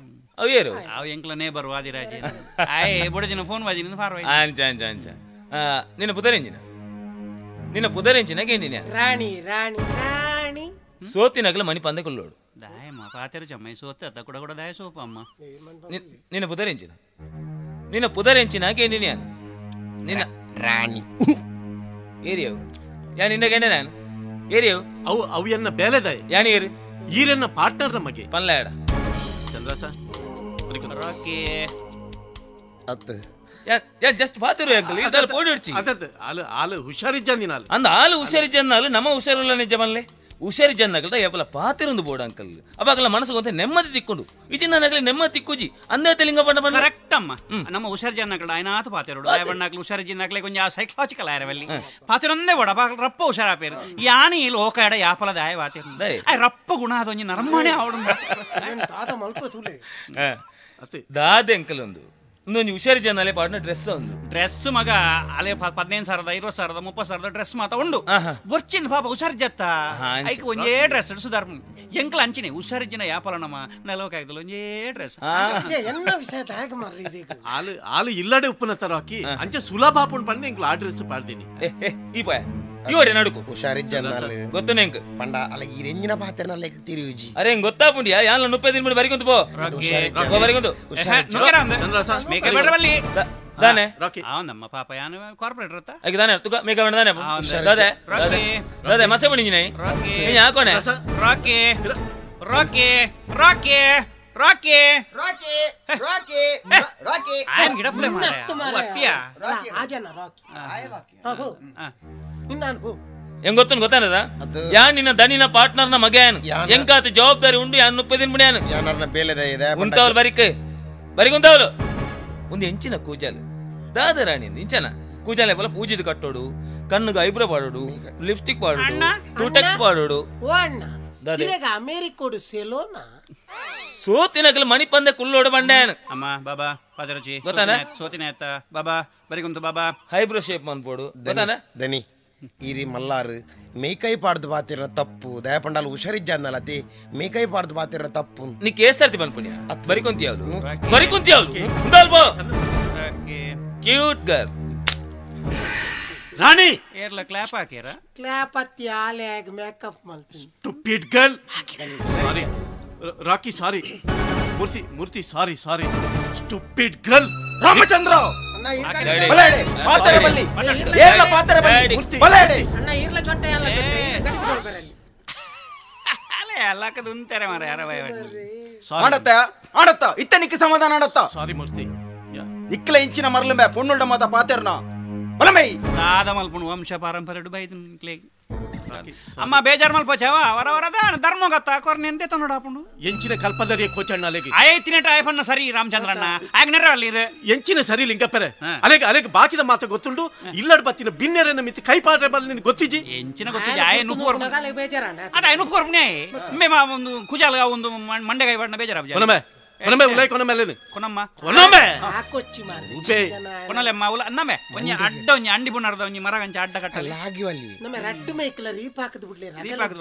ಅವೇರು ಅವ ಎಂಕ್ಲ ನೇಬರ್ ವಾದಿರಾಜ ಆಯ್ ಬುಡದಿನ ಫೋನ್ ವಾದಿನ ಫಾರ್ವೈ ಅಂಚ ಅಂಚ ಅಂಚ ನಿನ್ನ ಪುದರೆಂಚಿನ ಕೇಂದಿನ ರಾಣಿ ರಾಣಿ ರಾಣಿ ಸೋತಿನಗಲ ಮನಿ ಪಂದಕೊಲ್ಲೋಡು ದಾಯಮ್ಮ ಪಾತೆರು ಚಮ್ಮೈ ಸೋತೆ ಅತ್ತ ಕೂಡ ಕೂಡ ದಾಯ ಸೋಪ ಅಮ್ಮ ನಿನ್ನ ಪುದರೆಂಚಿನ ಕೇಂದಿನ ನಿನ್ನ ರಾಣಿ ಏರಿಯವು ಯಾನ್ ಇಂದ ಗೆಂಡೆ ನಾನು ಏರಿಯವು ಅವು ಎನ್ನ ಬೇಲೆದಾಯ ಯಾನ್ ಏರಿ ಈರೆನ್ನ ಪಾರ್ಟ್ನರ್ ನಮಗೆ ಪನ್ಲಾಡ ಚಂದ್ರಸ ರಾಕಿ ಅತ್ತ ಯಾನ್ ಜಸ್ಟ್ ಪಾತಿರು ಅಂಕಲ್ ಇದೆಲ್ಲ ಪೋಡಿ ಹೊಡ್ಚಿ ಅದ ಆಲು ಹುಷಾರಿಜ್ಜಂದಿನಾಲು ಅಂದ ಆಲು ಹುಷಾರಿಜ್ಜನ್ನಾಲು ನಮ್ಮ ಹುಷಾರಿಲ್ಲ ನಿಜ ಮನ್ಲೆ ಹುಷಾರಿಜ್ಜನ್ನಗಲ್ದ ಯಾಪಲ ಪಾತಿರೊಂದು ಬೋರ್ಡ್ ಅಂಕಲ್ ಅವಾಗಲ ಮನಸ್ಸಿಗೆ ನೆಮ್ಮದಿ ತಿಕ್ಕೊಂಡು ಇಜಿನ್ನಗಲಿ ನೆಮ್ಮದಿ ತಿಕ್ಕುಜಿ ಅಂದೇ ಲಿಂಗ ಬಂಡ ಬಂಡ ಕರೆಕ್ಟ್ ಅಮ್ಮ ನಮ್ಮ ಹುಷಾರಿಜ್ಜನ್ನಗಲ್ದ ఆయనాత పాతిరుడు ఆయవన్నకలు ಹುಷారిజ్జిన్నకలే కొంచెం సైకలాజికల్ ఆయరవల్లి పాతిరొందే బోడ రప్ప ಹುಷಾರಾಪೇರು ಯಾನಿ ಲೋಕಡ ಯಾಪಲ ದಾಯ ಪಾತಿರು ಆ ರಪ್ಪ ಗುಣ ಅದೊಂಜಿ ನರಮ್ಮನೆ ಆವಡು ತಾತ ಮಲ್ಪ ತುಲೆ ದಾದೆ ಅಂಕಲ್ ಒಂದು ಇನ್ನೊಂದು ಹುಷಾರಿ ಜನ ಪಾಡಿನ ಡ್ರೆಸ್ ಮಗ ಅಲೆ 15,000 20,000 30,000 ಡ್ರೆಸ್ ಮಾತ ಉಂಡು ಬೊರ್ಚಿಂದ ಪಾಪ ಹುಷಾರಿ ಜತ್ತ ಐಕ್ ಒಂಜೇ ಡ್ರೆಸ್ ಸುಧಾರ್ ಎಂಕಲ್ ಅಂಚಿನಿ ಹುಷಾರಿ ಜನ ಯಾಪಲ ನಮ್ಮ ನೆಲವಕಾಯ್ದಲ್ಲ ಒಂಜೇ ಡ್ರೆಸ್ ಎನ್ನ ವಿಷಯ ತ್ಯಾಗ ಮಾರ್ರಿ ಆಲು ಇಲ್ಲಡೆ ಉಪ್ಪನ ತರ ಹಾಕಿ ಅಂಚೆ ಸುಲಭ ಹಾಪುಂಡು ಪಂಡ ಎಂಕ್ಲು ಆ ಡ್ರೆಸ್ ಪಾಡ್ತೀನಿ ಈ ಪಾಯ ಇವಡೆ ನಡುಕು ಹುಷಾರಿಜ್ಜನ್ನಾಲು ಗೊತ್ತು ನೆಂಕ್ ಪಂಡ ಅಲ್ಲ ಈ ರೆಂಜಿನ ಪಾತ್ರನಲ್ಲ ತಿರುಗಿ ಅರೆ ಗೊತ್ತಾಪುಂಡಿಯಾ ಯಾನ್ಲ 30 ದಿನ ಬರಿಕೊಂತು ಪೋ ಬರಿಕೊಂತು ದಾನೆ ನಮ್ಮ ಪಾಪ ಯಾನು ಕಾರ್ಪೊರೇಟರ್ ಅತ್ತ ಆಗ ದಾನೆ ತುಕ ಮೇಕ ಬಣ್ಣ ದಾನೆ ದಾದೆ ದಾದೆ ಮಸೆ ಬಣ್ಣಿನಿ ನೈ ನೀ ಹಾಕೋನೆ ರಾಕಿ ರಾಕಿ ರಾಕಿ ರಾಕಿ ರಾಕಿ ರಾಕಿ ರಾಕಿ ಆಯನ್ ಗಿಡ ಪ್ಲೇ ಮಾಡ ಅತ್ತಿಯಾ ಆಜನ ರಾಕಿ ಹೋಗು ಇನ್ನಾನು ಹೆಂಗ್ ಗೊತ್ತಾನದ ಯಾನ್ ನಿನ್ನ ದನಿನ ಪಾರ್ಟ್ನರ್ನ ಮಗ ಯಾನು ಎಂಕಾತ ಜವಾಬ್ದಾರಿ ಉಂಡು ಯಾನ್ 30 ದಿನ ಬಿಡ್ಯಾನು ಯಾನರ್ನ ಬೇಲೆದ ಇದೆ ಉಂತವಲ್ ಬರಿಕುಂತವಲು ಒಂದು ಎಂಚಿನ ಕೂಜಾಲು ದಾದ ರಾಣಿ ಇಂಚನ ಕೂಜಾಲೆ ಬಲ ಪೂಜಿದ ಕಟ್ಟೋಡು ಕಣ್ಣುಗ ಐಬ್ರೋ ಪಾಡೋಡು ಲಿಪ್ಸ್ಟಿಕ್ ಪಾಡೋಡು ಟೂಟೆಕ್ಸ್ ಪಾಡೋಡು ಓ ಅಣ್ಣ ಇರೇಗ ಅಮೆರಿಕೋಡು ಸೆಲೋನಾ ಸೋತಿನಕಲ್ ಮಣಿ ಪಂದೆ ಕುಲ್ಲೋಡು ಬಂಡೇನು ಅಮ್ಮ ಬಾಬಾ ಪಾದರಚಿ ಗೊತ್ತಾನ ಸೋತಿನ ಆಯ್ತ ಬಾಬಾ ಬರಿಕುಂತು ಬಾಬಾ ಐಬ್ರೋ ಶೇಪ್ ಮನ್ಪೋಡು ಗೊತ್ತಾನ ದನಿ ಈರಿ ಮಲ್ಲಾರು ಮೇಕೈ ಪಾಡ್ದು ಪಾತಿರ ತಪ್ಪು ದಯಪಂಡಾಲು ಹುಷಾರಿಜ್ಜಾದ್ನಲ್ಲ ಅತಿ ಮೇಕೈ ಪಾಡ್ದು ಪಾತಿರ ತಪ್ಪು ನೀ ಕೇಸ್ತಾರ್ತಿ ಬನ್ಪುಣ್ಯ ಬರಿಕೊಂತಿಯಾವ್ದು ಬರಿಕೊಂತಿಯಾವ್ದು ಉಂಟಲ್ಬೋ ಕ್ಯೂಟ್ ಗರ್ಲ್ ರಾಣಿ ಏರ್ಲ ಕ್ಲಾಪ್ ಹಾಕ್ಯಾರ ಕ್ಲಾಪ್ ಹತ್ತಿ ಆಲ್ಯಾಗ ಮೇಕಪ್ ಮಾಡ್ತೀನಿ ಸ್ಟುಪಿಡ್ ಗರ್ಲ್ ಸಾರಿ ರಾಕಿ ಸಾರಿ ಮೂರ್ತಿ ಸಾರಿ ಸ್ಟುಪಿಡ್ ಗರ್ಲ್ ರಾಮಚಂದ್ರ ಎಲ್ಲಕ್ಕದುಂತಾರೆ ಮಾರ ಯಾರ ಆಡತ್ತ ಇತ್ತ ನಿಕ್ಕ ಸಮಾಧಾನ ಆಡತ್ತ ಸಾರಿ ಮೂರ್ತಿ ಇಕ್ಕಲ ಇಂಚಿನ ಮರಲಂಬೆ ಪೊಣ್ಣುಳ್ಳ ಮಾತ ಪಾತೆರ್ನ ಬಲಮೈ ನಾದ ಮಲ್ಪುಣು ವಂಶ ಪಾರಂಪರ್ಯ ಬೈದು ಅಮ್ಮ ಬೇಜಾರ್ ಮಲ್ಪಚಾವ ವರವರದ ಧರ್ಮ ಗತ್ತ ಕೊರ್ನೆ ಎಂತೆ ನೋಡಾಪುಂಡು ಎಂಚಿನ ಕಲ್ಪದರಿಯ ಕೋಚಣ್ಣಲೆಗೆ ಆಯ್ತಿನೆಟ ಆಯ್ಪನ್ನ ಸರಿ ರಾಮಚಂದ್ರಣ್ಣ ಆಗ್ನರ ಅಲ್ಲಿ ಎಂಚಿನ ಸರಿ ಲಿಂಗಪ್ಪರೆ ಅಲೆಗೆ ಬಾಕಿದ ಮಾತು ಗೊತ್ತುಂಡು ಇಲ್ಲಡ್ ಬತ್ತಿನ ಬಿನ್ನೆರನ್ನ ಮಿತಿ ಕೈ ಪಾಡ್ರೆ ಬಲ್ ನಿನ್ ಗೊತ್ತಿಜಿ ಎಂಚಿನ ಗೊತ್ತಿಜಿ ಆಯ ನುಪುರ್ ಬೇಜಾರಣ್ಣ ಅದ ನುಪುರ್ ನೇ ಮೇಮ ಒಂದು ಕುಜಾಲ ಒಂದು ಮಂಡೆ ಕೈ ಬಣ್ಣ ಬೇಜಾರ ಕೊನಮೆ ಉಲೈ ಕೊನಮೆಲ್ಲೆನು ಕೊನಮೆ ಹಾಕೊಚ್ಚಿ ಮಾರ್ರೆ ಉಪೆ ಕೊನಲೆಮ್ಮ ಉಲ ಅನ್ನಮೆ ಒಂಜಿ ಅಡ್ಡ ಒಂಜಿ ಅಂಡಿ ಬುಣ್ಣರ್ದ ಒಂಜಿ ಮರ ಗಂಚ ಅಡ್ಡ ಕಟ್ಟಲ್ಲ ಆಗಿವಲ್ಲಿ ನಮ್ಮ ರಟ್ಟು ಮೇಕಲ ರೀಪ್ ಹಾಕದು ಬಿಡ್ಲಿ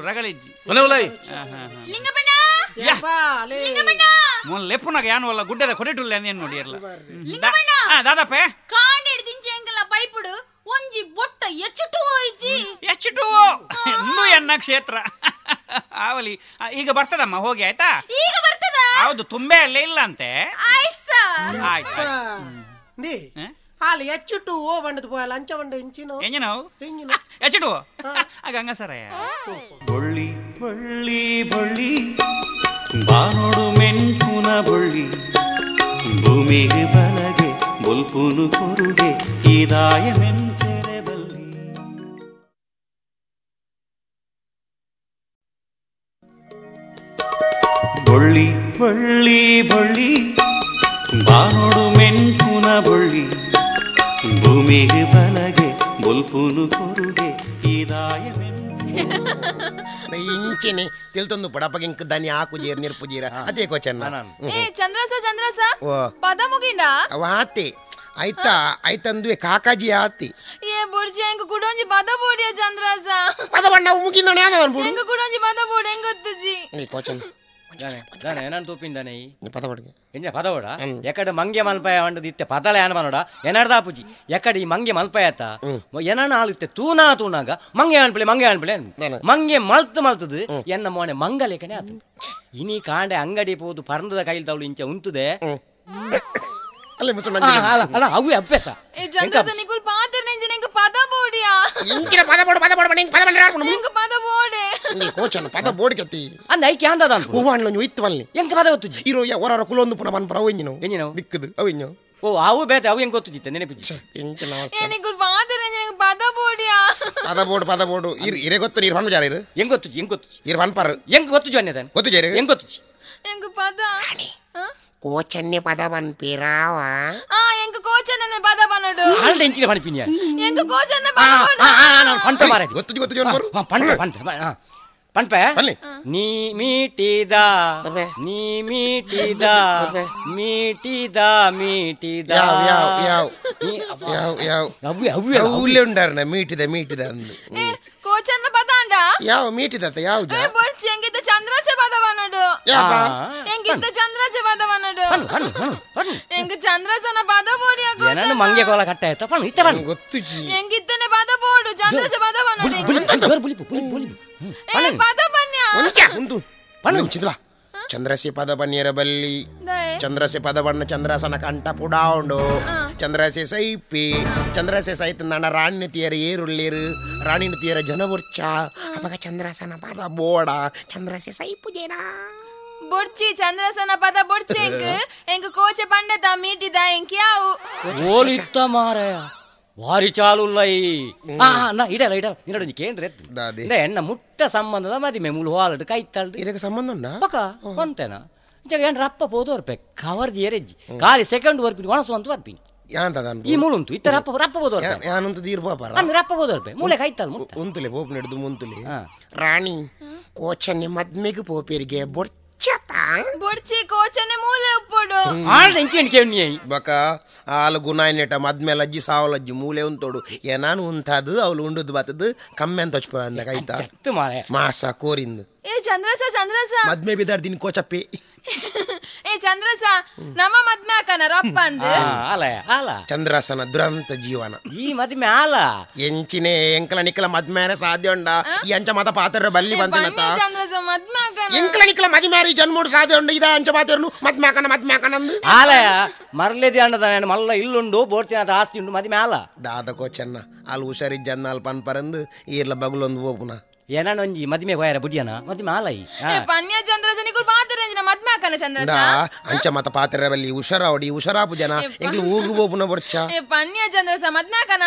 ರಗಲಿಜ್ಜಿ ಕೊನೆ ಉಲೈ ಲಿಂಗಬಣ್ಣ ಲಿಂಗಬಣ್ಣ ಮೊನ್ ಲೆಪ್ಪುನಾಗ ಯಾನು ಅಲ್ಲ ಗುಡ್ಡದ ಕೊಡಿಟುಲ್ಲ ಏನು ನೋಡಿ ಇರಲ್ಲ ಲಿಂಗಬಣ್ಣ ದಾದಪ್ಪೆ ಕಾಂಡೆಡ್ ದಿಂಚೆ ಎಂಗಲ ಪೈಪುಡು ಒಂಜಿ ಬೊಟ್ಟ ಎಚ್ಚುಟು ಹೋಯ್ಜಿ ಎಚ್ಚುಟು ಇನ್ನೂ ಎನ್ನ ಕ್ಷೇತ್ರ ಆವಲಿ ಈಗ ಬರ್ತದಮ್ಮ ಹೋಗಿ ಆಯ್ತಾ ಈಗ ಬರ್ತದ ಹೌದು ತುಂಬೆ ಅಲ್ಲೇ ಇಲ್ಲ ಅಂತೆ ಆಯ್ತು ನೀ ಹಾಲು ಎಚ್ಚುಟು ಓ ಬಂಡದ ಪೋಯಲ್ಲ ಅಂಚ ಬಂಡ ಇಂಚಿನೋ ಎಂಜಿನವು ಎಚ್ಚುಟು ಆಗ ಹಂಗಸರಯ್ಯ ಬೊಳ್ಳಿ ಬೊಳ್ಳಿ ಬೊಳ್ಳಿ ಬಾನೋಡು ಮೆಂಟುನ ಬೊಳ್ಳಿ ಭೂಮಿಗೆ ಬಲಗೆ ಬೊಲ್ಪುನು ಕೊರುಗೆ ಇದಾಯ ಮೆಂತೆರೆ ಬಲ್ಲಿ ಬೊಳ್ಳಿ ಬೊಳ್ಳಿ ಬೊಳ್ಳಿ ಬಾನೋಡು ಮೆಂಟುನ ಬೊಳ್ಳಿ ಭೂಮಿಗೆ ಬಲಗೆ ಬೊಲ್ಪುನು ಕೊರುಗೆ ಇದಾಯ ಇಂಚಿನಿ ತಿಳ್ತೊಂದು ಪಡಪಗೆ ಇಂಕ ದನಿ ಹಾಕು ಜೇರ್ ನೀರ್ ಪುಜೀರ ಅದೇ ಕೋಚನ್ನ ಏ ಚಂದ್ರಸ ಪದ ಮುಗಿಂಡ ಅವ ಹಾತಿ ಆಯ್ತಾ ಆಯ್ತಂದುವೆ ಕಾಕಾಜಿ ಆತಿ ಏ ಬುಡ್ಜಿ ಹೆಂಗ ಕುಡೊಂಜಿ ಪದ ಬೋಡಿಯ ಚಂದ್ರಸ ಪದ ಬಣ್ಣ ಮುಗಿಂದಣ ಹೆಂಗ ಕುಡೊಂಜಿ ಪದ ಬೋಡಿ ಹೆಂಗ ಗೊತ್ತುಜಿ ನೀ ಕೋಚನ್ దాని ఏనాడు తోపిందని పదవడికి ఎంజ పదవడా ఎక్కడ మంగే మల్పాయ వంటది ఇత్తే పదల ఏనబనడా ఎనడ దాపుజి ఎక్కడ ఈ మంగే మల్పాయత ఎనన ఆలుತ್ತೆ ತೂನಾ ತೂನಾಗ ಮಂಗೆ ಅನ್ಪಳೆ ಮಂಗೆ ಮಲ್ತದು ಎನ್ನ ಮೋನೆ ಮಂಗಲೇಕನೆ ಆತು ಇನಿ ಕಾಂಡೆ ಅಂಗಡಿ ಪೋದು ಪರಂದದ ಕೈಲ್ ತವಳು ಇಂಚ ಉಂತುದೆ ಅಲ್ಲೇ ಮುಸಣ್ಣ ಅಲ್ಲ ಅವು ಅಭ್ಯಾಸ ಏ ಚಂದ್ರಸ ನಿಕುಲ್ ಪಾತ್ರ ನೆಂಜ ನಿಂಗ ಪದ ಬೋಡಿಯಾ ಇಂಚಿನ ಪದ ಬೋಡು ನಿಂಗೆ ಪದ ಬಂದ್ರೆ ನಿಂಗ ಪದ ಬೋಡೆ ನೀ ಕೋಚನ ಪದ ಬೋಡಿ ಕತ್ತಿ ಅಂದ ಐಕೆ ಅಂದದ ಹೂವಾಣ್ಣ ಇತ್ತು ಬಲ್ಲಿ ಎಂಕ ಪದ ಗೊತ್ತುಜಿ ಇರೋ ಹೊರ ಕುಲೊಂದು ಪುನಃ ಬನ್ ಪರ ಅವಿಂಜಿನೋ ಎಂಜಿನೋ ಬಿಕ್ಕದು ಅವಿಂಜೋ ಓ ಅವು ಬೇತೆ ಅವು ಹೆಂಗ್ ಗೊತ್ತುಜಿತ್ತೆ ನೆನಪಿಜಿ ಇಂಚಿನ ಏ ನಿಕುಲ್ ಪಾತ್ರ ನೆಂಜ ನಿಂಗ ಪದ ಬೋಡಿಯಾ ಪದ ಬೋಡು ಇರೆ ಗೊತ್ತು ನೀರು ಹೊಂಡು ಜಾರ ಇರು ಹೆಂಗ್ ಗೊತ್ತುಜಿ ಇರು ಬನ್ ಪರ ಹೆಂಗ್ ಗೊತ್ತುಜಿ ಅನ್ನದ ಗೊತ್ತು ಜಾರಿ ಹೆಂಗ್ ಗೊತ್ತುಜಿ ಎಂಗ ಪದ ಕೋಚನ್ನೆ ಪದ ಬನ್ ಪಿರಾವ ಎಂಗ ಕೋಚನ್ನ ಪದ ಬನಡು ಆಲ್ಡೆ ಎಂಚಿನ ಪಣಿಪಿನಿಯ ಎಂಗ ಕೋಚನ್ನ ಪದ ಬನ ನಾನು ಪಂಟ ಮಾರೆ ಗೊತ್ತು ಜೋನ್ ಬರು ಪಂಪೆ ನೀ ಮೀಟಿದ ಮೀಟಿದ ಅವೇ ಉಂಡಾರನ ಮೀಟಿದ ಅಂದು ಕೋಚನ್ನ ಪದ ಅಂಡ ಯಾವ ಮೀಟಿದ ಯಾವ ಬೊಡ್ಚಿ ಎಂಗಿದ್ದ ಚಂದ್ರಸೆ ಪದ ಬನಡು ಎಂಗಿದ್ದ ಚಂದ್ರಸೆ ಪದ ಬನಡು ಎಂಗ ಚಂದ್ರಸನ ಪದ ಬೋಡಿಯ ನಾನು ಮಂಗೆ ಕೋಲ ಕಟ್ಟ ಆಯ್ತಾ ಪಣ ಇತ್ತ ಬನ್ ಗೊತ್ತುಜಿ ಎಂಗಿದ್ದನೆ ಪದ ಬೋಡು ಚಂದ್ರಸೆ ಪದ ಬನಡು ಏ ಪದ ಬನ್ಯ ಒಂದು ಪಣ್ಣಿಂಚಿದ್ಲ ಚಂದ್ರಸಿ ಪದ ಬನ್ನಿಯರ ಬಲ್ಲಿ ಚಂದ್ರಸಿ ಪದ ಬಣ್ಣ ಚಂದ್ರಸನ ಕಂಠ ಪುಡಾಂಡು ಚಂದ್ರಸೆ ಸೈಪಿ ಚಂದ್ರಸೆ ಸೈತ ನಡ ರಾಣಿ ತೀಯರ ಏರುಳ್ಳೇರು ರಾಣಿ ತೀಯರ ಜನವರ್ಚ ಅವಾಗ ಚಂದ್ರಸನ ಪದ ಬೋಡ ಚಂದ್ರಸೆ ಸೈಪು ಜೇನ ಬೊಡ್ಚಿ ಚಂದ್ರಸನ ಪದ ಬೊಡ್ಚಿ ಎಂಗ ಕೋಚೆ ಪಂಡತ ಮೀಟಿದ ಎಂಕ ಯಾವು ಓಲಿತ್ತ ಮಾರಯ ವಾರಿ ಚಾಲುಲ್ಲೈ ಇಡಲ್ಲ ನಿನ್ನೊಂದು ಕೇಂದ್ರ ಎನ್ನ ಮುಟ್ಟ ಸಂಬಂಧದ ಮದಿಮೆ ಮುಳು ಹಾಲಡು ಕೈತಾಳ್ದು ಇದಕ್ಕೆ ಸಂಬಂಧ ಉಂಡ ಪಕ್ಕ ಹೊಂತೇನ ಜಗ ಏನ್ ರಪ್ಪ ಪೋದು ವರ್ಪೆ ಕವರ್ದಿ ಎರೆಜ್ಜಿ ಖಾಲಿ ಸೆಕೆಂಡ್ ವರ್ಪಿನಿ ಒಣಸುವಂತ ವರ್ಪಿನಿ ಈ ಮುಳುಂತು ಇತ್ತ ರಪ್ಪ ಬೋದು ವರ್ಪೆ ಯಾನಂತ ದೀರ್ಪಾಪರ ಅಂದ್ರೆ ರಪ್ಪ ಬೋದು ವರ್ಪೆ ಮೂಲೆ ಕೈತಾಲ್ ಉಂತುಲೆ ಪೋಪ್ ನಡೆದು ಮುಂತುಲೆ ರಾಣಿ ಕೋಚನ್ನೆ ಮದ್ಮೆಗೆ ಪೋಪೇರಿಗೆ ಬೊಡ್ಚಿ ಕೋಚನೆ ಮೂಲೆ ಉಪ್ಪೋಡು ಬಕ ಆಲು ಗುನಾಯ್ನೆಟ ಮದ್ಮೇಲೆ ಅಜ್ಜಿ ಸಾವಲಜ್ಜಿ ಮೂಲೆ ಉಂತೋಡು ಏನಾನು ಉಂತದು ಅವಳು ಉಂಡುದು ಬತ್ತದು ಕಮ್ಮಿ ಅಂತ ಹಚ್ಪ ಅಂದ ಕೈತಾ ಮಾಸ ಕೋರಿಂದು ಏ ಚಂದ್ರಸ ಮದ್ಮೆ ಬಿದ್ದಾಡ್ತೀನಿ ಕೋಚಪ್ಪಿ ಏ ಚಂದ್ರಸ ನಮ್ಮ ಮದ್ಮೆ ಹಾಕನ ರಪ್ಪ ಅಂದು ಚಂದ್ರಸನ ದುರಂತ ಜೀವನ ಈ ಮದ್ಮೆ ಆಲ ಎಂಚಿನೇ ಎಂಕಲ ನಿಕ್ಕಲ ಮದ್ಮೇನೆ ಸಾಧ್ಯ ಉಂಡ ಈ ಅಂಚ ಮಾತ ಪಾತ್ರ ಬಲ್ಲಿ ಬಂತನತ ಚಂದ್ರಸ ಮದ್ಮೆ ಹಾಕನ ಎಂಕಲ ನಿಕ್ಕಲ ಮದಿಮಾರಿ ಜನ್ಮೋಡು ಸಾಧ್ಯ ಉಂಡ ಇದ ಅಂಚ ಪಾತ್ರನು ಮದ್ಮೆ ಹಾಕನ ಅಂದು ಆಲಯ ಮರ್ಲೇದಿ ಅಂಡದ ಮಲ್ಲ ಇಲ್ಲುಂಡು ಬೋರ್ತಿನ ಆಸ್ತಿ ಉಂಡು ಮದ್ಮೆ ಆಲ ದಾದ ಕೋಚನ್ನ ಅಲ್ಲಿ ಹುಷಾರಿಜ್ಜನ್ನ ಅಲ್ಲಿ ಪನ್ ಪರಂದು ಈರ್ಲ ಬಗುಲೊಂದು ಹೋಪುನ ಏನೊಂಜಿ ಮದ್ಮೆ ಹೋಯರ ಬುಡಿಯನ ಮದ್ಮೆ ಆಲೈ ಪನ್ಯ ಚಂದ್ರಸ ನಿಕುಲ್ ಪಾತ್ರ ಮದ್ಮೆ ಹಾಕನ ಚಂದ್ರಸ ಅಂಚ ಮತ ಪಾತ್ರ ಬಲ್ಲಿ ಹುಷಾರಾಪು ಜನ ಎಂಗ್ಲು ಊಗು ಹೋಪುನ ಬರ್ಚ ಪನ್ಯ ಚಂದ್ರಸ ಮದ್ಮೆ ಹಾಕನ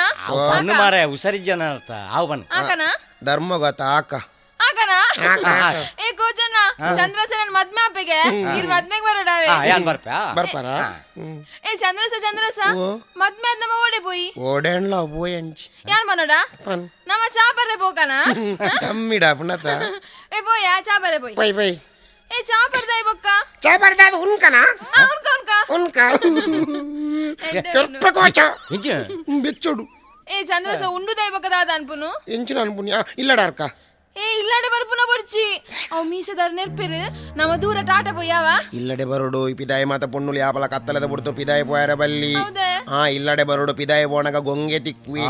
ಪನ್ನು ಮಾರೆ ಹುಷಾರಿಜ್ಜನ ಅರ್ಥ ಆವು ಬನ್ ಹಾಕನ ಧರ್ಮಗತ ಆಕ ಹಾಕನ ಏ ಕೋಚನ್ನ ಚಂದ್ರಸನ ಮದ್ಮೆ ಆಪೆಗೆ ಇರ್ ಮದ್ಮೆಗೆ ಬರಡಾವೆ ಯಾನ್ ಬರ್ಪಾರ ಏ ಚಂದ್ರಸ ಮದ್ಮೆ ಆದ್ ನಮ್ಮ ಓಡೆ ಪೋಯಿ ಓಡೆಣ್ಲ ಪೋಯಂಚಿ ಯಾನ್ ಬನ್ನೋಡ ನಮ್ಮ ಚಾಪರೆ ಪೋಕನ ಕಮ್ಮಿಡ ಪುನತ ಏ ಪೋಯ ಚಾಪರೆ ಪೋಯಿ ಪೈ ಏ ಚಾಪರ್ದಾಯಿ ಬೊಕ್ಕ ಚಾಪರ್ದಾದ ಉನ್ಕನ ಉನ್ಕ ಕೆಟ್ಟ ಕೋಚ ಬೆಚ್ಚೋಡು ಏ ಚಂದ್ರಸ ಉಂಡು ದೈ ಬೊಕ್ಕ ದಾದ ಅನ್ಪುನು ಎಂಚಿನ ಅನ್ಪುನಿ ಇಲ್ಲಡಾರ್ಕ ಏ ಇಲ್ಲಡೆ ಬರ್ಪುನ ಬೊಡ್ಚಿ ಅವ್ ಮೀಸದಾರ ನೆರ್ಪೆರು ನಮ್ಮ ದೂರ ಟಾಟ ಪೋಯಾವ ಇಲ್ಲಡೆ ಬರೋಡು ಪಿದಾಯ ಮಾತ ಪೊಣ್ಣುಲಿ ಆಪಲ ಕತ್ತಲದ ಬಿಡ್ತು ಪಿದಾಯ ಪೋಯರ ಬಲ್ಲಿ ಇಲ್ಲಡೆ ಬರೋಡು ಪಿದಾಯ ಪೋಣಗ ಗೊಂಗೆ ತಿಕ್ವಿ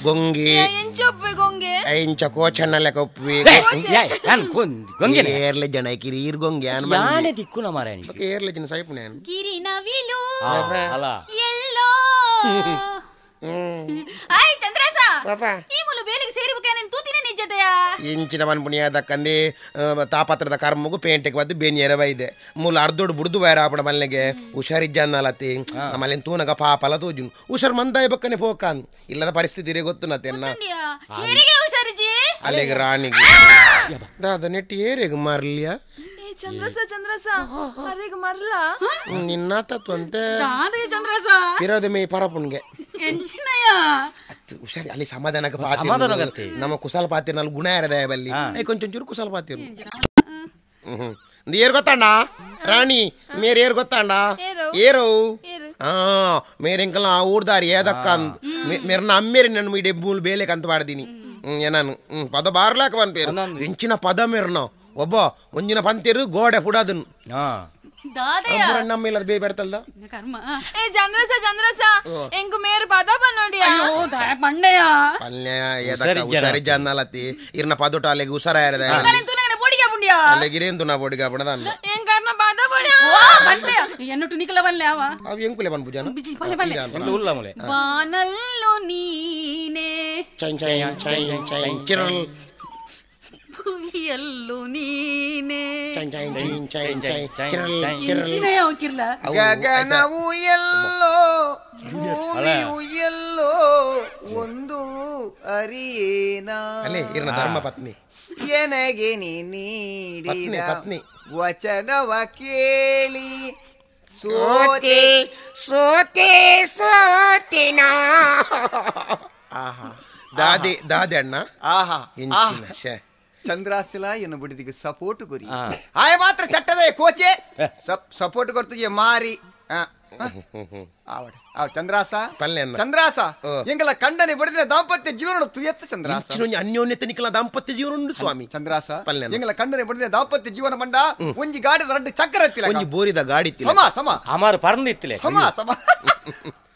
ಗೊಂಗೆ ಎಂಚೊಪ್ಪೆ ಗೊಂಗೆ ಎಂಚ ಕೋಚನ್ನಲೆ ಕೊಪ್ವಿ ಏರ್ಲೆ ಜನ ಕಿರೀರ್ ಗೊಂಗೆ ಯಾನೆ ದಿಕ್ಕುನ ಮಾರೆ ಏರ್ಲೆ ಜನ ಸೈಪುನೆ ಕಿರಿನವಿಲು ಅಲ್ಲ ಎಲ್ಲೋ ಆಯ್ ಚಂದ್ರಸ ಈ ಮುಲು ಬೇಲಿಗೆ ಸೇರಿಬುಕೆ ನೀನು ತೂತಿನ ನಿಜತೆಯ ಇಂಚಿನ ಮನ್ಪುಣಿಯಾದಕ್ಕಂದೆ ತಾಪತ್ರದ ಕರ್ಮಗು ಪೇಂಟೆಗೆ ಬದ್ದು ಬೇನಿಯರ ಬೈದೆ ಮೂಲ ಅರ್ಧೋಡು ಬುಡ್ದು ಬೈರ ಆಪಣ ಮಲ್ಲೆಗೆ ಹುಷಾರಿಜ್ಜನ್ನಲತ್ತಿ ಆಮೇಲೆ ತೂನಗ ಪಾಪಲ ತೋಜುನು ಹುಷಾರ್ ಮಂದಾಯ ಬಕ್ಕನೆ ಪೋಕಾನ್ ಇಲ್ಲದ ಪರಿಸ್ಥಿತಿ ಗೊತ್ತು ನತ್ತೆನ್ನ ಹುಷಾರಿಜಿ ಅಲ್ಲಿಗೆ ರಾಣಿಗೆ ದಾದ ನೆಟ್ಟಿ ಏರೆಗೆ ಮಾರ್ಲಿಯಾ ಚಂದ್ರಸ ಅರೆಗೆ ಮರ್ಲ ನಿನ್ನ ತತ್ವಂತೆ ಚಂದ್ರಸ ಇರೋದೆ ಮೇ ಪರಪುನ್ಗೆ ಹುಷಾರಿ ಅಲ್ಲಿ ಸಮಾಧಾನಕ್ಕೆ ಪಾತಿ ನಮ್ಮ ಕುಸಲ ಪಾತಿರ್ ನಲ್ಲಿ ಗುಣ ಇರದೆ ಬಲ್ಲಿ ಕೊಂಚೂರು ಕುಸಲ ಪಾತಿರ್ ಏರ್ ಗೊತ್ತಾಂಡ ರಾಣಿ ಮೇರ್ ಏರ್ ಗೊತ್ತಾಂಡ ಏರೋ ಮೇರೆಂಕಲ್ ಊಡ್ದಾರಿ ಏದಕ್ಕ ಮೇರ್ನ ಅಮ್ಮೇರಿ ನನ್ನ ಮೀಡೆ ಮೂಲ್ ಬೇಲೆಕ್ ಅಂತ ಮಾಡಿದೀನಿ ಏನಾನು ಪದ ಬಾರ್ಲಾಕ ಬನ್ ಪೇರು ಎಂಚಿನ ಪದ ಮೇರ್ನ ಒಬ್ಬ ಒಂಜಿನ ಪಂತಿರು ಗೋಡೆ ಪುಡದನ್ ನಮ್ಮೇಲೆ ಅದು ಬೇಡ್ತಲ್ದ ಏ ಚಂದ್ರಸ ಎಂಕು ಮೇರು ಪದ ಬನ್ನೋಡಿಯಾ ಪಲ್ಯ ಹುಷಾರಿಜ್ಜ ಅನ್ನಲತ್ತಿ ಇರ್ನ ಪದೋಟ ಅಲ್ಲಿಗೆ ಹುಷಾರ ಅಲ್ಲಿಗಿರೇಂದು ನಾ ಬೋಡಿಗ ಪುಣದ ಎಂಕರ್ನ ಪದ ಬಡಿಯಾ ఎన్నట్టు నీకుల వల్లే అవ అవి ఎంకులే పని పూజాను బిజి పల్లె పల్లె ఉల్లములే వానల్లో నీనే చై చై చై చై చిరల్ భూమియల్లో నీనే చై చై చై చై చిరల్ చిరల్ చినయ చిర్ల ಗಗನವು ಎಲ್ಲೋ ಭೂಮಿಯು ಎಲ್ಲೋ ಒಂದು ಅರಿಯೇನ ಅಲೆ ಇರ್ನ ಧರ್ಮ ಪತ್ನಿ ಎನಗೆ ನೀಡಿದ ವಚನವ ಕೇಳಿ ಸೋತೆ ಸೋತೆ ಸೋತಿನ ಆಹಾ ದಾದೆ ದಾದೆ ಅಣ್ಣ ಆಹಾ ಇಂಚಿನ ಶೇ ಚಂದ್ರಾಸಿಲ ಎನ್ನು ಬಿಡಿದಿಗೆ ಸಪೋರ್ಟ್ ಕೊರಿ ಆಯ ಮಾತ್ರ ಚಟ್ಟದೆ ಕೋಚೆ ಸಪೋರ್ಟ್ ಕೊಡ್ತೀಯ ಮಾರಿ ಚಂದ್ರಾಸ ಚಂದ್ರಾಸ ಎಂಗಲ ಕಂಡನೆ ಬಡಿದ್ರೆ ದಾಂಪತ್ಯ ಜೀವನ ತುಯತ್ತ ಚಂದ್ರಾಸ ಅನ್ಯೋನ್ಯತೆ ನಿಖಲ ದಾಂಪತ್ಯ ಜೀವನ ಉಂಟು ಸ್ವಾಮಿ ಚಂದ್ರಾಸ ಎಂಗಲ ಕಂಡನೆ ಬಡಿದ್ರೆ ದಾಂಪತ್ಯ ಜೀವನ ಮಂಡ ಒಂಜಿ ಗಾಡಿದ ರಡ್ಡು ಚಕ್ರ ಎತ್ತಿಲ್ಲ ಒಂಜಿ ಬೋರಿದ ಗಾಡಿ ಸಮ ಸಮ ಅಮಾರು ಪರಂದಿತ್ತಿಲೆ ಸಮ ಸಮ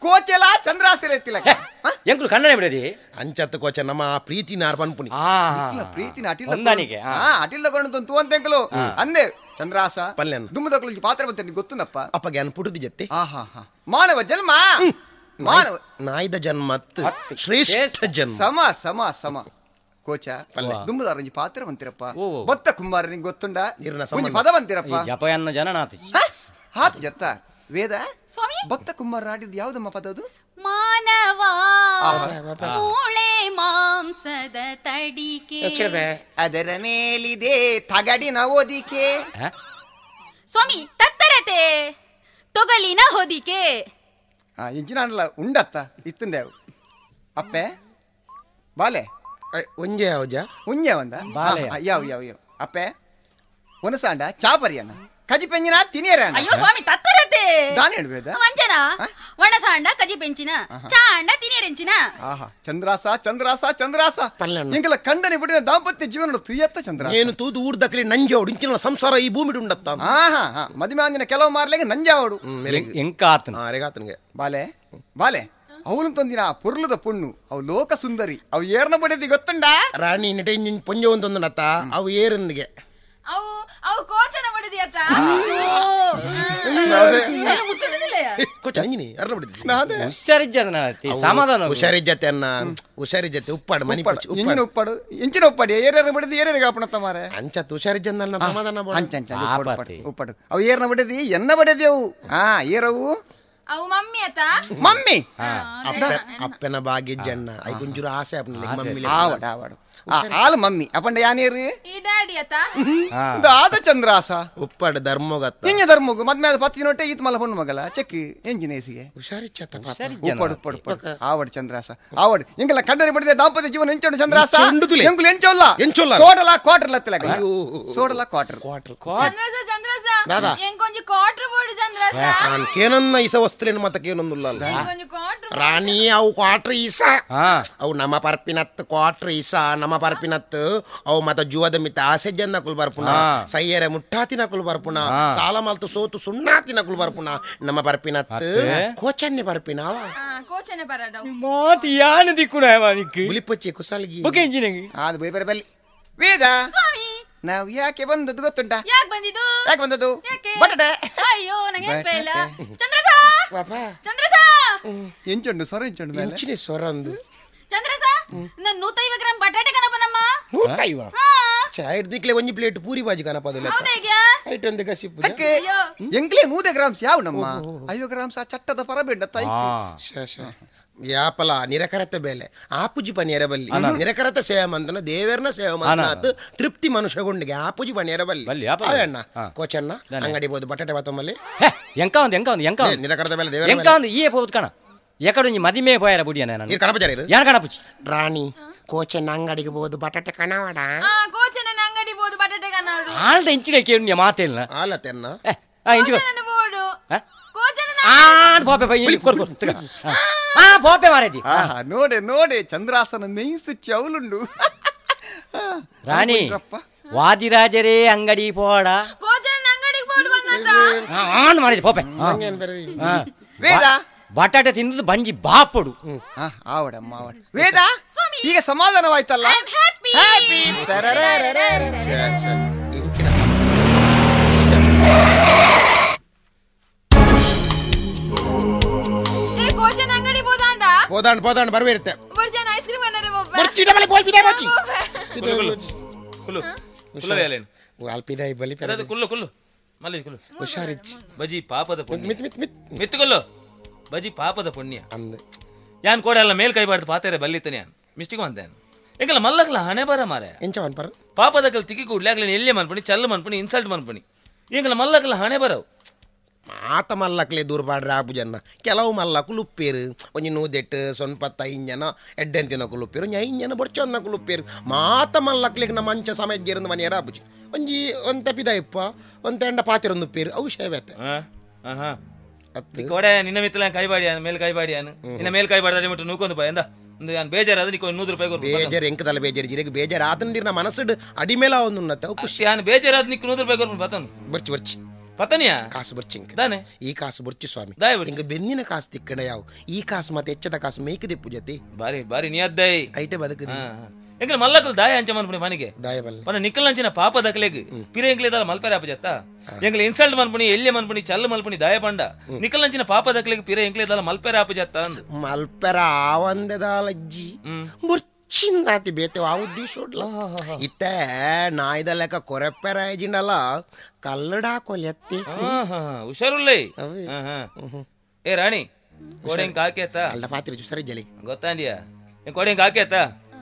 ಕೋಚೆಲ ಚಂದ್ರಾಸಿರ ಎತ್ತಿಲ್ಲ ಎಂಕುಲು ಕಣ್ಣನೆ ಬಿಡದಿ ಅಂಚತ್ತ ಕೋಚ ನಮ್ಮ ಪ್ರೀತಿ ನಾರ್ ಪನ್ಪುನಿ ಪ್ರೀತಿನ ಅಟಿಲ್ಲ ಹೊಂದಾಣಿಕೆ ಅಟಿಲ್ಲ ಕೊಂಡು ತೂವಂತೆಂಕಲು ಅಂದೆ ಚಂದ್ರಾಸ ಪಲ್ಯನ್ ದುಮ್ಮದಕ್ಕಲು ಪಾತ್ರ ಬಂತೆ ನಿಗೆ ಗೊತ್ತುನಪ್ಪ ಅಪ್ಪ ಜ್ಞಾನ ಪುಟದಿ ಜೊತೆ ಮಾನವ ಜನ್ಮ ಮಾನವ ನಾಯ್ದ ಜನ್ಮತ್ ಶ್ರೇಷ್ಠ ಜನ್ಮ ಸಮ ಸಮ ಸಮ ಕೋಚ ದುಮ್ಮದ ಒಂಜಿ ಪಾತ್ರ ಬಂತಿರಪ್ಪ ಬೊತ್ತ ಕುಂಬಾರ ನಿಂಗೆ ಗೊತ್ತುಂಡ ಒಂಜಿ ಪದ ಬಂತಿರಪ್ಪ ಜಪಯನ್ನ ಜನನಾತಿ ಹಾತ್ ಜತ್ತ ವೇದ ಭಕ್ತ ಕುಮಾರ ಆಡಿದ್ ಯಾವ್ದಮ್ಮ ಪದ ಅದು ಮಾನವ ಮೂಳೆ ಮಾಂಸದ ತಡಿಕೆ ಅದರ ಮೇಲಿದೆ ತಗಡಿನ ಓದಿಕೆ ಸ್ವಾಮಿ ತತ್ತರತೆ ತೊಗಲಿನ ಹೊದಿಕೆ ಇಂಚಿನ ಉಂಡತ್ತ ಇತ್ತುಂಡೆ ಅಪ್ಪೆ ಬಾಲೆ ಒಂಜೆ ಯಾವ್ಜ ಉಂಜೆ ಒಂದ ಯಾವ ಯಾವ ಯಾವ ಅಪ್ಪೆ ಒನಸಾಂಡ ಚಾಪರಿಯನ್ನ ಕಜಿ ಪೆಂಜಿನ ತಿನಿಯರ ಅಯ್ಯೋ ಸ್ವಾಮಿ ತತ್ತರತೆ ದಾನಿ ಹೇಳ್ಬೇದ ವಂಜನ ಒಣಸಾಂಡ ಕಜಿ ಪೆಂಚಿನ ಚಾಂಡ ತಿನಿಯರೆಂಚಿನ ಆಹಾ ಚಂದ್ರಾಸ ಚಂದ್ರಾಸ ಚಂದ್ರಾಸ ಎಂಗಲ ಕಂಡನೆ ಬಿಡಿನ ದಾಂಪತ್ಯ ಜೀವನ ತುಯ್ಯತ್ತ ಚಂದ್ರ ಏನು ತೂದು ಊರ್ದಕ್ಲಿ ನಂಜೋಡು ಇಂಚಿನ ಸಂಸಾರ ಈ ಭೂಮಿ ಉಂಡತ್ತ ಆಹಾ ಮದುವೆ ಅಂದಿನ ಕೆಲವು ಮಾರ್ಲೆಗೆ ನಂಜಾವಡು ಎಂಕಾತನ ಅರೆಗಾತನಿಗೆ ಬಾಲೆ ಬಾಲೆ ಅವನು ತಂದಿನ ಪುರ್ಲದ ಪುಣ್ಣು ಅವು ಲೋಕ ಸುಂದರಿ ಅವು ಏರ್ನ ಬಡಿದಿ ಗೊತ್ತುಂಡ ರಾಣಿ ನಟ ಪೊಂಜ ಒಂದೊಂದು ನತ್ತ ಅವು ಏರಂದಿಗೆ ಅವು ಅವು ಕೋಚನ ಬಡಿದಿಯತ್ತ ಹುಷಾರಿಜ್ಜತೆ ಅನ್ನ ಹುಷಾರಿಜ್ಜತೆ ಉಪ್ಪಾಡು ಮನಿ ಇಂಚಿನ ಉಪ್ಪಾಡು ಇಂಚಿನ ಉಪ್ಪಾಡಿ ಏರ್ಯಾರ ಬಡಿದಿ ಏರ್ಯಾರಿಗೆ ಆಪಣತ್ತ ಮಾರೆ ಅಂಚತ್ ಹುಷಾರಿಜ್ಜನ್ನ ಸಮಾಧಾನ ಉಪ್ಪಾಡು ಅವು ಏರ್ನ ಬಡಿದಿ ಎನ್ನ ಬಡಿದಿ ಅವು ಏರವು ಅವು ಮಮ್ಮಿ ಅತ್ತ ಮಮ್ಮಿ ಅಪ್ಪನ ಭಾಗ್ಯಜ್ಜಣ್ಣ ಐ ಕುಂಜೂರು ಆಸೆ ಅಪ್ಪನ ಮಮ್ಮಿ ಆವಡ ಆವಡು ಹಾಲು ಮಮ್ಮಿ ಅಪ್ಪಂಡ ಯಾನೇರು ಈ ಡ್ಯಾಡಿ ಅತ್ತ ಆದ ಚಂದ್ರಾಸ ಉಪ್ಪಾಡು ಧರ್ಮೋಗತ್ತ ಹಿಂಗೆ ಧರ್ಮಗು ಮದ್ಮೇಲೆ ಪತ್ತಿ ನೋಟೆ ಈತ್ ಮಲ್ಲ ಹೊಣ್ಣು ಮಗಲ ಚೆಕ್ ಎಂಜಿನೇಸಿಗೆ ಹುಷಾರಿಚ್ಚತ್ತ ಉಪ್ಪಾಡು ಉಪ್ಪಾಡು ಆವಡ್ ಚಂದ್ರಾಸ ಆವಡ್ ಹಿಂಗೆಲ್ಲ ಕಂಡನೆ ಬಿಡಿದೆ ದಾಂಪತ್ಯ ಜೀವನ ಎಂಚೋಡು ಚಂದ್ರಾಸ ಎಂಗುಲು ಎಂಚೋಲ್ಲ ಸೋಡಲ ಕ್ವಾರ್ಟರ್ ಲತ್ತಲ ಸೋಡಲ ಕ್ವಾರ್ಟರ್ ಚಂದ್ರಸ ಚಂದ್ರಸ ಎಂಕೊಂಜಿ ಕ್ವಾರ್ಟರ್ ಬೋರ್ಡ್ ಚಂದ್ರಸ ಕೇನನ್ನ ಇಸ ವಸ್ತುಲೇನು ಮತ್ತ ಕೇನೊಂದುಲ್ಲ ಎಂಕೊಂಜಿ ಕ್ವಾರ್ಟರ್ ರಾಣಿ ಅವು ಕ್ವಾರ್ಟರ್ ಈಸ ಅವು ನಮ್ಮ ಪರ್ಪಿನತ್ ಕ್ವಾರ್ಟರ್ ಈಸ ನಮ್ಮ ಪರ್ಪಿನತ್ ಅವು ಮತ್ತ ಜುವದ ಮಿತ್ತ ಆಸೆ ಜನ್ನ ಕುಲ್ ಬರ್ಪುಣ ಸೈಯರೆ ಮುಟ್ಟಾತಿನ ಕುಲ್ ಬರ್ಪುಣ ಸಾಲ ಮಲ್ತು ಸೋತು ಸುಣ್ಣಾತಿನ ಕುಲ್ ಬರ್ಪುಣ ನಮ್ಮ ಪರ್ಪಿನತ್ ಕೋಚನ್ನೆ ಪರ್ಪಿನ ಕೋಚನೆ ಬರಡ ಮಾತಿ ಯಾನ ದಿಕ್ಕುನ ಮಾನಿಕ್ ಬುಲಿಪಚ್ಚಿ ಕುಸಲ್ಗಿ ಬುಕೆ ಇಂಜಿನಿಗೆ ಅದು ಬೈ ಬಲ್ಲಿ ವೇದ ಸ್ವಾಮಿ ನಾವು ಯಾಕೆ ಬಂದದ್ದು ಗೊತ್ತುಂಟಾ ಯಾಕೆ ಬಂದಿದ್ದು ಯಾಕೆ ಬಂದದ್ದು ಬಟಾಟೆ ಅಯ್ಯೋ ನಂಗೆ ಇಲ್ಲ ಚಂದ್ರಸ ಚಂದ್ರಸ ಎಂಚುಂಡು ಸ್ವರ ಎಂಚುಂಡು ಮೇಲೆ ಇಂಚಿನ ಸ್ವರ ಅಂದು ಚಂದ್ರಸ ನಾನು 150 ಗ್ರಾಂ ಬಟಾಟೆ ಕನಪನಮ್ಮ 150 ಚಾಯ್ ದಿಕ್ಲೆ ಒಂಜಿ ಪ್ಲೇಟ್ ಪೂರಿ ಬಾಜಿ ಕನಪದಲ್ಲ ಹೌದೇಗ್ಯಾ ಐಟ್ ಒಂದೆ ಗಸಿಪ್ಪು ಎಂಗ್ಲೆ 100 ಗ್ರಾಮ್ಸ್ ಯಾವ ನಮ್ಮ 50 ಗ್ರಾಮ್ಸ್ ಆ ಚಟ್ಟದ ಪರಬೇಡ ತೈ ಯಾಪಲ ನಿರಕರತೆ ಬೆಲೆ ಆಪುಜಿ ಪನಿಯರ ಬಲ್ಲಿ ನಿರಕರತೆ ಸೇವೆ ಮಂದನ ದೇವರನ ಸೇವೆ ಮಂದನ ತೃಪ್ತಿ ಮನುಷ್ಯಗೊಂಡಿಗೆ ಆಪುಜಿ ಪನಿಯರ ಬಲ್ಲಿ ಅಣ್ಣ ಕೋಚಣ್ಣ ಅಂಗಡಿ ಬೋದು ಬಟಾಟೆ ಬಾತಮ್ಮಲ್ಲಿ ಎಂಕ ಒಂದು ನಿರಕರತೆ ಬೆಲೆ ದೇವರ ಎಂಕ ಒಂದು ಈ ಹೋದ್ ಕಣ ಎಕಡೆ ಮದಿಮೆ ಪೋಯರ ಬುಡಿಯನ ನಾನು ಕಣಪಚಾರಿ ಯಾರು ಕಣಪುಚಿ ರಾಣಿ ಕೋಚಣ್ಣ ಅಂಗಡಿಗೆ ಬೋದು ಬಟಾಟೆ ಕಣವಾಡ ಕೋಚನ ಅಂಗಡಿ ಬೋದು ಬಟಾಟೆ ಕಣವಾಡು ಆಲ್ದ ಇಂಚಿನ ಕೇಳು ಮಾತೇಲ್ಲ ಆಲತೆನ್ನ ಇಂಚು ಬೋಡು ಪೋಪೆ ಬೈ ಕೊರ್ಕೊ ಪೋಪೆ ಮಾರೇದಿ ನೋಡೆ ನೋಡೆ ಚಂದ್ರಾಸನ ಮೇಯಿಸು ಚೌಲುಂಡು ರಾಣಿ ವಾದಿರಾಜರೇ ಅಂಗಡಿ ಪೋಡ ಕೋಚನ ಅಂಗಡಿಗೆ ಬೋಡು ಬಂದತ ಆನ್ ಮಾಡಿದಿ ಪೋಪೆ ವೇದ ಬಟಾಟೆ ತಿಂದದ್ದು ಬಂಜಿ ಬಾಪಡು ಆವಡಮ್ಮ ಆವಡ ವೇದ ಈಗ ಸಮಾಧಾನವಾಯ್ತಲ್ಲ ಇಂಚಿನ ಸಂಸಾರ ಏ ಕೋಚನ್ ಅಂಗಡಿ ಹೋದಾಂಡ పోదాండు బరువు ఇರುತ್ತೆ ಬರ್ಜನ್ ಐಸ್ ಕ್ರೀಮ್ ಅನ್ನರೆ ಬೊಬ್ಬ ಬರ್ಚಿಡ ಬಲೆ ಬೋಲ್ ಬಿದೆ ಬಚ್ಚಿ ಕುಲ್ಲು ಕುಲ್ಲು వేలేను వాల్ పిదాయి బలి పెరద కుల్లు కుల్లు మళ్ళీ కుల్లు హుషారిచ్చి బజీ పాపದ ಪುಣ್ಯ మిత్ ಮಿತ್ತು ಕುಲ್ಲು ಬಜಿ ಪಾಪದ ಪುಣ್ಯ ಅಂದೆ ಯಾನ್ ಕೋಡೆಲ್ಲ ಮೇಲ್ ಕೈ ಬಾಡ್ದು ಪಾತೆರೆ ಬಲ್ಲಿತನೆ ಯಾನ್ ಮಿಸ್ಟಿಕ್ ಅಂತಾನೆ ಎಂಕಲ ಮಲ್ಲಕಲ ಹಣೆ ಬರ ಮಾರೆ ಎಂಚವನ್ ಪರ ಪಾಪದಕಲ್ ತಿಕ್ಕಿ ಕೂಡ್ಲಾಗ್ಲ ಎಲ್ಲಿ ಮನ್ಪಣಿ ಚಲ್ಲು ಮನ್ಪಣಿ ಇನ್ಸಲ್ಟ್ ಮನ್ಪಣಿ ಎಂಕಲ ಮಲ್ಲಕಲ ಹಣೆ ಬರವು ಮಾತ ಮಲ್ಲಕ್ಲೆ ದೂರ ಬಾಡ್ರೆ ಆಪು ಜನ ಕೆಲವು ಮಲ್ಲಕು ಉಪ್ಪೇರು ಒಂಜಿ ನೂದೆಟ್ಟು ಸೊನ್ಪತ್ತ ಇಂಜನ ಎಡ್ಡೆಂತಿನಕು ಉಪ್ಪೇರು ಇಂಜನ ಬೊಡ್ಚೊಂದಕು ಉಪ್ಪೇರು ಮಾತ ಮಲ್ಲಕ್ಲೆಗ್ ನಮ್ಮ ಮಂಚ ಸಮಯಜ್ಜೇರಿಂದ ಮನೆಯರ ಆಪುಜಿ ಒಂಜಿ ಒಂತ ಪಿದ ಇಪ್ಪ ಒಂತ ಎಂಡ ಪಾತಿರೊಂದು ಉಪ್ಪೇರು ಅವು ಶೇವತ್ತೆ ಕೋಡೆ ನಿನ್ನ ಮಿತ್ತಲ ಕೈಬಾಡಿಯಾನು ಮೇಲ್ ಕೈಬಾಡಿಯಾನು ನಿನ್ನ ಮೇಲ್ ಕೈಬಾಡ್ದಾರೆ ಮುಟ್ಟು ನೂಕೊಂದು ಪಾಯ ಎಂದ ನಾನು ಬೇಜಾರಾದ ನಿಕ್ಕೆ 100 ರೂಪಾಯಿ ಕೊಡು ಬೇಜಾರು ಎಂಕದಲ್ಲ ಬೇಜಾರು ಜಿರೆಗೆ ಬೇಜಾರು ಆತಂದಿರ ನಾ ಮನಸ್ಸು ಅಡಿಮೇಲ ಒಂದು ಉನ್ನತ ಖುಷಿ ನಾನು ಬೇಜಾರಾದ ನಿಕ್ಕೆ 100 ರೂಪಾಯಿ ಕೊಡು ಪತನ್ ಬರ್ಚಿ ಪತನಿಯಾ ಕಾಸು ಬರ್ಚಿಂಕ್ ದಾನೆ ಈ ಕಾಸು ಬರ್ಚಿ ಸ್ವಾಮಿ ಹಿಂಗ ಬೆನ್ನಿನ ಕಾಸು ತಿಕ್ಕಣ ಯಾವ ಈ ಕಾಸು ಮತ್ತೆ ಹೆಚ್ಚದ ಕಾಸು ಮೇಕಿದೆ ಪೂಜತಿ ಬಾರಿ ಬಾರಿ ನೀ ಅದ್ದೈ ಐಟೆ ಬದುಕು ಎಂಕಲ ಮಲ್ಲಕಲ್ ದಾಯ ಅಂಚ ಮನ್ಪಣಿ ಮನೆಗೆ ದಾಯ ಬಲ್ಲ ಪನ ನಿಕ್ಕಲ್ ಅಂಚಿನ ಪಾಪ ದಕಲೆಗ್ ಪಿರ ಎಂಕ್ಲೆದಾಲ ಮಲ್ಪೆರ ಆಪಜತ್ತ ಎಂಕಲ ಇನ್ಸಲ್ಟ್ ಮನ್ಪಣಿ ಎಲ್ಲಿ ಮನ್ಪಣಿ ಚಲ್ಲ ಮಲ್ಪಣಿ ದಾಯ ಪಂಡ ನಿಕ್ಕಲ್ ಅಂಚಿನ ಪಾಪ ದಕಲೆಗ್ ಪಿರ ಎಂಕ್ಲೆದಾಲ ಮಲ್ಪೆರ ಆಪಜತ್ತ ಅಂದ್ ಮಲ್ಪೆರ ಆವಂದದಾಲಜ್ಜಿ ಚಿಂದಾತಿ ಬೇತೆ ಆ ಉದ್ದೇಶ ಇತ್ತೆ ನಾಯ್ದ ಲೆಕ್ಕ ಕೊರೆಪ್ಪೆರ ಜಿಂಡಲ್ಲ ಕಲ್ಲಡಾ ಕೊಲೆತ್ತಿ ಹುಷಾರುಲ್ಲೈ ಏ ರಾಣಿ ಕೋಡೆಂಗ್ ಕಾಕೇತ ಅಲ್ಲ ಪಾತ್ರೆ ಸರಿ ಜಲಿ ಗೊತ್ತಾಂಡಿಯಾ ಕೋಡೆಂಗ್ ಕಾಕೇತ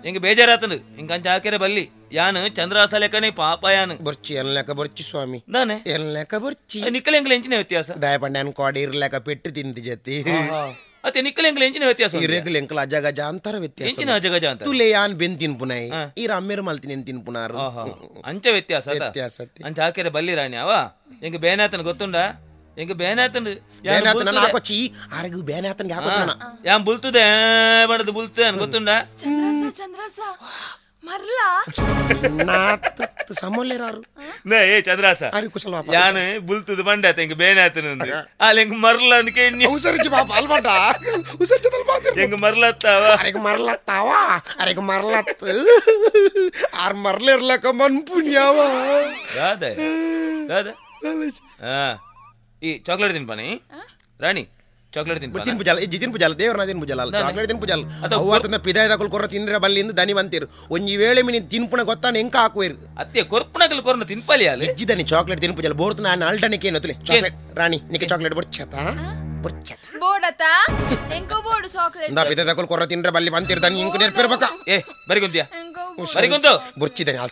ಹಿಂಗ ಬೇಜಾರಾತನು ಹಿಂಗ ಅಂಚ ಹಾಕಿರೆ ಬಲ್ಲಿ ಯಾನು ಚಂದ್ರಾಸ ಲೆಕ್ಕನೆ ಪಾಪ ಯಾನು ಬರ್ಚಿ ಎನ್ ಲೆಕ್ಕ ಬರ್ಚಿ ಸ್ವಾಮಿ ದಾನೆ ಎನ್ ಲೆಕ್ಕ ಬರ್ಚಿ ನಿಕ್ಕಲ್ ಎಂಕ್ಲ ಎಂಚಿನ ವ್ಯತ್ಯಾಸ ದಯ ಪಂಡ್ಯಾನ್ ಕೋಡಿ ಇರ್ಲೆಕ್ಕ ಪೆಟ್ಟು ತಿಂತಿ ಜತಿ ಅತ್ತೆ ನಿಕ್ಕಲ್ ಎಂಕ್ಲ ಎಂಚಿನ ವ್ಯತ್ಯಾಸ ಇರೆಗ್ಲ ಎಂಕ್ಲ ಅಜಗಜ ಅಂತರ ವ್ಯತ್ಯಾಸ ಎಂಚಿನ ಅಜಗಜ ಅಂತ ತುಲೆ ಯಾನ್ ಬೆನ್ ತಿನ್ಪುನೈ ಈ ರಮ್ಮೇರು ಮಲ್ತಿನಿ ತಿನ್ಪುನಾರು ಅಂಚ ವ್ಯತ್ಯಾಸ ಅಂಚ ಹಾಕಿರೆ ಬಲ್ಲಿ ರಾಣಿ ಅವ ಎಂಗ ಬೇನಾತನ ಗೊತ್ತುಂಡ ಎಂಗ ಬೇನಾತನ ಬೇನಾತನ ನಾಕೊಚ್ಚಿ ಆರೆಗು ಬೇನಾತನ ಯಾಕೊಚ್ಚನ ಯಾನ್ ಬುಲ್ತುದೆ ಬಡದು ಬುಲ್ತುದೆ ಅನ್ ಗೊತ್ತುಂಡ ಚಂದ್ರಸ ಮರ್ಲಾ ನಾತ್ ಸಮೋಲೆರಾರು ನೇ ಏ ಚಂದ್ರಾಸ ಅರಿ ಕುಶಲ ಯಾನ್ ಬುಲ್ತುದು ಬಂಡಾತ ಎಂಗ ಬೇನಾತನ ಅಂದ ಅಲ್ಲಿ ಎಂಗ ಮರ್ಲ ಅಂದ ಕೇಣಿ ಉಸರ್ಜಿ ಬಾಪ ಅಲ್ಬಟ ಉಸರ್ಜಿ ತಲ್ ಬಾತ ಎಂಗ ಮರ್ಲತ್ತಾವ ಅರೆಗ ಮರ್ಲತ್ ಆರ್ ಮರ್ಲಿರ್ಲಕ ಮನ್ ಪುಣ್ಯಾವ ರಾಧೆ ರಾಧೆ ಈ ಚಾಕ್ಲೇಟ್ ತಿನ್ಪಾನಿ ರಾಣಿ ಚಾಕ್ಲೇಟ್ ತಿನ್ಪುಜಾಲ ತಿನ್ಪುಜಾಲ ದೇವ್ರನ ತಿನ್ಪುಜಾಲ ಚಾಕ್ಲೇಟ್ ತಿನ್ಪುಜಾಲ ಅವತ್ತಂದ ಪಿದಾಯದಕುಲ್ ಕೊರ ತಿಂದ್ರೆ ಬಲ್ಲಿಂದ ದನಿ ಬಂತೀರು ಒಂಜಿ ವೇಳೆ ಮಿನಿ ತಿನ್ಪುಣ ಗೊತ್ತಾನ ಎಂಕ ಹಾಕುವೇರು ಅತ್ತೆ ಕೊರ್ಪುಣಕಲ್ ಕೊರನ ತಿನ್ಪಲಿ ಅಲ್ಲ ಇಜ್ಜಿದನಿ ಚಾಕ್ಲೇಟ್ ತಿನ್ಪುಜಾಲ ಬೋರ್ತು ನಾನು ಅಲ್ಟನಿಕೆ ಏನೊತ್ತಲೆ ಚಾಕ್ಲೇಟ್ ರಾಣಿ ನಿಕ್ಕೆ ಚಾಕ್ಲೇಟ್ ಬರ್ಚತಾ ಬೋಡತ ಎಂಕೋ ಬೋಡು ಚಾಕ್ಲೇಟ್ ನಾ ಪಿದಾಯದಕುಲ್ ಕೊರ ತಿಂದ್ರೆ ಬಲ್ಲಿ ಬಂತೀರು ದನಿ ಇಂಕ ನೆರ್ಪಿರ್ಬೇಕ ಏ ಬರಿಗೊಂತಿಯಾ ಬರಿಗೊಂತು ಬರ್ಚಿದನಿ ಆಲ್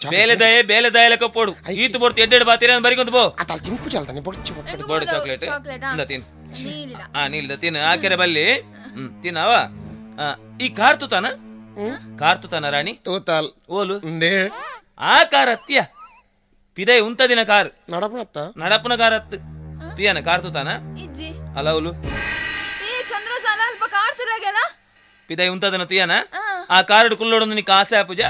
ಬೇಲೆ ದಯ ಲೆಕ್ಕ ಪೋಡು ಈತು ಬೋರ್ತು ಎಡ್ಡೆಡ್ ಬಾತೀರ ಬರಿಗೊಂತು ಬೋ ಅತಾಲ್ ತಿನ್ಪುಜಾಲ ದನಿ ಬರ್ಚಿ ಬೋಡು ಚಾಕ್ಲೇಟ್ ಇಂದ ತಿನ್ ನೀಲ್ದ ತಿನ್ ಹಾಕೆರೆ ಬಲ್ಲಿ ತಿನ್ನವ ಈ ಕಾರ್ ತುತಾನ ರಾಣಿ ತೂತಾಲ್ ಓಲು ಆ ಕಾರ್ ಹತ್ತಿಯ ಪಿದೈ ಉಂತದಿನ ಕಾರ್ ನಡಪುನ ಕಾರ್ ಹತ್ತು ತಿಯನ ಕಾರ್ ತುತಾನ ಇಜ್ಜಿ ಅಲ ಓಲು ಈ ಚಂದ್ರಸಾಲ ಅಲ್ಪ ಕಾರ್ ತುರಾಗೆಲ ಪಿದೈ ಉಂತದನ ತಿಯನ ಆ ಕಾರ್ ಕುಲ್ಲೋಡೊಂದು ನಿಕ್ಕ ಆಸೆ ಆಪುಜ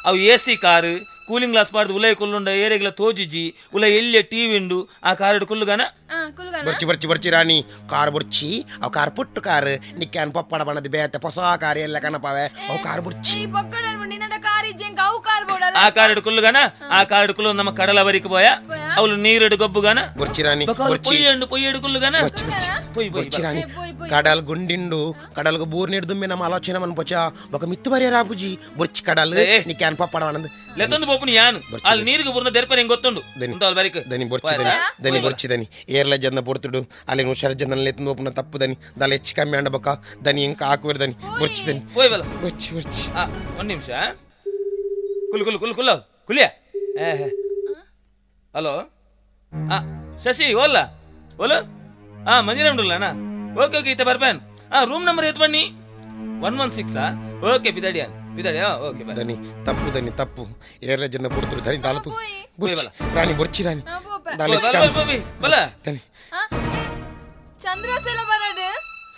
ಅವು ಎಸಿ ಕಾರ್ ಕೂಲಿಂಗ್ ಗ್ಲಾಸ್ ಮಾಡ್ದು ಉಲೈ ಕುಲ್ಲುಂಡ ಏರೆಗ್ಲ ತೋಜಿಜಿ ಉಲೈ ಎಲ್ಲಿಯ ಟಿವಿ ಉಂಡು ಆ ಕಾರ್ ಕುಲ್ಲುಗನ ಬರ್ಚಿ ರಾಣಿ ಕಾರ್ ಬರ್ಚಿ ಅವ್ ಕಾರ್ ಪುಟ್ಟು ಕಾರ್ ನಿಕ್ಕಾನ್ ಪಪ್ಪಡ ಬಣ್ಣದ ಬೇತೆ ಹೊಸ ಕಾರ್ ಎಲ್ಲ ಕನಪಾವೆ ಅವ್ ಕಾರ್ ಬರ್ಚಿ ಆ ಕಾರ್ ಕುಲ್ಲುಗನ ಆ ಕಾರ್ ಕುಲ್ಲು ನಮ್ಮ ಕಡಲ ಬರಿಕ ಬೋಯ ಅವಳು ನೀರೆಡು ಗೊಬ್ಬುಗನ ಬರ್ಚಿ ರಾಣಿ పొయ్యేడు కుళ్ళుగాన ಬರ್ಚಿ ರಾಣಿ ಕಡಲ್ ಗುಂಡಿಂಡು ಕಡಲ್ಗ ಬೂರ್ ನೀಡ್ದುಮ್ಮೆ ನಮ್ಮ ಆಲೋಚನೆ ಮನ್ ಪೊಚ್ಚ ಬೊಕ ಮಿತ್ತು ಬರಿಯ ರಾಪುಜಿ ಬರ್ಚಿ ಕಡಲ್ ನಿಕ್ಕಾನ್ ಪಪ್ಪಡ ಬಣ್ಣದ ಲೆತ್ತೊಂದು ಪೋಪುನಿ ಯಾನು ಅಲ್ಲಿ ನೀರಿಗೆ ಬುರ್ನ ದೆರ್ಪನೆ ಹೆಂಗ್ ಗೊತ್ತುಂಡು ದನಿ ಬರ್ಚಿದನಿ ಏರ್ಲ ಜನ ಪೊರ್ತುಡು ಅಲ್ಲಿ ಹುಷಾರ ಜನ ಲೆತ್ತೊಂದು ಪೋಪುನ ತಪ್ಪು ದನಿ ದಾಲ ಹೆಚ್ಚು ಕಮ್ಮಿ ಅಂಡಬಕ ದನಿ ಹೆಂಗ್ ಹಾಕುವರ್ ದನಿ ಬರ್ಚಿದನಿ పోయి బల ಬರ್ಚಿ ಒಂದು ನಿಮಿಷ ಕುಲಿಯ ಹಲೋ ಶಶಿ ಓಲ್ಲ ಓಲು ಮಂಜಿರಮ್ಡುಲ್ಲನಾ ಓಕೆ ಓಕೆ ಇತ್ತ ಬರ್ಪೇನ್ ರೂಮ್ ನಂಬರ್ ಎತ್ ಬನ್ನಿ 116 ಓಕೆ ಪಿದಾಡಿಯಾ ಓಕೆ ದನಿ ತಪ್ಪು ಏರ್ಲ ಜನ ಪೊರ್ತುಡು ದನಿ ದಾಲತು ರಾಣಿ ಬರ್ಚಿ ರಾಣಿ ದಾಲ ಹೆಚ್ಚು ಕಮ್ಮಿ ಬಲ ದನಿ ಚಂದ್ರಸೆಲ ಬರಡು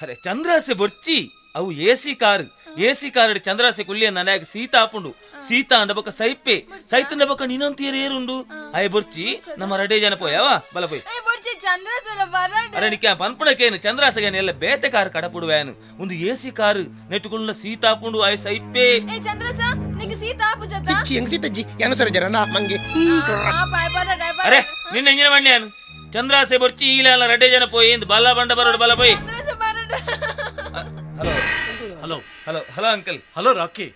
ಅರೆ ಚಂದ್ರಾಸೆ ಬರ್ಚಿ ಅವು ಎಸಿ ಕಾರ್ ಚಂದ್ರಾಸೆ ಕುಲ್ಲಿಯ ನನಗೆ ಸೀತಾ ಆಪುಂಡು ಸೀತಾ ಅಂಡಬಕ ಸೈತಂದ ಬಕ ನೀನಂತೀರ ಏರುಂಡು ಅಯ್ಯ ಬರ್ಚಿ ನಮ್ಮ ರಡೇ ಜನ ಪೋಯವ ಬಲ ಪೋಯ್ ಅರೆ ನಿಕ್ಕ ಪನ್ಪುಣಕೇನು ಚಂದ್ರಾಸೆಗೇನು ಎಲ್ಲ ಬೇತೆ ಕಾರ್ ಕಡಪುಡುವೇನು ಒಂದು ಎಸಿ ಕಾರ್ ನೆಟ್ಟುಕೊಂಡ ಸೀತಾ ಆಪುಂಡು ಅಯ್ಯ ಸೈಪೆ ಚಂದ್ರಸ ನಿಕ್ಕೆ ಸೀತಾ ಆಪುಜತ ಇಚ್ಚಿ ಹೆಂಗ್ ಸೀತಜ್ಜಿ ಏನು ಸರಿ ಜರ ಮಂಗೆ ಅರೆ ನಿನ್ನ ಎಂಜಿನ ಮಣ್ಣೆ ಚಂದ್ರಾಸೆ ಬೊರ್ಚಿ ಈಲೆಲ್ಲ ರಡ್ಡೆ ಜನ ಪೋಯಿ ಬಲ ಬಂಡ ಬರೋಡು ಬಲ ಪೋಯಿ. Hello hello hello hello uncle. Hello Rocky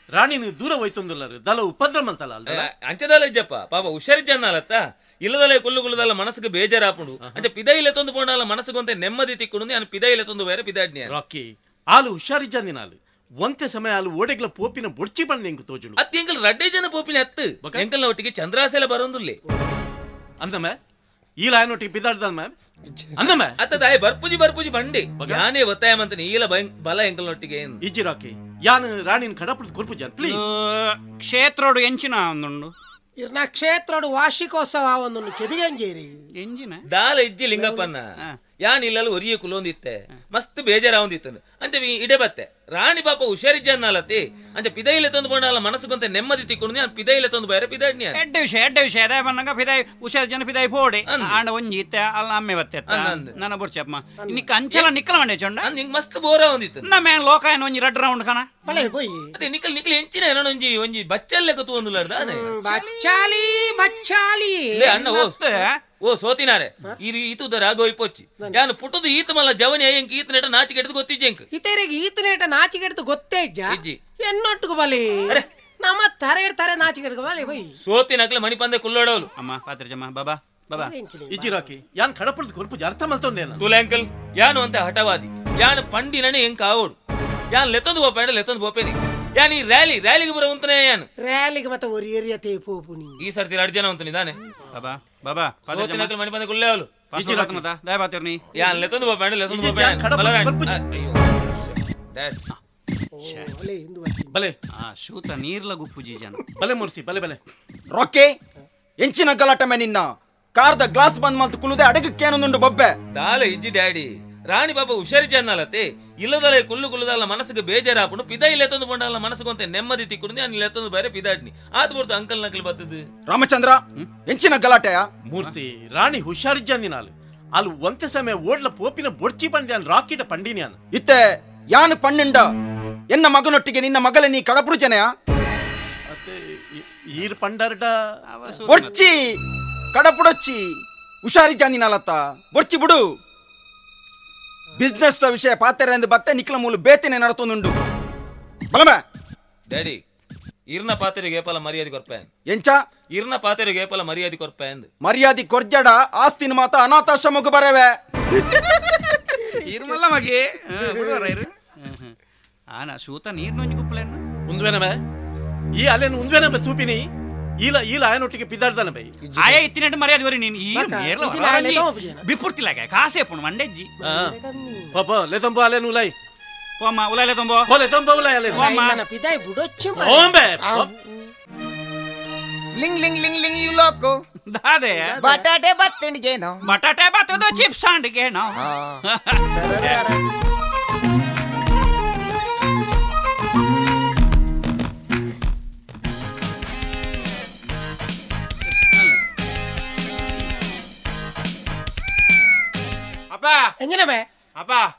ರಾಣಿ ನೀವು ದೂರ ಹೋಯ್ತೊಂದುಲ್ಲರು ದಲ ಉಪದ್ರಮ ಅಂತಲ್ಲ ಅಲ್ಲ ಅಂಚದಲ್ಲ ಇಜ್ಜಪ್ಪ ಪಾಪ ಹುಷಾರಿಜ್ಜನ್ನಲ್ಲತ್ತ ಇಲ್ಲದಲ್ಲೇ ಕುಲ್ಲು ಮನಸ್ಸಿಗೆ ಬೇಜಾರಾಪುಂಡು ಅಂಚ ಪಿದ ಇಲ್ಲ ತೊಂದು ಪೋಂಡಲ್ಲ ಮನಸ್ಸಿಗೊಂತೆ ನೆಮ್ಮದಿ ತಿಕ್ಕೊಂಡು ನಾನು ಪಿದ ಇಲ್ಲ ತೊಂದು ಬೇರೆ ಪಿದಾಡ್ನಿ ರಾಕಿ ಆಲು ಹುಷಾರಿಜ್ಜಂದಿನ ಆಲು ಒಂತೆ ಸಮಯ ಆಲು ಓಡೆಗ್ಲ ಪೋಪಿನ ಬೊಡ್ಚಿ ಬಂದು ಎಂಕು ತೋಜುಂಡು ಅತ್ತಿ ಎಂಕಲ್ ರಡ್ಡೆ ಜನ ಪೋಪಿನ ಅತ್ತು ಎಂಕಲ್ನ ಒಟ್ಟಿಗೆ ಚಂದ್ರಾಸೆಲ್ಲ ಬರೋಂದುಲ್ಲೇ ಅಂದಮ್ಮ ಈ ಲಾಯನೊಟ್ಟಿಗೆ ಪಿದಾಡ್ದಲ್ ಮ್ಯಾಮ್ ಅಂದಮ್ಮ ಅತ್ತದಾಯ ಬರ್ಪುಜಿ ಬಂಡಿ ಯಾನೇ ಒತ್ತಾಯ ಮಂತನಿ ಈಲ ಬಲ ಎಂಕಲ್ನೊಟ್ಟಿಗೆ ಇಜ್ಜಿ ರಾಕಿ ಯಾನು ರಾಣಿನ ಕಡಪುಡ್ ಕೊರ್ಪುಜಾನ್ ಪ್ಲೀಸ್ ಕ್ಷೇತ್ರೋಡು ಎಂಚಿನ ಒಂದುಂಡು ಇರ್ನ ಕ್ಷೇತ್ರೋಡು ವಾರ್ಷಿಕೋತ್ಸವ ಒಂದೊಂದು ಕೆದಿಗಂಜೇರಿ ಎಂಜಿನ ದಾಲ ಇಜ್ಜಿ ಲಿಂಗಪ್ಪನ್ನ ಯಾನ್ ಇಲ್ಲಲ್ಲ ಒರಿಯ ಕುಲೊಂದಿತ್ತೆ ಮಸ್ತ್ ಬೇಜಾರಾವಂದಿತ್ತು ಅಂಚ ಇಡೆ ಬತ್ತೆ ರಾಣಿ ಪಾಪ ಹುಷಾರಿಜ್ಜನ್ನಲತಿ ಅಂಚ ಪಿದ ಇಲ್ಲ ತಂದು ಬಂಡಲ್ಲ ಮನಸ್ಸುಗೊಂತೆ ನೆಮ್ಮದಿ ತಿಕ್ಕೊಂಡು ನಾನು ಪಿದ ಇಲ್ಲ ತಂದು ಬೇರೆ ಪಿದಾಡ್ನಿ ಎಡ್ಡೆ ವಿಷಯ ಅದೇ ಬಂದಾಗ ಪಿದಾಯಿ ಹುಷಾರು ಜನ ಪಿದಾಯಿ ಪೋಡಿ ಆಂಡ ಒಂಜಿ ಇತ್ತೆ ಅಲ್ಲ ಅಮ್ಮೆ ಬತ್ತೆ ನನ್ನ ಬುರ್ಚಪ್ಪ ನಿಕ್ಕ ಅಂಚಲ ನಿಕ್ಕಲ ಮಂಡೆ ಚೊಂಡ ನಿಂಗೆ ಮಸ್ತ್ ಬೋರ ಒಂದಿತ್ತು ನಮ್ಮ ಲೋಕ ಏನು ಒಂಜಿ ರಡ್ ರೌಂಡ್ ಕಣ ಅದೇ ನಿಕ್ಕಲ್ ಎಂಚಿನ ಏನೋ ಒಂಜಿ ಬಚ್ಚಲ್ಲೇ ಕತ್ತು ಒಂದು ಬಚ್ಚಾಲಿ ಅಣ್ಣ ಓ ಸೋತಿನಾರೆ ಈತುದ ರಾಗೋಯ್ಪೊಚ್ಚಿ ಯಾನು ಪುಟ್ಟದು ಈತ ಮಲ್ಲ ಜವನಿ ಅಯ್ಯಂಕ್ ಈತ ನೆಟ ನಾಚಿಕೆಡ್ದು ಗೊತ್ತಿಜ್ಜಂಕ್ ಇತರಿಗೆ ಈತ ನೆಟ ನಾಚಿಕೆಡ್ದು ಗೊತ್ತೇ ಇಜ್ಜಿ ಎನ್ನೊಟ್ಟಿಗೆ ಬಲಿ ನಮ್ಮ ತರೆ ನಾಚಿಕೆಡ್ದು ಬಲಿ ಬೈ ಸೋತಿನಕ್ಲೆ ಮಣಿಪಂದೆ ಕುಲ್ಲೋಡವಲು ಅಮ್ಮ ಪಾತ್ರಜಮ್ಮ ಬಾಬಾ ಬಾಬಾ ಇಜ್ಜಿ ರಾಕಿ ಯಾನ್ ಕಡಪುಡ್ ಕೊರ್ಪುಜ ಅರ್ಥ ಮಲ್ತೊಂದೇನ ತುಲೆ ಅಂಕಲ್ ಯಾನು ಅಂತ ಹಠವಾದಿ ಯಾನು ಪಂಡಿನನೆ ಎಂಕ್ ಆವೋಡು ಯಾನ್ ಲೆತ್ತೊಂದು ಬೋಪೇಂಡ ಲೆತ್ತೊಂದು ಬೋಪೇನಿ ಯಾನ್ ಈ ರ್ಯಾಲಿಗೆ ಬರೋ ಉಂತನೇ ಯಾನು ರ್ಯಾಲಿಗೆ ಮತ್ತೆ ஒரு ಏರಿಯಾ ತೇಪೋಪುನಿ ಈ ಸರ್ತಿ 2 ಜನ ಉಂತನಿ ದಾನೆ ಬಾಬಾ ಸೋತಿನಕ್ಲೆ ಮಣಿಪಂದೆ ಕುಲ್ಲೇವಲು ಇಜ್ಜಿ ರಾಕಿ ಮತ ದಯ ಬಾತಿರ್ನಿ ಯಾನ್ ಲೆತ್ತೊಂದು ಬೋಪೇಂಡ ಲೆತ್ತೊಂದು ಬೋಪೇಂಡ ಅಯ್ಯೋ ಡ್ಯಾಡ್ ಬಲೆ ಶೂತ ನೀರ್ಲ ಗುಪ್ಪುಜಿ ಜನ ಬಲೆ ಮೂರ್ತಿ ಬಲೆ ರೊಕ್ಕೆ ಎಂಚಿನ ಗಲಾಟೆ ನಿನ್ನ ಕಾರ್ದ ಗ್ಲಾಸ್ ಬಂದ್ ಮಲ್ತು ಕುಲುದೆ ಅಡಗಕ್ಕೇನೊಂದುಂಡು ಬೊಬ್ಬೆ ದಾಲ ಇಜ್ಜಿ ಡ್ಯಾಡಿ ರಾಣಿ ಪಾಪ ಹುಷಾರಿಜ್ಜನ್ನಲತ್ತೆ ಇಲ್ಲದಲ್ಲೇ ಕುಲ್ಲುದಲ್ಲ ಮನಸ್ಸಿಗೆ ಬೇಜಾರಾಪುಂಡು ಪಿದ ಇಲ್ಲ ತಂದು ಬಂಡಲ್ಲ ಮನಸ್ಸಿಗೊಂತೆ ನೆಮ್ಮದಿ ತಿಕ್ಕೊಂಡು ನಾನು ಇಲ್ಲತ್ತೊಂದು ಬೇರೆ ಪಿದಾಡ್ನಿ ಆದ್ ಬರ್ತು ಅಂಕಲ್ ನಕಲ್ ಬರ್ತದ ರಾಮಚಂದ್ರ ಎಂಚಿನ ಗಲಾಟೆಯ ಮೂರ್ತಿ ರಾಣಿ ಹುಷಾರಿಜ್ಜಂದಿನ ಆಲು ಒಂತೆ ಸಮಯ ಓಡ್ಲ ಪೋಪಿನ ಬೊಡ್ಚಿ ಬಂದ್ಯಾನ್ ರಾಕಿಟ ಪಂಡಿನ್ಯಾನ್ ಇತ್ತೆ ಯಾನು ಪಣ್ಣುಂಡ ಎನ್ನ ಮಗನೊಟ್ಟಿಗೆ ನಿನ್ನ ಮಗಲ ನೀ ಕಡಪುರುಜನೆಯ ಈರ್ ಪಂಡರ್ಡ ಬೊಡ್ಚಿ ಕಡಪುಡೊಚ್ಚಿ ಹುಷಾರಿಜ್ಜಂದಿನಲತ್ತ ಬೊಡ್ಚಿ ಬಿಡು ಬಿಸ್ನೆಸ್ ವಿಷಯ ಪಾತ್ರೆ ಎಂದು ಬತ್ತೆ ನಿಕ್ಲ ಮೂಲ ಬೇತನೆ ನಡತೊಂದುಂಡು ಬಲಮೆ ಡ್ಯಾಡಿ ಇರ್ನ ಪಾತ್ರೆಗೆ ಏಪಲ ಮರ್ಯಾದೆ ಕೊರ್ಪೇನ್ ಎಂಚ ಇರ್ನ ಪಾತ್ರೆಗೆ ಏಪಲ ಮರ್ಯಾದೆ ಕೊರ್ಪೇನ್ ಮರ್ಯಾದೆ ಕೊರ್ಜಡ ಆಸ್ತಿನ ಮಾತ ಅನಾಥಾಶ್ರಮಕ್ಕೆ ಬರವೆ ಇರ್ಮಲ್ಲ ಮಗೆ ಬಿಡುವರ ಇರು ಆನ ಶೂತ ನೀರ್ ನೊಂಜಿ ಗುಪ್ಪಲೇನ ಉಂದ್ವೇನಬೆ ಈ ಅಲ್ಲೇನು ಉಂದ್ವೇನಬೆ ತೂಪಿನಿ ಈಲ ಆಯನೊಟ್ಟಿಗೆ ಪಿದಾಡ್ದಾನ ಬೈ ಆಯ ಇತ್ತಿನಟ್ಟು ಮರ್ಯಾದೆ ವರಿ ನೀನು ಈ ಬಿಪ್ಪುರ್ತಿಲಾಗ ಕಾಸೆ ಪುಣ್ ಮಂಡೆಜ್ಜಿ ಪಾಪ ಲೆತಂಬ ಅಲ್ಲೇನು ಉಲೈ ಪೋಮ್ಮ ಉಲೈ ಲೆತಂಬೋ ಲೆತಂಬ ಉಲೈ ಅಲ್ಲೇನು ನನ್ನ ಪಿದಾಯಿ ಬುಡೊಚ್ಚಿ ಓಂಬೆ ಲಿಂಗ್ ಲಿಂಗ್ ಲಿಂಗ್ ಲಿಂಗ್ ಯು ಲೋಕೋ ದಾದೆ ಬಟಾಟೆ ಬತ್ತಣಿಗೆನೋ ಬಟಾಟೆ ಬತ್ತದು ಚಿಪ್ಸ್ ಅಂಡಿಗೆನೋ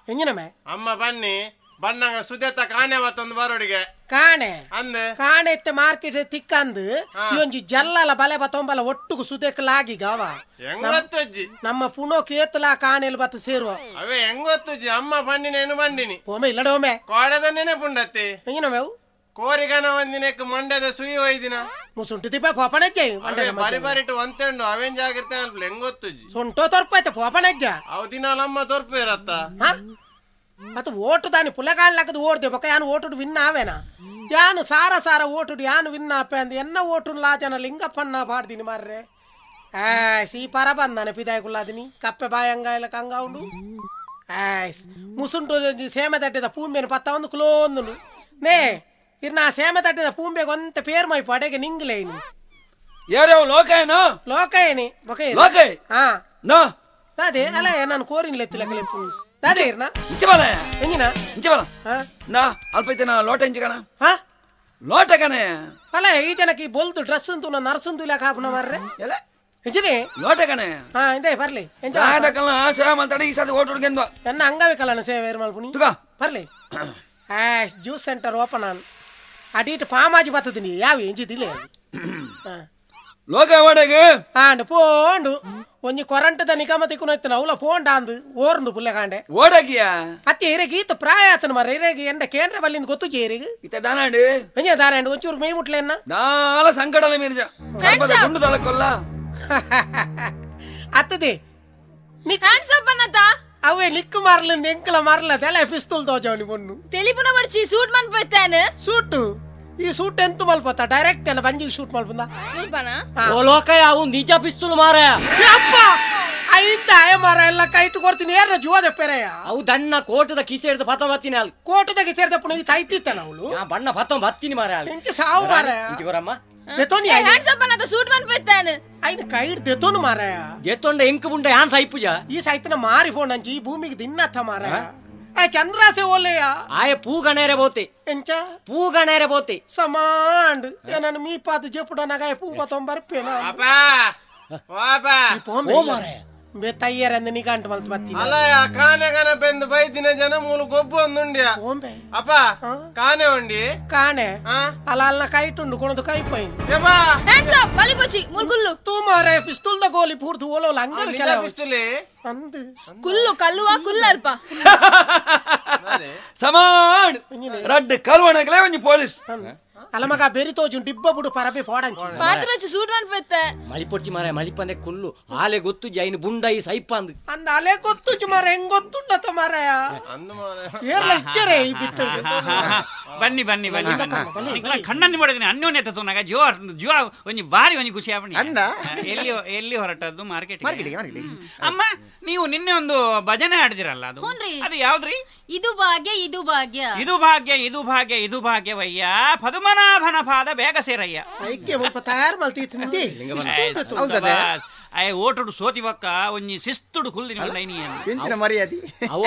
ಎಂಜಿನಮೆ ಅಮ್ಮ ಬನ್ನಿ ಬಣ್ಣಂಗ ಸುದೇತ ಕಾಣೆ ಮತ್ತೊಂದು ಬರೋಡಿಗೆ ಕಾಣೆ ಅಂದೆ ಕಾಣೆ ಎತ್ತೆ ಮಾರ್ಕೆಟ್ ತಿಕ್ಕಂದು ಒಂಜಿ ಜಲ್ಲಲ ಬಲೆ ಬತ್ತೊಂಬಲ ಒಟ್ಟುಗು ಸುದೇಕಲಾಗಿ ಗಾವ ಹೆಂಗೊತ್ತಜ್ಜಿ ನಮ್ಮ ಪುಣೋ ಕೇತಲ ಕಾಣೆಲ್ ಬತ್ತ ಸೇರುವ ಅವೇ ಹೆಂಗೊತ್ತಜ್ಜಿ ಅಮ್ಮ ಬನ್ನಿನೇನು ಬಂದಿನಿ ಪೋಮೆ ಇಲ್ಲಡೋಮೆ ಕೋಡದ ನೆನೆ ಪುಂಡತ್ತಿ ಎಂಜಿನಮೆವು ಕೋರಿಗನ ಒಂದಿನಕ್ಕೆ ಮಂಡ್ಯದ ಸುಯಿ ಒಯ್ದಿನ ಮುಸುಂಟು ತಿಪ್ಪ ಪೋಪನೆಜ್ಜೆ ಬಾರಿ ಬಾರಿಟ್ಟು ಒಂತೆಂಡು ಅವೇನ್ ಜಾಗಿರ್ತೆ ಅಲ್ಪ ಹೆಂಗೊತ್ತಜ್ಜಿ ಸೊಂಟೋ ತೊರ್ಪೈತೆ ಪೋಪನೆಜ್ಜ ಅವ್ ದಿನಾಲಮ್ಮ ತೊರ್ಪು ಇರತ್ತ ಮತ್ತೆ ಓಟು ದಾನಿ ಪುಲೆಗಾಣ್ಲಕ್ಕದು ಓಡ್ದೆ ಬೊಕ್ಕ ಯಾನು ಓಟುಡು ವಿನ್ ಆವೇನಾ ಯಾನು ಸಾರ ಓಟುಡು ಯಾನು ವಿನ್ ಆಪೆ ಅಂದ ಎನ್ನ ಓಟು ಲಾಜನ ಲಿಂಗಪ್ಪನ್ನ ಬಾಡ್ದಿನಿ ಮಾರ್ರೆ ಸೀಪಾರ ಬಂದಾನೆ ಪಿದಾಯ ಕುಲ್ಲಾದಿನಿ ಕಪ್ಪೆ ಬಾಯಂಗ ಇಲ್ಲ ಕಂಗ ಉಂಡು ಮುಸುಂಟು ಸೇಮೆ ತಟ್ಟಿದ ಪೂಂಬೆನು ಪತ್ತ ಒಂದು ಕ್ಲೋಂದು ನೇ ಇರ್ನ ಸೇಮೆ ತಟ್ಟಿದ ಪೂಂಬೆಗೆ ಒಂತ ಪೇರ್ ಮೈ ಪಡೆಗೆ ನಿಂಗ್ಲೇನಿ ಯಾರ್ಯಾವ ಲೋಕಾಯನಿ ಬೊಕ ಹಾ ಅದೇ ಅಲ್ಲ ನಾನು ಕೋರಿನ ಎತ್ತಿಲ್ಲ ಕಲಿಪು ಅದೇ ಇರ್ನ ಇಂಚಬಲ ಹೆಂಗಿನ ಇಂಚಬಲ ನಾ ಅಲ್ಪ ಐತೆನ ಲೋಟ ಇಂಚಕಣ ಲೋಟ ಕಣೆ ಅಲ್ಲ ಈ ಜನಕ್ಕೆ ಬೊಲ್ದು ಡ್ರೆಸ್ ಅಂತೂ ನಾನು ನರ್ಸಂದು ಇಲ್ಲ ಕಾಪನ ಮಾರ್ರೆ ಎಲ್ಲ ಎಂಜಿನಿ ಲೋಟ ಕಣೆ ಇಂದೇ ಬರ್ಲಿ ಸೇವೆ ಮಾತಾಡಿ ಈ ಸಾರಿ ಓಟ್ ಹುಡುಗೆಂದು ನನ್ನ ಅಂಗವೇ ಕಲನ ಸೇವೆ ಮಲ್ಪುನಿ ಬರ್ಲಿ ಜ್ಯೂಸ್ ಸೆಂಟರ್ ಓಪನ್ ಆನ್ ಅಡಿಟ್ ಪಾಮಾಜಿ ಬರ್ತದಿನಿ ಯಾವ ಎಂಜಿದಿಲ್ಲ ಲೋಕ ಒಡೆಗೆ ಆಂಡ್ ಪೋಂಡು ಒಂಜಿ ಕೊರಂಟದ ನಿಗಮ ತಿಕ್ಕುನೈತನ ಅವಳ ಪೋಂಡಾಂದು ಓರ್ಂಡು ಪುಲ್ಲೆ ಕಾಂಡೆ ಓಡಗಿಯ ಅತ್ತೆ ಇರೆಗಿ ಈತ ಪ್ರಾಯ ಆತನ ಮರ ಇರೆಗಿ ಎಂಡ ಕೇಂದ್ರ ಬಲ್ಲಿಂದ ಗೊತ್ತು ಜೇರಿಗೆ ಇತ ದಾನಾಂಡು ಎಂಜ ದಾರಾಂಡು ಒಂಚೂರು ಮೈ ಮುಟ್ಲೆನ್ನ ನಾಲ ಸಂಕಟಲ ಮೀರ್ಜ ಗುಂಡು ತಳಕೊಲ್ಲ ಅತ್ತದೆ హ్యాండ్స్ అప్ అన్నత అవే నిక్కు మార్లింది ఎంకల మార్ల తెల పిస్తుల్ తోజావని పొన్ను తెలిపున పడిచి సూట్ మన్ పెట్టాను సూట్ ఈ సూట్ ఎంత మల్పోతా డైరెక్ట్ అన్న బంజికి షూట్ మల్పుందా మల్పనా ಓ ಲೋಕಯ್ಯ ಅವು ನಿಜ ಪಿಸ್ತೂಲ್ ಮಾರಾಯ ಅಪ್ಪ ಐತ ಆಯ ಮಾರ ಎಲ್ಲ ಕೈಟ್ ಕೊಡ್ತೀನಿ ಏರ ಜುವ ದೆಪ್ಪೆರೆಯ ಅವು ದಣ್ಣ ಕೋಟದ ಕಿಸೆ ಹಿಡಿದು ಪತ್ತ ಬತ್ತೀನಿ ಅಲ್ಲಿ ಕೋಟದ ಕಿಸೆ ಹಿಡಿದ ಪುನಃ ತೈತಿತ್ತಾನ ಅವಳು ಬಣ್ಣ ಪತ್ತ ಬತ್ತೀನಿ ಮಾರಾಯ ಅಲ್ಲಿ ಎಂಚ ಸಾವು ಮಾರಾಯ ಇಂಚಿ ಗೊರಮ್ಮ ದೆತೋನಿ హ్యాండ్స్ అప్ అన్నత సూట్ మన్ పెట్టాను ಐನ ಕೈಟ್ ದೆತೋನು ಮಾರಾಯ ಜೆತ್ತೊಂಡ ಎಂಕು ಬುಂಡ ಯಾನ್ ಸೈಪುಜ ಈ ಸೈತನ ಮಾರಿ ಫೋನ್ ಈ ಭೂಮಿಗೆ ದಿನ್ನತ್ತ ಮಾರಾಯ ಆ ಚಂದ್ರಾಸೆ ಓಲೆಯ ಆಯ ಪೂ ಗಣೇರೆ ಬೋತೆ ಎಂಚ ಪೂ ಗಣೇರೆ ಬೋತೆ ಸಮಾಂಡ್ ನಾನು ಮೀ ಪಾದ ಜೆಪುಡ ನಗಾಯ ಪೂ ಬತ್ತೊಂಬರ್ಪೇನ ಓ ಮಾರಾಯ ಬೆ ತಯ್ಯರಂದ ನಿಗಂಟ ಮಲ್ತ ಬತ್ತೀನಿ ಅಲ್ಲಯ್ಯ ಕಾನೆ ಕಾನೆ ಬೆಂದು ಬೈದಿನ ಜನ ಮೂಲು ಗೊಬ್ಬು ಒಂದುಂಡ್ಯ ಓಂಬೆ ಅಪ್ಪ ಕಾನೆ ಉಂಡಿ ಕಾನೆ ಅಲ್ಲ ಅಲ್ಲ ಕೈಟುಂಡು ಕೊಣದು ಕೈ ಪೈನ್ ಏಮಾ హ్యాండ్స్ అప్ బలిపోచి ముల్కుల్లు తూ మారే పిస్తుల్ ద గోలి పూర్తి ఓలో లంగ ಲಿಂಗ ಪಿಸ್ತೂಲಿ ಅಂದು కుల్లు కల్లువా కుల్లల్ప ಸಮಾನ್ ರಡ್ಡ್ ಕಲ್ವಣಗಲೇ ಒಂಜಿ ಪೊಲೀಸ್ ಅಲಮಗ ಬೆರಿತೋಜು ಡಿಬ್ಬಬುಡು ಪರಬೆ ಪೋಡಂಚಿ పాత్రచి సూట్ మన్ పెట్టా ಮಳಿಪೊಡ್ಚಿ ಮಾರಾಯ ಮಳಿಪಂದೆ ಕುಲ್ಲು ಆಲೆ ಗೊತ್ತು ಜೈನ್ ಬುಂಡೈ ಸೈಪಂದು ಅಂದ ಅಲೆ ಗೊತ್ತು ಮಾರ ಹೆಂಗ್ ಗೊತ್ತುಂಡತ ಮಾರಾಯ ಏರ್ಲ ಇಚ್ಚರೆ ಈ ಬಿತ್ತು ಬನ್ನಿ ಬನ್ನಿ ಬನ್ನಿ ಬನ್ನಿ ಕಣ್ಣನ್ನು ಮಾಡಿದ್ದೀನಿ ಅನ್ಯೋನ್ಯತೆ ತೋನಾಗ ಜೀವ ಜೀವ ಒಂಜಿ ಬಾರಿ ಒಂಜಿ ಖುಷಿ ಆಪಣಿ ಎಲ್ಲಿ ಹೊರಟದ್ದು ಮಾರ್ಕೆಟ್ ಅಮ್ಮ ನೀವು ನಿನ್ನೆ ಒಂದು ಭಜನೆ ಆಡಿದಿರಲ್ಲ ಅದು ಅದು ಯಾವ್ದ್ರಿ ಇದು ಭಾಗ್ಯ ಇದು ಭಾಗ್ಯ ಇದು ಭಾಗ್ಯ ಇದು ಭಾಗ್ಯ ಇದು ಭಾಗ್ಯವಯ್ಯ ಪದುಮನಾಭನ ಪಾದ ಬೇಗ ಸೇರಯ್ಯ ಐಕ್ಯ ಮುಲ್ಪ ತಯಾರು ಮಲ್ತಿತ್ತು ಅಯ್ಯ ಓಟುಡು ಸೋತಿವಕ್ಕ ಒಂಜಿ ಸಿಸ್ತುಡು ಕುಲ್ದಿನಿ ಮಲ್ಲೈನಿ ಎಂಚಿನ ಮರ್ಯಾದಿ ಅವು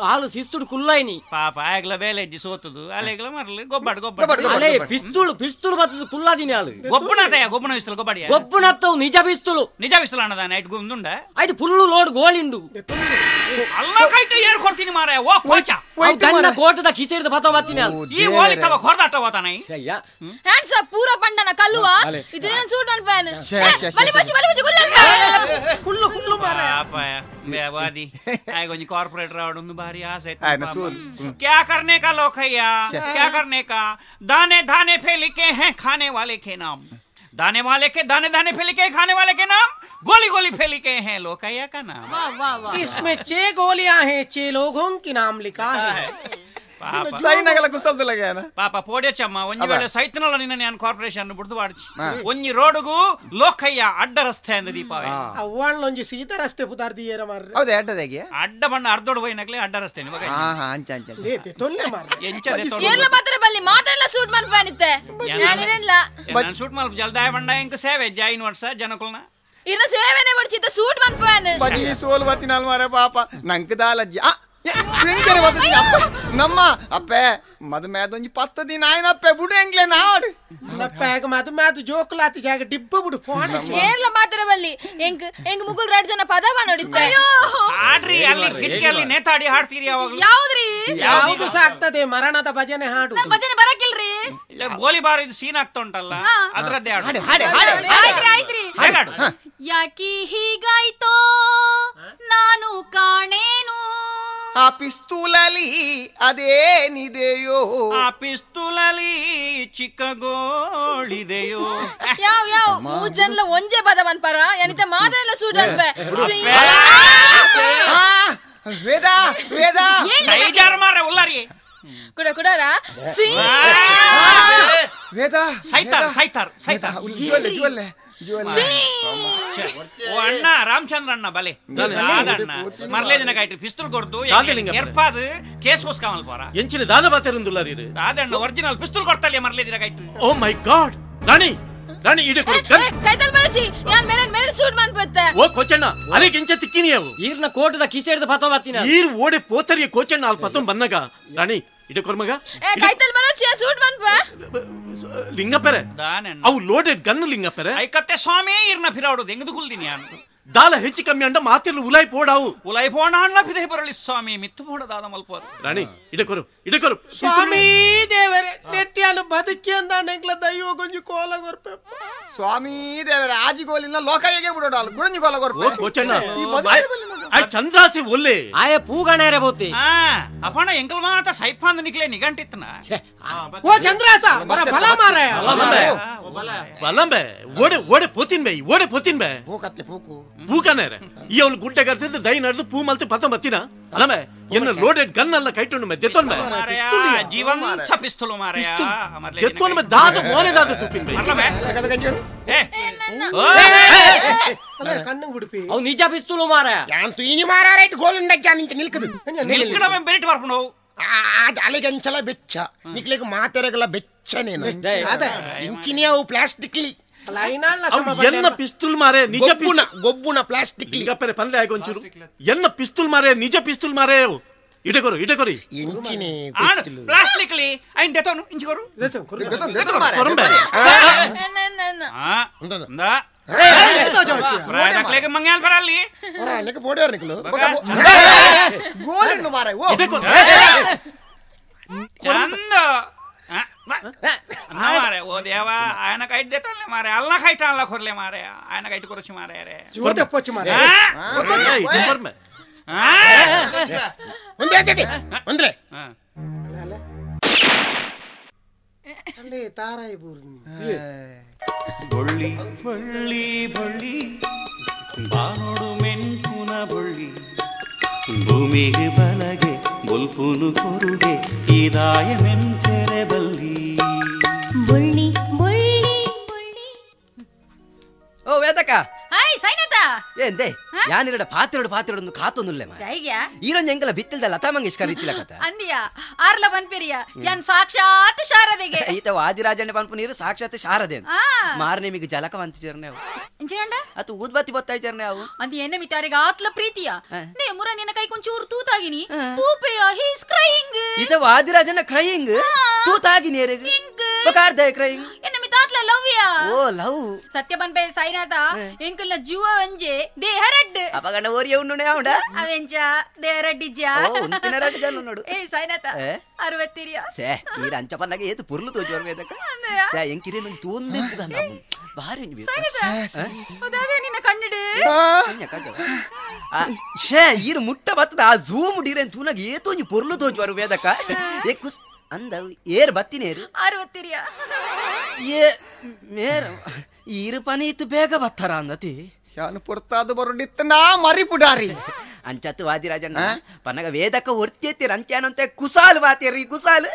ಹಾಲು ಸಿಸ್ತುಡು ಕುಲ್ಲೈನಿ ಪಾಪ ಆಗ್ಲ ಬೇಲೆ ಇಜ್ಜಿ ಸೋತದು ಅಲೆಗ್ಲ ಮರ್ಲಿ ಗೊಬ್ಬಡು ಅಲೆ ಪಿಸ್ತೂಲ್ ಬತ್ತದು ಕುಲ್ಲಾದಿನಿ ಹಾಲು ಗೊಬ್ಬನತಯ್ಯ ಗೊಬ್ಬನ ವಿಸ್ತಲು ಗೊಬ್ಬಡಿ ಗೊಬ್ಬನತ್ತವು ನಿಜ ಬಿಸ್ತಲು ಅನ್ನದ ನೈಟ್ ಗುಂದುಂಡ ಆಯ್ತು ಫುಲ್ಲು ಲೋಡ್ ಗೋಳಿಂಡು ಅಲ್ಲ ಕೈಟ ಏರ್ ಕೊಡ್ತೀನಿ ಮಾರಾಯ ಓ ಕೋಚ ಗಣ್ಣ ಕೋಟದ ಕಿಸೆ ಹಿಡಿದು ಪತ್ತ ಬತ್ತೀನಿ ಹಾಲು ಈ ಓಲಿ ತವ ಹೊರದಾಟ ಹೋತಾನೈ హ్యాండ్స్ అప్ పూర పండన కల్లువా ఇది నేను సూట్ మన్ పెట్టాను బలిపోచి కుల్లల్ప ಕುಲ್ಲು ಕುಲ್ಲು ಮಾರಾಯ ಪಾಪ ಬೇವಾದಿ ಆಗ ಒಂಜಿ ಕಾರ್ಪೊರೇಟರ್ ಆವಡೊಂದು ಬಾರಿ ಆಸೆ क्या करने का लोग भैया क्या करने का दाने दाने फैल के हैं खाने वाले के नाम दाने वाले के दाने दाने फैल के खाने वाले के नाम गोली गोली फैल के हैं लोकैया का नाम इसमें 6 गोलियां हैं 6 लोगों की नाम लिखा है ಸೈನಗಲ ಕುಸಲ್ದು ಲಗ್ಯಾನ ಪಾಪ ಪೋಡೆಚಮ್ಮ ಒಂಜಿ ವೇಳೆ ಸೈತನಲ್ಲ ನಿನ್ನ ನಾನು ಕಾರ್ಪೊರೇಷನ್ ಬಿಡ್ದು ಬಾಡ್ಚಿ ಒಂಜಿ ರೋಡ್ಗೂ ಲೋಕಯ್ಯ ಅಡ್ಡ ರಸ್ತೆ ಅಂದ ದೀಪಾವಳಿ ಅವ್ವಣ್ಣೊಂಜಿ ಸೀದಾ ರಸ್ತೆ ಪುದಾರ್ದಿಯರ ಮಾರ್ರೆ ಹೌದಾ ಅಡ್ಡದಾಗೆ ಅಡ್ಡ ಬಣ್ಣ ಅರ್ಧೋಡು ಬೈನಗ್ಲೆ ಅಡ್ಡ ರಸ್ತೆ ನಿಮಗೆ ಅಂಚ ಅಂಚ ಲೇತೆ ತೊಲ್ಲೆ ಮಾರ್ರೆ ಎಂಚದೆ ಏರ್ಲ ಮಾತ್ರ ಬಲ್ಲಿ ಮಾತೆಲ್ಲ ಸೂಟ್ ಮನ್ ಪಾನಿತ್ತೆ ನಾನಿರಲ್ಲ ನಾನು ಶೂಟ್ ಮಲ್ಪ ಜಲ್ದಾಯ ಬಂಡ ಇಂಕ ಸೇವೆ ಜಾಯಿನ್ ವರ್ಷ ಜನಕುಲ್ನ ಇನ್ನ ಸೇವೆನೆ ಬಡ್ಚಿತ್ತ ಸೂಟ್ ಮನ್ ಪಾನ್ ಬಜಿ ಸೋಲ್ ಬತ್ತಿನಾಲ್ ಮಾರೆ ಪಾಪ ನಂಕ ದಾಲಜ್ಜಿ ನಮ್ಮ ಅಪ್ಪೆ ಮದು ಮೇದೊಂಜಿ 10 ದಿನ ಆಯ್ನಪ್ಪೆ ಬುಡು ಎಂಗ್ಲೆ ನಾಡು ನಪ್ಪೆಗ ಮದು ಮೇದು ಜೋಕುಲಾತಿ ಜಾಗ ಡಿಬ್ಬ ಬುಡು ಫೋನ್ ಏರ್ಲ ಮಾತ್ರ ಬಲ್ಲಿ ಎಂಗ್ ಮುಗುಲ್ 2 ಜನ ಪದವ ನೋಡಿತ್ತೆ ಆಡ್ರಿ ಅಲ್ಲಿ ಕಿಟಕಿಯಲ್ಲಿ ನೇತಾಡಿ ಹಾಡ್ತೀರಿ ಯಾವಾಗಲೂ ಯಾವ್ದ್ರಿ ಯಾವುದು ಸಾಕ್ತದೆ ಮರಣದ ಭಜನೆ ಹಾಡು ಭಜನೆ ಬರಕಿಲ್ರಿ ಇಲ್ಲ ಗೋಲಿಬಾರ್ ಇದು ಸೀನ್ ಆಗ್ತಾ ಉಂಟಲ್ಲ ಅದರದ್ದೇ ಹಾಡು ಆಯ್ತ್ರಿ ಯಾಕಿ ಹೀಗಾಯ್ತೋ ನಾನು ಕಾಣೇನು ಆ ಪಿಸ್ತೂಲಲ್ಲಿ ಅದೇನಿದೆಯೋ ಆ ಪಿಸ್ತೂಲಲ್ಲಿ ಚಿಕ್ಕ ಗೋಳಿದೆಯೋ ಯಾವ ಮೂಜನ್ಲ ಒಂಜೆ ಪದವನ್ ಪರ ಎನಿತ ಮಾದೆಲ್ಲ ಸೂಟ್ ಅನ್ಪೆ ವೇದ ವೇದ ಸೈಜಾರ ಮಾರ ಉಲ್ಲಾರಿ ಕುಡರ ವೇದ ಸೈತಾರ್ ಜುವಲ್ಲೆ ಜುವಲ್ಲೆ ಓ ಅಣ್ಣ ರಾಮಚಂದ್ರ ಅಣ್ಣ ಬಲೆ ಅಣ್ಣ ಮರ್ಲೇ ದಿನ ಕಾಯ್ತು ಪಿಸ್ತೂಲ್ ಕೊಡ್ತು ಎರ್ಪಾದು ಕೇಸ್ ಪೋಸ್ಕಾಮಲ್ ಪೋರ ಎಂಚಿನ ದಾದ ಬಾತೆರುಂದುಲ್ಲಾರಿ ಅಣ್ಣ ಒರಿಜಿನಲ್ ಪಿಸ್ತೂಲ್ ಕೊಡ್ತಲ್ಲ ಮರ್ಲೇ ದಿನ ಕಾಯ್ತು ಓ ಮೈ ಗಾಡ್ ರಾಣಿ ರಾಣಿ ಇಡೆ ಕೊಡು ಕೈತಲ್ ಬರಚಿ ಯಾನ್ ಮೇರೆ ಸೂಟ್ ಮನ್ ಪತ್ತೆ ಓ ಕೋಚಣ್ಣ ಅದಕ್ಕೆ ಎಂಚ ತಿಕ್ಕಿನಿಯವು ಈರ್ನ ಕೋಟದ ಕಿಸೆ ಹಿಡಿದು ಪತ್ತ ಬತ್ತೀನಿ ಈರ್ ಓಡೆ ಪೋತರಿಯ ಕೋಚಣ್ಣ ಅಲ್ಪ ಪತ್ತೊಂ ಬನ್ನಗ ರಾಣಿ ಇಡೆ ಕೊರ್ಮಗ ಕೈತಲ್ ಬರಚಿ ಸೂಟ್ ಮನ್ ಪ ಲಿಂಗಪ್ಪರೆ ದಾನಣ್ಣ ಅವು ಲೋಡೆಡ್ ಗನ್ ಲಿಂಗಪ್ಪರೆ ಐಕತ್ತೆ ಸ್ವಾಮಿ ಇರ್ನ ಫಿರಾವಡು ಎಂಗದು ಕುಲ್ದಿನಿ ಯಾನು ದಾಲ ಹೆಚ್ಚು ಕಮ್ಮಿ ಅಂಡ ಮಾತೆಲ್ಲ ಉಲಾಯಿ ಪೋಡಾವು ಉಲಾಯಿ ಪೋಣ ಅಣ್ಣ ಬಿದೆ ಬರಲಿ ಸ್ವಾಮಿ ಮಿತ್ತು ಪೋಡ ದಾದ ಮಲ್ಪೋರು ರಾಣಿ ಇಡಕೊರು ಸ್ವಾಮಿ ದೇವರೇ ನೆಟ್ಟಿಯನ್ನು ಬದುಕಿ ಅಂದ ನೆಂಗ್ಲ ದೈವ ಗೊಂಜಿ ಕೋಲ ಗೊರ್ಪೆ ಸ್ವಾಮಿ ದೇವರೇ ಆಜಿಗೋಲಿನ ಲೋಕ ಹೇಗೆ ಬಿಡೋಣ ಅಲ್ಲ ಗುಣಂಜಿ ಕೋಲ ಗೊರ್ಪೆ ಕೋಚಣ್ಣ ಚಂದ್ರಾಸಿ ಒಲ್ಲೆ ಆಯ ಪೂಗಣೇರೆ ಬೋತಿ ಅಪ್ಪಣ ಎಂಕಲ್ ಮಾತ ಸೈಫಾಂದ ನಿಕ್ಲೆ ನಿಗಂಟಿತ್ತನ ಓ ಚಂದ್ರಾಸ ಬರ ಬಲ ಮಾರಾಯ ಬಲಂಬೆ ಓಡೆ ಪೋತಿನ್ ಬೇ ಪೂಕತ್ತೆ ಪೂಕು ಪೂಕನೇರೆ ಈ ಅವಳು ಗುಡ್ಡೆ ಕರ್ತಿದ್ದು ದೈ ನಡೆದು ಪೂ ಮಲ್ತಿ ಪತ್ತ ಬತ್ತಿನ ಅಲ್ಲಮೆ ಎನ್ನ ಲೋಡೆಡ್ ಗನ್ ಅಲ್ಲ ಕೈಟೊಂಡು ಮೆ ದೆತ್ತೊನ್ ಮೆ ಜೀವಂತ ಪಿಸ್ತೂಲು ಮಾರಾಯ ದೆತ್ತೊನ್ ಮೆ ದಾದ ಮೋನೆ ದಾದ ತುಪಿನ್ ಬೇ ಕಣ್ಣು ಬಿಡಿಪಿ ಅವ್ ನಿಜ ಪಿಸ್ತೂಲು ಮಾರಾಯ ಯಾಂತು ಇನಿ ಮಾರಾರೈಟ್ ಗೋಲಿಂದ ಜಾನಿಂಚ ನಿಲ್ಕದು ನಿಲ್ಕಡ ಮೆ ಬೆರಿಟ್ ಬರ್ಪುಂಡು ಅಲೆಗಂಚಲ ಬೆಚ್ಚ ನಿಕ್ಲೆಗ್ ಮಾತೆರೆಗಲ ಬೆಚ್ಚ ನೀನು ಇಂಚಿನಿ ಅವು ಪ್ಲಾಸ್ಟಿಕ್ಲಿ ಎನ್ನ ಪಿಸ್ತೂಲ್ ಮಾರೆ ನಿಜ ಗೊಬ್ಬುನ ಪ್ಲಾಸ್ಟಿಕ್ ಗಪ್ಪರೆ ಪಲ್ಲೆ ಆಗೊಂಚೂರು ಎನ್ನ ಪಿಸ್ತೂಲ್ ಮಾರೆ ನಿಜ ಪಿಸ್ತೂಲ್ ಮಾರೆ ಇಡಕೊರಿ ಇಂಚಿನಿ ಪ್ಲಾಸ್ಟಿಕ್ಲಿ ಐನ್ ದೆತೋನು ಇಂಚಿಕೊರು ಕೊರಂಬೆ ಪ್ರಾಯದಕ್ಲೆಗೆ ಮಂಗ್ಯಾಲ್ ಬರಲ್ಲಿ ನಿಕ ಪೋಡಿಯರ್ ನಿಕಲು ಗೋಲಿನ್ನು ಮಾರೆ ಓ ಚಂದ ಮಾರೆ ಓ ದೇವ ఆయన కైట్ దేతలే మారే అల్లా కైట్ అల్లా కొర్లే మారే ఆయన కైట్ కొరచి మారే రే ಜೋತೆ ಪೊಚ್ಚಿ ಮಾರೆ ಒಂದ್ರೆ ಅಲ್ಲೇ ತಾರಾಯಿ ಬೂರ್ನಿ ಬೊಳ್ಳಿ ಬೊಳ್ಳಿ ಬೊಳ್ಳಿ ಬಾನೋಡು ಮೆಂಟುನ ಬೊಳ್ಳಿ ಭೂಮಿಗೆ ಬಲಗೆ ಬುಲ್ಪುನು ಕೊರುಗೆ ಇದಾಯ ಮೆಂತೆರೆ ಬಲ್ಲಿ ಬುಳ್ಳಿ ಬುಳ್ಳಿ ಬುಳ್ಳಿ ಓ ವೇದಕ ಹಾಯ್ ಸೈನತ ఏందే యానిరడ పాత్రడు కాతొందుల్లే మా దైగ్యా ఈరోజు ఎంకల బిత్తల్ద లతా మంగేష్కర్ ఇత్తిల కథ అందియా ఆర్ల పన్పెరియా యన్ సాక్షాత్ ಶಾರದೆಗೆ ಈತ ವಾದಿರಾಜಣ್ಣ ಪನ್ಪು ನೀರು ಸಾಕ್ಷಾತ್ ಶಾರದೆ ಮಾರನೆ ಮಿಗ ಜಲಕ ವಂತ ಜರ್ನೆ ಅವು ಇಂಚಿನಂಡ ಅತು ಊದ್ಬತ್ತಿ ಬತ್ತಾಯಿ ಜರ್ನೆ ಅವು ಅಂದಿ ಎನ್ನ ಮಿತಾರಿಗ ಆತ್ಲ ಪ್ರೀತಿಯ ನೇ ಮುರ ನಿನ್ನ ಕೈ ಕೊಂಚೂರು ತೂತಾಗಿನಿ ತೂಪೆಯ ಹಿ ಇಸ್ ಕ್ರೈಯಿಂಗ್ ಈತ ವಾದಿರಾಜಣ್ಣ ಕ್ರೈಯಿಂಗ್ ತೂತಾಗಿ ನೇರೆಗ ಬಕಾರ್ದ ಕ್ರೈಯಿಂಗ್ ಎನ್ನ ಮಿತಾತ್ಲ ಲವ್ಯ ಓ ಲವ್ ಸತ್ಯ ಬನ್ಪೆ ಸೈನಾತ ಎಂಕಲ್ನ ಜೀವ ವಂಜೆ ದೇಹ ರಡ್ ಅಪಗಂಡ ಓರಿಯ ಉಂಡುನೆ ಅವಡ ಅವೆಂಚ ದೇಹ ರಡ್ಡಿಜ್ಜ ಓ ಉಂತಿನ ರಡ್ ಜಲ್ಲ ನೋಡು ಏ ಸೈನಾತ 60 ಸೇ ಈ ರಂಚ ಪನ್ನಗೆ ಏತು ಪುರ್ಲು ತೋಜೋರ್ ವೇದಕ ಸೇ ಎಂಕಿರೆ ನಂಗೆ ತೋಂದೆ ಪುಗಂದ ಬಾರಿ ನಿ ಸೈನಾತ ಅದೇ ನಿನ್ನ ಕಣ್ಣಿಡೆ ಶೇ ಈರು ಮುಟ್ಟ ಬತ್ತದ ಆ ಝೂಮ್ ಡಿರೆನ್ ತೂನಗ ಏತೋಂಜಿ ಪುರ್ಲು ತೋಜೋರ್ ವೇದಕ ಏ ಕುಸ್ ಅಂದ ಏರ್ ಬತ್ತಿನೇರು 60 ಏ ಮೇರ ಈರು ಪನೀತ್ ಬೇಗ ಬತ್ತಾರ ಅಂದತಿ ಯಾನು ಪುರ್ತಾದು ಬರುಡಿತ್ತ ನಾ ಮರಿ ಪುಡಾರಿ ಅಂಚತ್ತು ವಾದಿರಾಜಣ್ಣ ಪನ್ನಗ ವೇದಕ ಒರ್ತಿಯತ್ತಿ ರಂಚಾನಂತೆ ಕುಸಾಲ್ ವಾತಿಯರಿ ಕುಸಾಲ್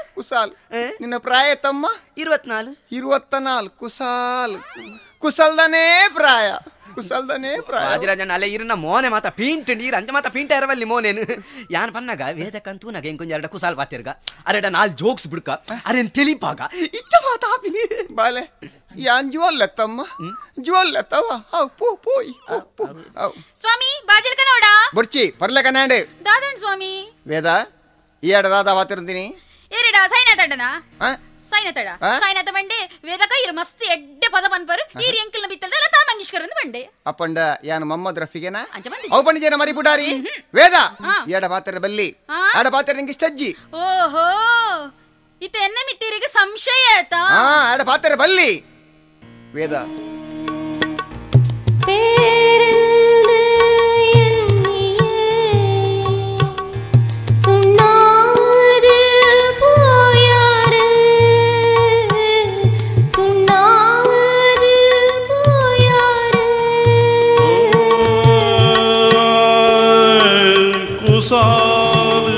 ನಿನ್ನ ಪ್ರಾಯ ತಮ್ಮ 24 ಕುಸಲ್ದನೇ ಪ್ರಾಯ ವಾದಿರಾಜಣ್ಣ ಅಲ್ಲೇ ಇರನ್ನ ಮೋನೆ ಮಾತ ಪೀಂಟ್ ನೀರು ಅಂಚ ಮಾತ ಪೀಂಟ ಇರವಲ್ಲಿ ಮೋನೇನು ಯಾನ್ ಪನ್ನಗ ವೇದಕ್ಕಂತೂ ನಗ ಇಂಕೊಂಜ ಎರಡು ಕುಸಾಲ್ ವಾತಿರ್ಗ ಅರೆಡ ನಾಲ್ ಜೋಕ್ಸ್ ಬಿಡ್ಕ ಅರೇನ್ ತಿಳಿಪಾಗ ಇಚ್ಚ ಮಾತ ಹಾಪಿನಿ ಬಾಲೆ ಯಾನ್ ಜುವಲ್ಲತ್ತಮ್ಮ ಜುವಲ್ಲತ್ತವ ಅವ್ ಪೂ ಪೋಯ್ ಸ್ವಾಮಿ ಬಾಜಿಲ್ ಕನೋಡ ಬರ್ಚಿ ಪರ್ಲೆ ಕನಾಂಡೆ ದಾದನ್ ಸ್ವಾಮಿ ವೇದ ಈ ಎಡ ದಾದ ವಾತಿರ್ತೀನಿ ಏರಿಡ ಸೈನತಡನ ಸೈನತಡ ಸೈನತ ಬಂಡೆ ವೇದಕ ಇರು ಮಸ್ತ್ ಎಡ್ಡೆ ಪದ ಪನ್ಪರ್ ಈರಿ ಎಂಕಲ್ನ ಬಿತ್ತಲ್ದ ಲತಾ ಮಂಗೇಶ್ಕರ್ ಅಂದ್ ಬಂಡೆ ಅಪ್ಪಂಡ ಯಾನ್ ಮೊಹಮ್ಮದ್ ರಫಿಗೆನಾ ಅವ್ ಬಂದಿದ್ದೇನ ಮರಿ ಪುಡಾರಿ ವೇದ ಎಡ ಪಾತ್ರ ಬಲ್ಲಿ ಆಡ ಪಾತ್ರ ನಿಂಗೆ ಇಷ್ಟಜ್ಜಿ ಓಹೋ ಇತ ಎನ್ನ ಮಿತ್ತಿರಿಗೆ ಸಂಶಯ ಆಯ್ತಾ ಆಡ ಪಾತ್ರ ಬಲ್ಲಿ ವೇದ ಕುಸಾಲ್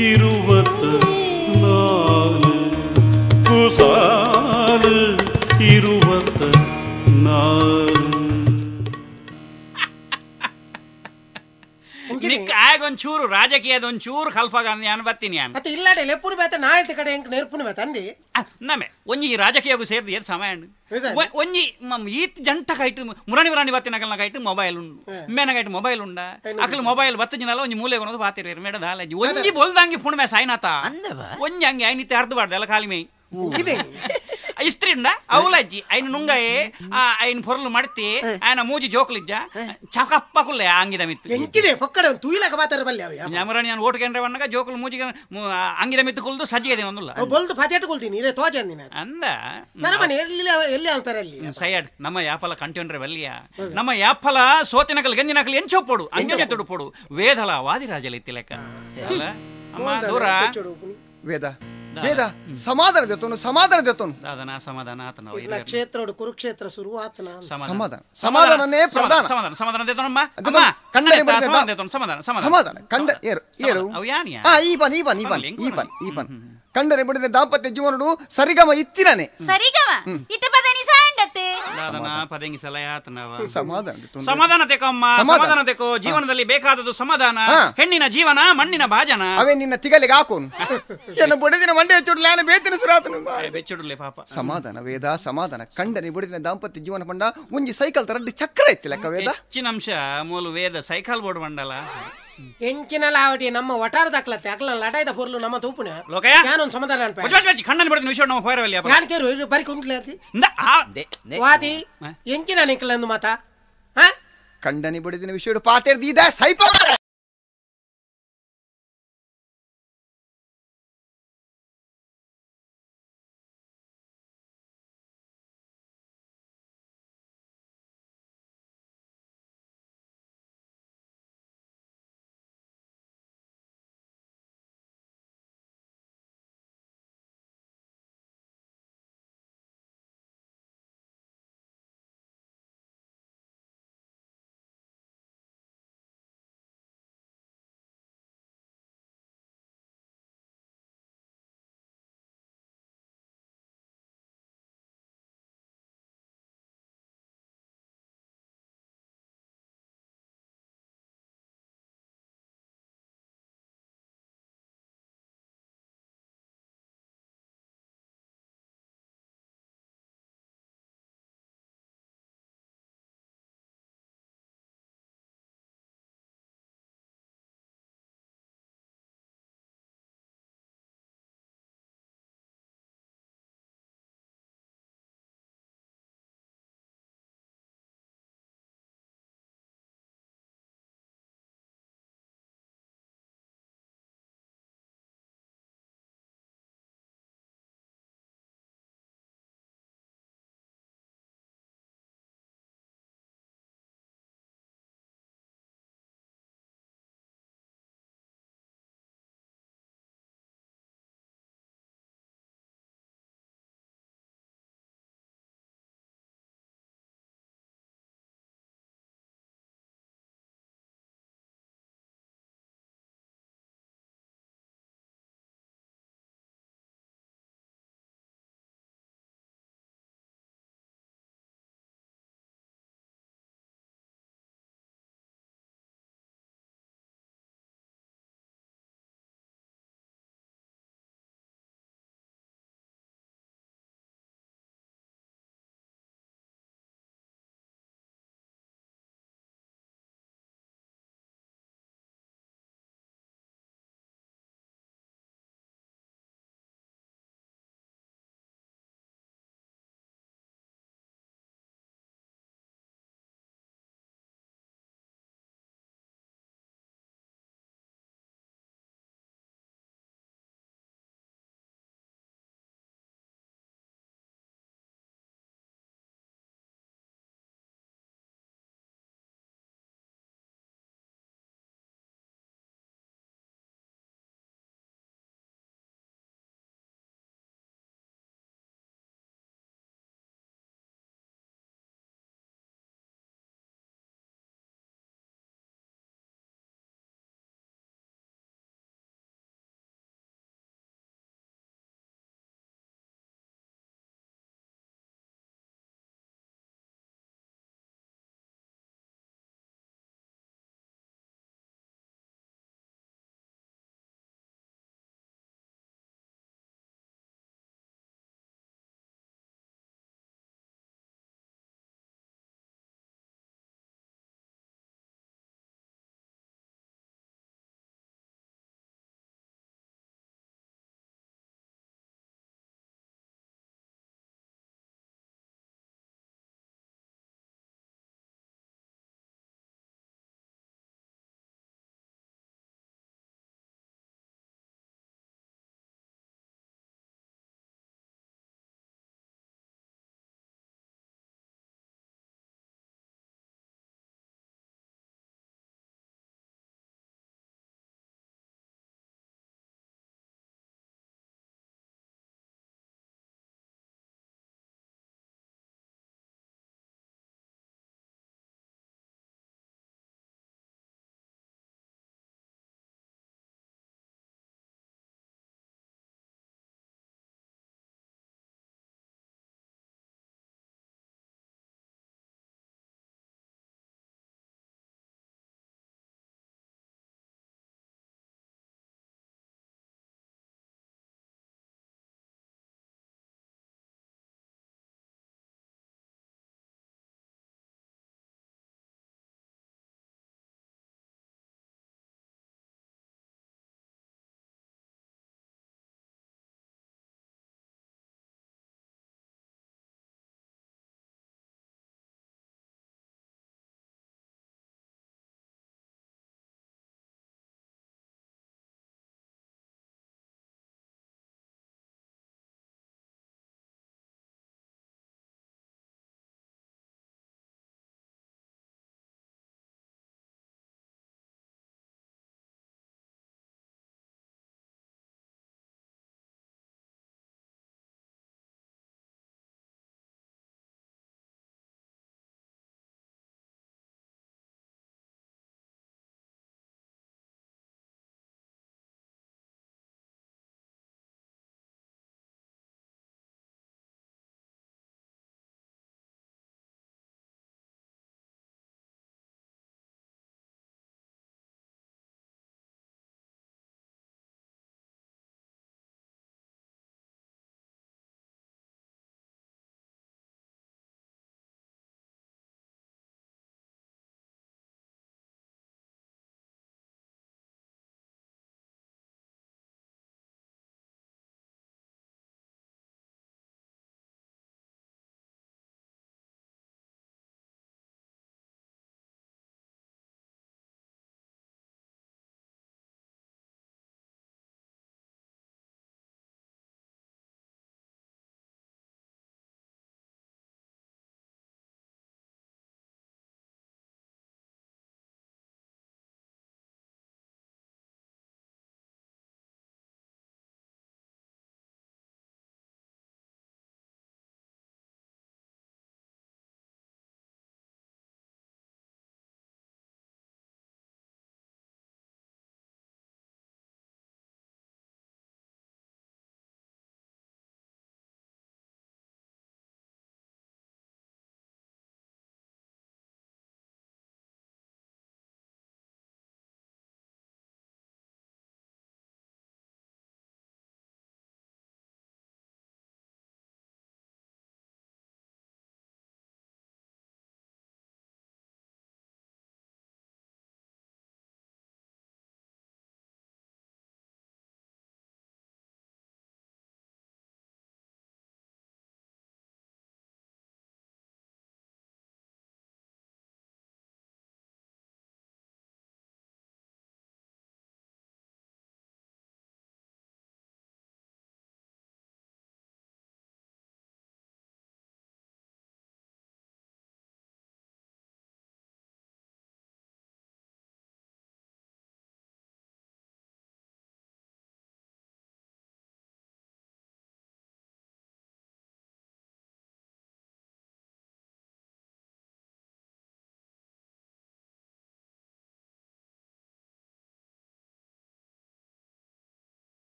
24 ಕುಸಾಲ್ 24 ನಿಕ್ ಆಗೊಂಚೂರು ರಾಜಕೀಯದೊಂಚೂರು ಕಲ್ಫಾಗಂದಿ ಅನ್ಬತ್ತೀನಿ ನಾನು ಮತ್ತೆ ಇಲ್ಲಾಡೆ ಲೆಪ್ಪುನು ಬೇತ ನಾಯತ ಕಡೆ ಎಂಕ್ ನೆರ್ಪುನು ಬೇತ ಅಂದಿ ನಮೆ ಒಂಜಿ ರಾಜಕೀಯಗೂ ಸೇರ್ದು ಏತ್ ಸಮಯ ಒಂಜಿ ಈತ್ ಜಂಟ ಕೈಟ್ ಮುರಾಣಿ ಬತ್ತಿನಕಲ್ನ ಕೈಟ್ ಮೊಬೈಲ್ ಉಂಡು ಮೇನ ಕೈಟ್ ಮೊಬೈಲ್ ಉಂಡ ಅಕಲ್ ಮೊಬೈಲ್ ಬತ್ತಜಿನಲ್ಲ ಒಂಜಿ ಮೂಲೆ ಕೊನೋದು ಬಾತಿರ ಮೇಡ ದಾಲಜಿ ಒಂಜಿ ಬೊಲ್ದಂಗಿ ಪುಣ್ಮೆ ಸಾಯ್ನಾತ ಒಂಜಿ ಹಂಗೆ ಐನಿತ್ತೆ ಅರ್ಧ ಬಾಡ್ದೆ ಎಲ್ಲ ಖಾಲಿ ಮೈ ಇಸ್ತ್ರಿ ಉಂಡ ಅವಲಜ್ಜಿ ಐನು ನುಂಗಾಯೆ ಐನ್ ಪೊರ್ಲು ಮಾಡ್ತಿ ಆಯ್ನ ಮೂಜಿ ಜೋಕ್ಲಿಜ್ಜ ಚಕಪ್ಪ ಕುಲ್ಲೆ ಅಂಗಿದ ಮಿತ್ತು ಎಂಕಿದೆ ಪಕ್ಕಡೆ ತೂಯಿಲಕ ಮಾತಾರ ಬಲ್ಲೆ ಅವ ಯಾಮರಾಣಿ ನಾನು ಓಟ್ ಕೆಂಡ್ರೆ ಬಣ್ಣಗ ಜೋಕುಲು ಮೂಜಿಗೆ ಅಂಗಿದ ಮಿತ್ತು ಕುಲ್ದು ಸಜ್ಜಿಗೆ ದಿನ ಒಂದುಲ್ಲ ಬೊಲ್ದು ಪಜೆಟ್ ಕೊಲ್ತೀನಿ ಇದೇ ತೋಜ ಅಂದಿನ ಅಂದ ನರಮನೆ ಎಲ್ಲಿ ಅಲ್ತಾರೆ ಅಲ್ಲಿ ಸೈಡ್ ನಮ್ಮ ಯಾಪಲ ಕಂಟಿನ್ರೆ ವಲ್ಲಿಯ ನಮ್ಮ ಯಾಪಲ ಸೋತಿನಕಲ್ ಗಂಜಿನಕಲ್ ಎಂಚೊಪ್ಪೋಡು ಅಂಜನೆ ತೊಡುಪೋಡು ವೇದಲ ವಾದಿರಾಜಲ ಇತ್ತಿ ಲೆಕ್ಕ ಅಲ್ಲ ಅಮ್ಮ ದೂರ ವೇದ ವೇದ ಸಮಾಧಾನ ದೇತೋನು ಸಮಾಧಾನ ದೇತೋನು ದಾದನ ಸಮಾಧಾನ ಆತನ ಕ್ಷೇತ್ರ ಕುರುಕ್ಷೇತ್ರ ಶುರು ಆತನ ಸಮಾಧಾನ ಸಮಾಧಾನನೇ ಪ್ರಧಾನ ಸಮಾಧಾನ ದೇತೋನಮ್ಮ ಸಮಾಧಾನ ಕಂಡ ಏರು ಈ ಬನ್ ಕಂಡರೆ ಬಿಡದೆ ದಾಂಪತ್ಯ ಜೀವನಡು ಸರಿಗಮ ಇತ್ತಿರನೆ ಸರಿಗಮ ಇತ್ತ ಪದನಿ ಸಾಂಡತೆ ದಾದನ ಪದಂಗಿ ಸಲಯಾತನವ ಸಮಾಧಾನ ತೆಕೊಮ್ಮ ಸಮಾಧಾನ ತೆಕೋ ಜೀವನದಲ್ಲಿ ಬೇಕಾದದ್ದು ಸಮಾಧಾನ ಹೆಣ್ಣಿನ ಜೀವನ ಮಣ್ಣಿನ ಭಾಜನ ಅವೇ ನಿನ್ನ ತಿಗಲಿಗೆ ಹಾಕೋನು ಎನ್ನ ಬುಡದಿನ ಮಂಡೆ ಚುಡ್ಲಾನ ಬೇತಿನ ಸುರಾತನು ಬೆಚ್ಚುಡ್ಲೆ ಪಾಪ ಸಮಾಧಾನ ವೇದ ಸಮಾಧಾನ ಕಂಡನೆ ಬಿಡದಿನ ದಾಂಪತ್ಯ ಜೀವನ ಪಂಡ ಮುಂಜಿ ಸೈಕಲ್ ತರಡ್ಡಿ ಚಕ್ರ ಐತಿ ಲೆಕ್ಕ ವೇದ ಹೆಚ್ಚಿನ ಅಂಶ ಮೂಲ ವೇದ ಸೈಕಲ್ ಬೋರ್ಡ್ ಮಂಡಲ ಎಂಚಿನ ಲಾವಟಿ ನಮ್ಮ ವಟಾರ ದಾಖಲತೆ ಅಕಲ ಲಟಾಯ್ದ ಪೊರ್ಲು ನಮ್ಮ ತೂಪುನ ಲೋಕಯ ಯಾನೊಂದು ಸಮಾಧಾನ ಅನ್ಪ ಖಂಡನೆ ಬಡ್ತೀನಿ ವಿಷಯ ನಮ್ಮ ಫೈರವಲ್ಲಿ ಯಾನ್ ಕೇರು ಬರಿ ಕುಂತ್ಲೆ ಅಂತಿ ವಾದಿ ಎಂಚಿನ ನಿಕ್ಕಲಂದು ಮಾತಾ ಕಂಡನಿ ಬಡಿದಿನ ವಿಷಯ ಪಾತೆರ್ದಿದ ಸೈಪ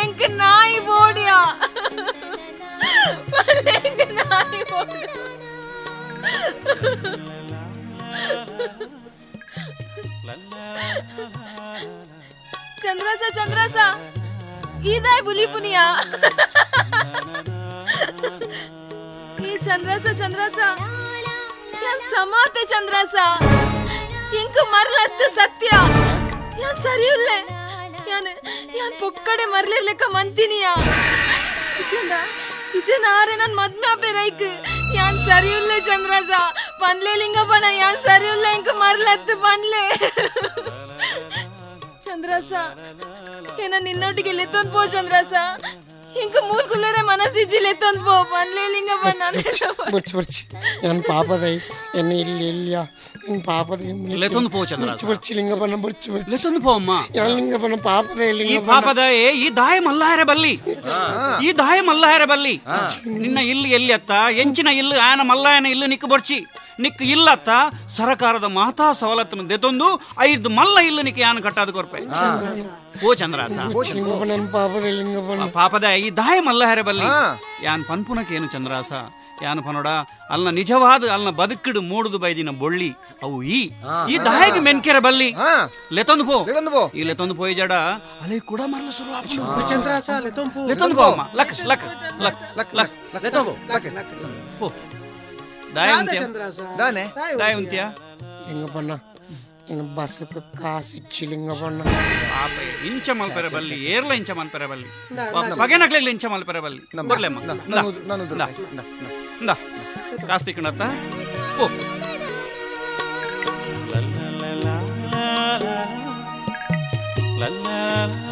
ಎಂಕ್ ನಾಯಿ ಬೋಡಿಯಾ ಎಂಕ್ ನಾಯಿ ಬೋಡಿಯಾ ಚಂದ್ರಸ ಚಂದ್ರಸ ಇದಾಯ್ ಬುಲಿ ಪುನಿಯಾ ಈ ಚಂದ್ರಸ ಚಂದ್ರಸ ಯಾನ್ ಸಮಾತೆ ಚಂದ್ರಸ ಇಂಕು ಮರ್ಲತ್ತು ಸತ್ಯ ಯಾನ್ ಸರಿಯುಲ್ಲೆ ಯಾನ್ ಪೊಕ್ಕಡೆ ಮರ್ಲಿರ್ಲೆಕ್ಕ ಮಂತಿನಿಯಾ ಇಚಂದ ಆರೆ ನನ್ ಮದ್ಮೆ ಬೇರೈಕ್ ಯಾನ್ ಸರಿಯುಲ್ಲೆ ಚಂದ್ರಸ ಪನ್ಲೆ ಲಿಂಗಪ್ಪನ ಯಾನ್ ಸರಿಯುಲ್ಲೆ ಇಂಕು ಮರ್ಲತ್ತು ಪನ್ಲೆ ಚಂದ್ರಸ ಏನ ನಿನ್ನೊಟ್ಟಿಗೆ ಲೆತ್ತೊಂದ್ ಪೋ ಚಂದ್ರಸ ಇಂಕ ಮೂಲ್ ಕುಲ್ಲರೆ ಮನಸ್ಸಿಜ್ಜಿ ಲೆತ್ತೊಂದ್ ಪೋ ಪನ್ಲೆ ಲಿಂಗಪ್ಪನ ಬರ್ಚಿ ಯಾನ್ ಪಾಪದೈ ಎನ್ನ ಇಲ್ಲಿ ಇಲ್ಲಿಯಾ ನಿನ್ ಪಾಪದೈ ಲೆತ್ತೊಂದ್ ಪೋ ಚಂದ್ರಸ ಬರ್ಚಿ ಲಿಂಗಪ್ಪನ ಬರ್ಚಿ ಲೆತ್ತೊಂದ್ ಪೋ ಅಮ್ಮ ಯಾನ್ ಲಿಂಗಪ್ಪನ ಪಾಪದೈ ಈ ಪಾಪದೈ ಈ ದಾಯ ಮಲ್ಲಹರೆ ಬಲ್ಲಿ ಈ ದಾಯ ಮಲ್ಲಹರೆ ಬಲ್ಲಿ ನಿನ್ನ ಇಲ್ಲಿ ಎಲ್ಲಿ ಅತ್ತ ಎಂಚಿನ ಇಲ್ಲಿ ಆಯನ ಮಲ್ಲಯನ ಇಲ್ಲಿ ನಿಕ್ಕು ಬರ್ಚಿ ನಿಕ್ ಇಲ್ಲತ್ತ ಸರಕಾರದ ಮಹತಾ ಸವಲತ್ತನ್ನು ದೆತೊಂದು 5 ಮಲ್ಲ ಇಲ್ಲ ನಿಕ್ ಯಾನ್ ಕಟ್ಟಾದ ಕೊರ್ಪೆ ಓ ಚಂದ್ರಾಸ ಪಾಪದ ಈ ದಾಯ ಮಲ್ಲಹರೆ ಬಲ್ಲಿ ಯಾನ್ ಪನ್ಪುನಕೇನು ಚಂದ್ರಾಸ ಯಾನ್ ಪನೋಡ ಅಲ್ನ ನಿಜವಾದ ಅಲ್ನ ಬದುಕಿಡು ಮೂಡುದು ಬೈದಿನ ಬೊಳ್ಳಿ ಅವು ಈ ದಾಯಗೆ ಮೆನ್ಕೆರೆ ಬಲ್ಲಿ ಲೆತೊಂದು ಪೋ ಈ ಲೆತೊಂದು ಪೋಯ್ ಜಡ ಅಲೆ ಕೂಡ ಮರಲ ಶುರು ಚಂದ್ರಾಸ ಲೆತೊಂದು ಪೋ ಅಮ್ಮ luck luck luck luck luck ಲೆತೊಂದು ಪೋ ದಾಯ ಉಂತ್ಯಾ ಲಿಂಗಪ್ಪಣ್ಣ ಇನ್ನು ಬಸ್ಸಕ್ಕೆ ಕಾಸಿಚ್ಚಿ ಲಿಂಗಪ್ಪಣ್ಣ ಇಂಚ ಮಲ್ಪೆರೆ ಬಲ್ಲಿ ಏರ್ಲ ಇಂಚ ಮಲ್ಪೆರೆ ಬಲ್ಲಿ ಬಗೆನಕ್ಲೆಗ್ಲಿ ಇಂಚ ಮಲ್ಪೆರೆ ಬಲ್ಲಿ ಬರ್ಲೆಮ್ಮ ಕಾಸು ತಿಕ್ಕಣತ್ತ ಓ la la la